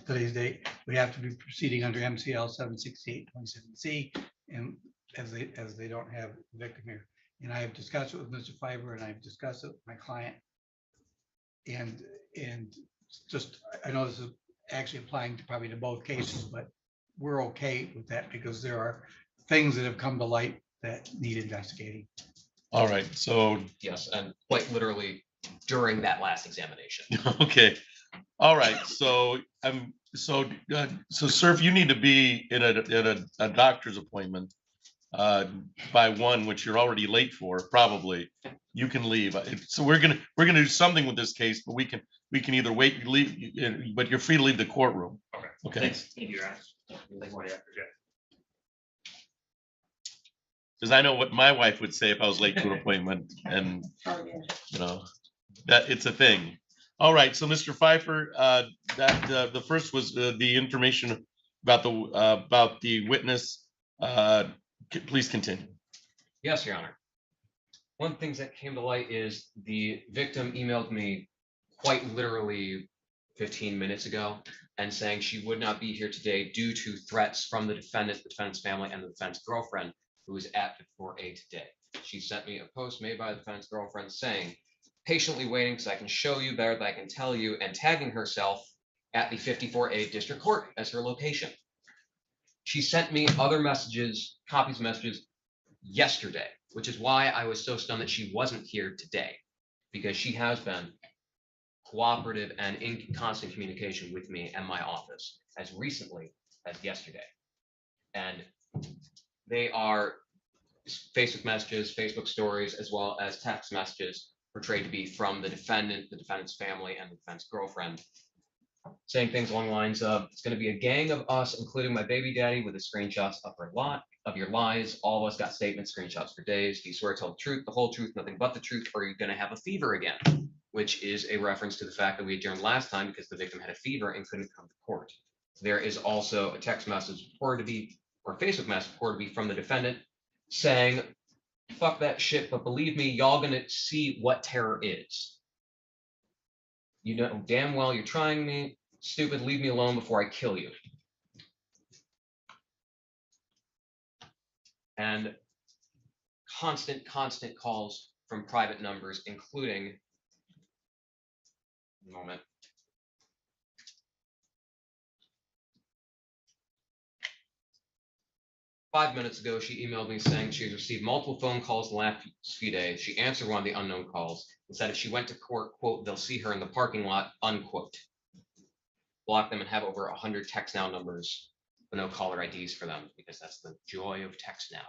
Speaker 16: today's date, we have to be proceeding under MCL 768-27C, and as they don't have the victim here. And I have discussed it with Mr. Pfeiffer, and I've discussed it with my client. and just, I know this is actually applying to probably to both cases, but we're okay with that because there are things that have come to light that need investigating.
Speaker 1: All right, so,
Speaker 15: Yes, and quite literally during that last examination.
Speaker 1: okay. All right, so so sir, if you need to be in a doctor's appointment by 1, which you're already late for, probably, you can leave. So we're gonna do something with this case, but we can either wait, you leave, but you're free to leave the courtroom.
Speaker 4: Okay.
Speaker 1: Okay,
Speaker 4: Thanks. Thank you, Your Honor. Thanks, Marty. I appreciate it.
Speaker 1: because I know what my wife would say if I was late to an appointment, and you know, that it's a thing. All right, so Mr. Pfeiffer, that the first was the information about the witness. Please continue.
Speaker 15: Yes, Your Honor. One of the things that came to light is the victim emailed me quite literally 15 minutes ago and saying she would not be here today due to threats from the defendant's family, and the defendant's girlfriend, who is at 54A today. She sent me a post made by the defendant's girlfriend saying, patiently waiting so I can show you better than I can tell you, and tagging herself at the 54A District Court as her location. She sent me other messages, copies of messages yesterday, which is why I was so stunned that she wasn't here today, because she has been cooperative and in constant communication with me and my office as recently as yesterday. And they are Facebook messages, Facebook stories, as well as text messages portrayed to be from the defendant, the defendant's family, and the defendant's girlfriend, saying things along the lines of, it's going to be a gang of us, including my baby daddy, with the screenshots of your lies. All of us got statements, screenshots for days. Do you swear to tell the truth, the whole truth, nothing but the truth, or are you going to have a fever again? Which is a reference to the fact that we adjourned last time because the victim had a fever and couldn't come to court. There is also a text message reported to be, or Facebook message reported to be from the defendant saying, fuck that shit, but believe me, y'all gonna see what terror is. You know damn well you're trying me. Stupid, leave me alone before I kill you. And constant calls from private numbers, including, moment. 5 minutes ago, she emailed me saying she's received multiple phone calls in the last few days. She answered one of the unknown calls and said if she went to court, quote, they'll see her in the parking lot, unquote. Block them and have over 100 text now numbers, but no caller IDs for them, because that's the joy of text now.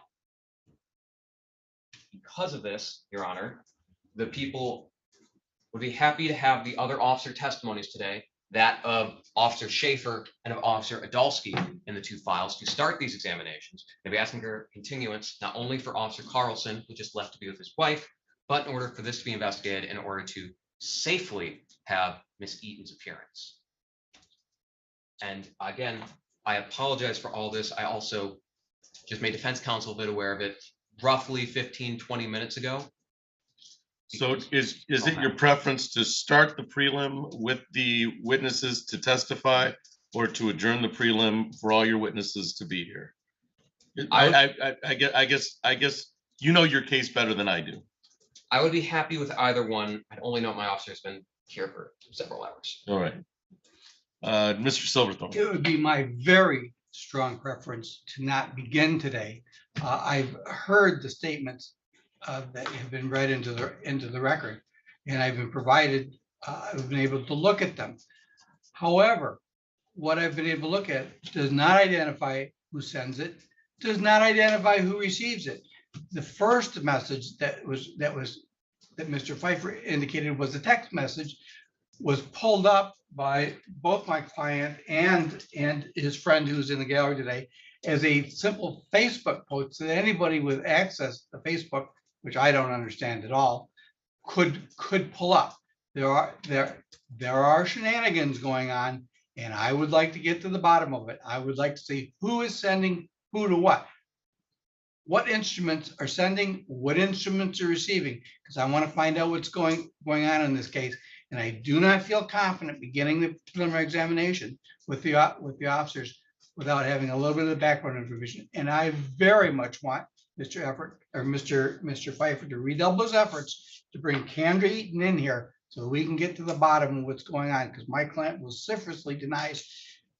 Speaker 15: Because of this, Your Honor, the people would be happy to have the other officer testimonies today, that of Officer Schaefer and of Officer Adolski in the 2 files to start these examinations. They'll be asking for continuance, not only for Officer Carlson, who just left to be with his wife, but in order for this to be investigated, in order to safely have Miss Eaton's appearance. And again, I apologize for all this. I also just made defense counsel a bit aware of it roughly 15-20 minutes ago.
Speaker 1: So is it your preference to start the prelim with the witnesses to testify, or to adjourn the prelim for all your witnesses to be here? I guess you know your case better than I do.
Speaker 15: I would be happy with either one. I only know my officer's been here for several hours.
Speaker 1: All right. Mr. Silverthorne.
Speaker 16: It would be my very strong preference to not begin today. I've heard the statements that have been read into the record, and I've been provided, I've been able to look at them. However, what I've been able to look at does not identify who sends it, does not identify who receives it. The first message that Mr. Pfeiffer indicated was a text message, was pulled up by both my client and his friend who's in the gallery today as a simple Facebook post that anybody with access to Facebook, which I don't understand at all, could pull up. There are shenanigans going on, and I would like to get to the bottom of it. I would like to see who is sending who to what instruments are sending, what instruments are receiving, because I want to find out what's going on in this case. And I do not feel confident beginning the preliminary examination with the officers without having a little bit of the background information. And I very much want Mr. Pfeiffer to redouble his efforts to bring Kendra Eaton in here so we can get to the bottom of what's going on, because my client vociferously denies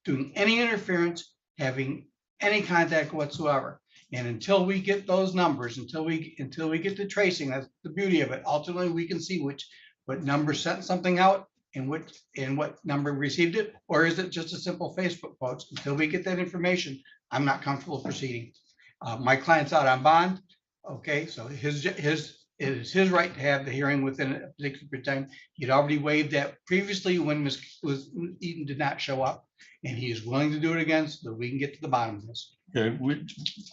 Speaker 16: doing any interference, having any contact whatsoever. And until we get those numbers, until we get to tracing, that's the beauty of it. Ultimately, we can see what number sent something out and what number received it, or is it just a simple Facebook post? Until we get that information, I'm not comfortable proceeding. My client's out on bond. Okay, so it is his right to have the hearing within a particular time. He'd already waived that previously when Ms. Eaton did not show up, and he is willing to do it again so that we can get to the bottom of this.
Speaker 1: Okay,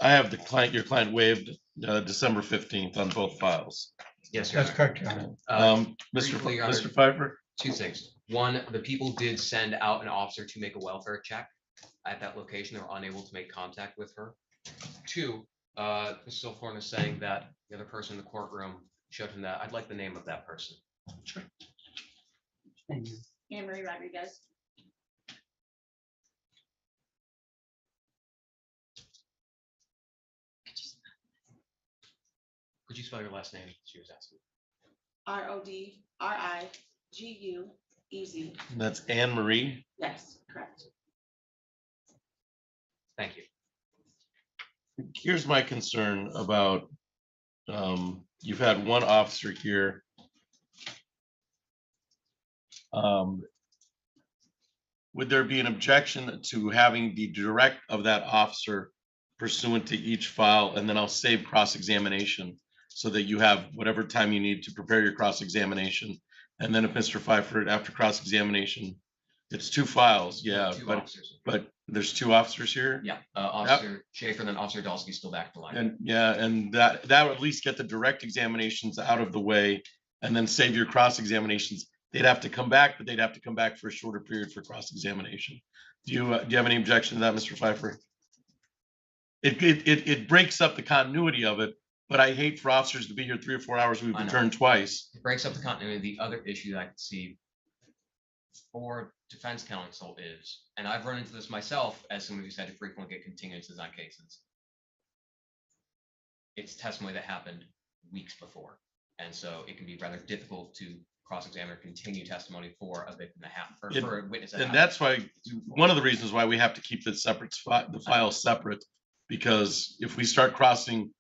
Speaker 1: I have your client waived December 15th on both files.
Speaker 15: Yes, Your
Speaker 16: That's
Speaker 15: Honor.
Speaker 16: correct, Your Honor.
Speaker 15: Briefly, Your Honor,
Speaker 1: Mr. Pfeiffer?
Speaker 15: two things. One, the people did send out an officer to make a welfare check at that location. They were unable to make contact with her. Two, Mr. Silverhorn is saying that the other person in the courtroom showed him that. I'd like the name of that person.
Speaker 1: Sure.
Speaker 8: Anne Marie Rodriguez.
Speaker 15: Could you spell your last name? She was asking.
Speaker 9: RODRIGUEZ.
Speaker 1: That's Anne Marie.
Speaker 9: Yes, correct.
Speaker 15: Thank you.
Speaker 1: Here's my concern about, you've had one officer here. Would there be an objection to having the direct of that officer pursuant to each file? And then I'll save cross-examination so that you have whatever time you need to prepare your cross-examination. And then if Mr. Pfeiffer, after cross-examination, it's two files, yeah,
Speaker 15: Two
Speaker 1: but
Speaker 15: officers.
Speaker 1: there's two officers here.
Speaker 15: Yeah, Officer Schaefer, then Officer Dolsky still back to line.
Speaker 1: And yeah, and that would at least get the direct examinations out of the way and then save your cross-examinations. They'd have to come back, but they'd have to come back for a shorter period for cross-examination. Do you have any objection to that, Mr. Pfeiffer? It breaks up the continuity of it, but I hate for officers to be here 3 or 4 hours. We've returned twice.
Speaker 15: It breaks up the continuity. The other issue that I can see for defense counsel is, and I've run into this myself as someone who's had to frequently get continuances on cases. It's testimony that happened weeks before. And so it can be rather difficult to cross-examine or continue testimony for a victim to have, or for a witness.
Speaker 1: And that's why, one of the reasons why we have to keep the files separate, because if we start crossing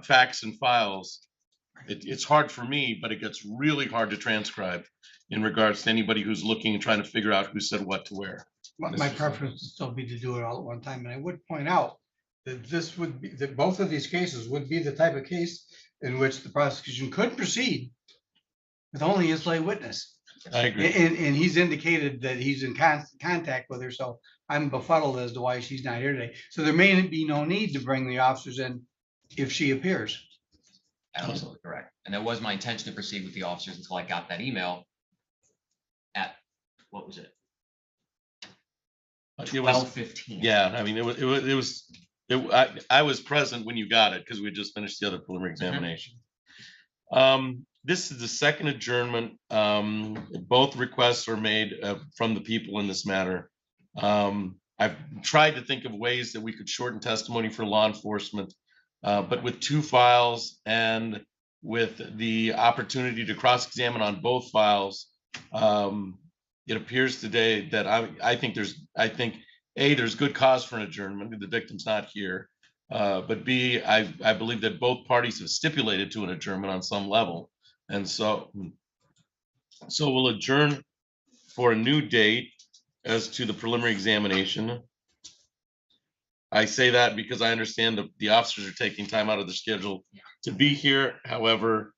Speaker 1: facts and files, it's hard for me, but it gets really hard to transcribe in regards to anybody who's looking and trying to figure out who said what to where.
Speaker 16: My preference would still be to do it all at one time, and I would point out that both of these cases would be the type of case in which the prosecution could proceed with only his lay witness.
Speaker 1: I agree.
Speaker 16: And he's indicated that he's in contact with her, so I'm befuddled as to why she's not here today. So there may be no need to bring the officers in if she appears.
Speaker 15: Absolutely correct. And that was my intention to proceed with the officers until I got that email at, what was it? 12:15.
Speaker 1: Yeah, I mean, I was present when you got it because we just finished the other preliminary examination. This is the second adjournment. Both requests are made from the people in this matter. I've tried to think of ways that we could shorten testimony for law enforcement, but with two files and with the opportunity to cross-examine on both files, it appears today that I think A, there's good cause for an adjournment. The victim's not here. But B, I believe that both parties have stipulated to an adjournment on some level. And so we'll adjourn for a new date as to the preliminary examination. I say that because I understand that the officers are taking time out of their schedule to be here. However,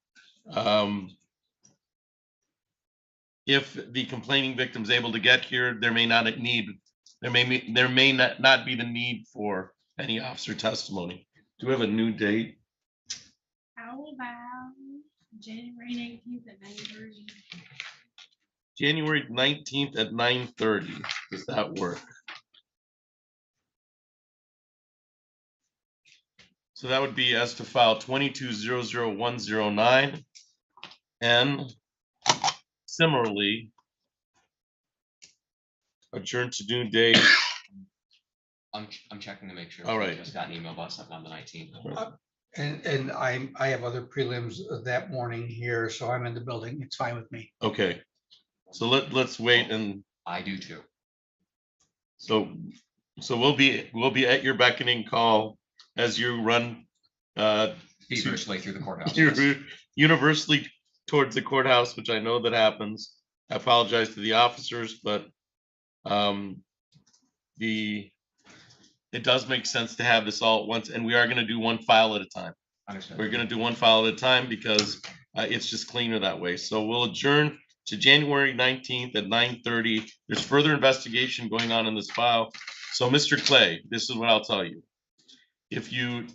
Speaker 1: if the complaining victim is able to get here, there may not be the need for any officer testimony. Do we have a new date?
Speaker 3: How about January 19th at 9:30?
Speaker 1: January 19th at 9:30. Does that work? So that would be as to file 22-00109. And similarly, adjourn to new date.
Speaker 15: I'm checking to make sure.
Speaker 1: All right.
Speaker 15: I just got an email about something on the 19th.
Speaker 16: And I have other prelims that morning here, so I'm in the building. It's fine with me.
Speaker 1: Okay. So let's wait and
Speaker 15: I do too.
Speaker 1: so we'll be at your beckoning call as you run
Speaker 15: Feverishly through the courthouse.
Speaker 1: universally towards the courthouse, which I know that happens. I apologize to the officers, but it does make sense to have this all at once, and we are going to do one file at a time.
Speaker 15: Understood.
Speaker 1: We're going to do one file at a time because it's just cleaner that way. So we'll adjourn to January 19th at 9:30. There's further investigation going on in this file. So Mr. Clay, this is what I'll tell you. If you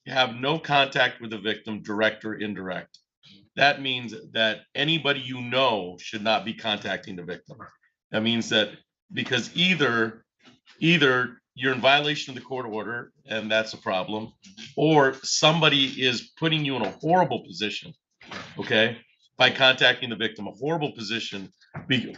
Speaker 1: have no contact with the victim, direct or indirect, that means that anybody you know should not be contacting the victim. That means that because either you're in violation of the court order and that's a problem, or somebody is putting you in a horrible position, okay, by contacting the victim, a horrible position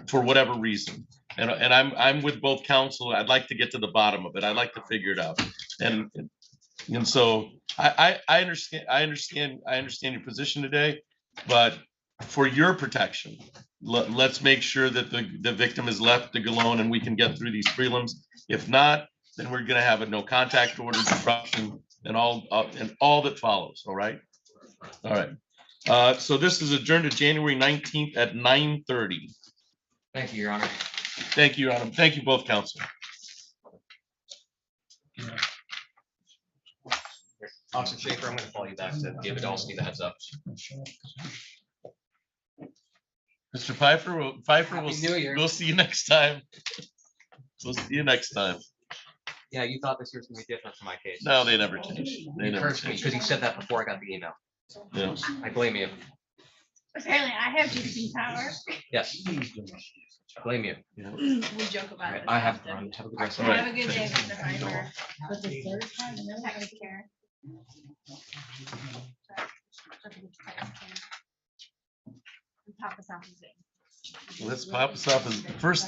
Speaker 1: for whatever reason. And I'm with both counsel. I'd like to get to the bottom of it. I'd like to figure it out. And so I understand your position today, but for your protection, let's make sure that the victim is left alone and we can get through these prelims. If not, then we're gonna have a no contact order, disruption, and all that follows. All right. All right. So this is adjourned to January 19th at 9:30.
Speaker 15: Thank you, Your Honor.
Speaker 1: Thank you, Your Honor. Thank you both, counsel.
Speaker 15: Officer Schaefer, I'm gonna call you back to give Adolski the heads up.
Speaker 1: Mr. Pfeiffer, we'll see you next time. We'll see you next time.
Speaker 15: Yeah, you thought this year was gonna be different from my case.
Speaker 1: No, they never change. They never change.
Speaker 15: Because you said that before I got the email.
Speaker 1: Yeah.
Speaker 15: I blame you.
Speaker 3: Apparently I have GP power.
Speaker 15: Yes. I blame you.
Speaker 3: We joke about it.
Speaker 15: I have to run. Have a good rest of the
Speaker 3: Have a
Speaker 15: night.
Speaker 3: good day, Mr. Piper. But the third time, take care. Pop us off.
Speaker 1: Let's pop us off. First,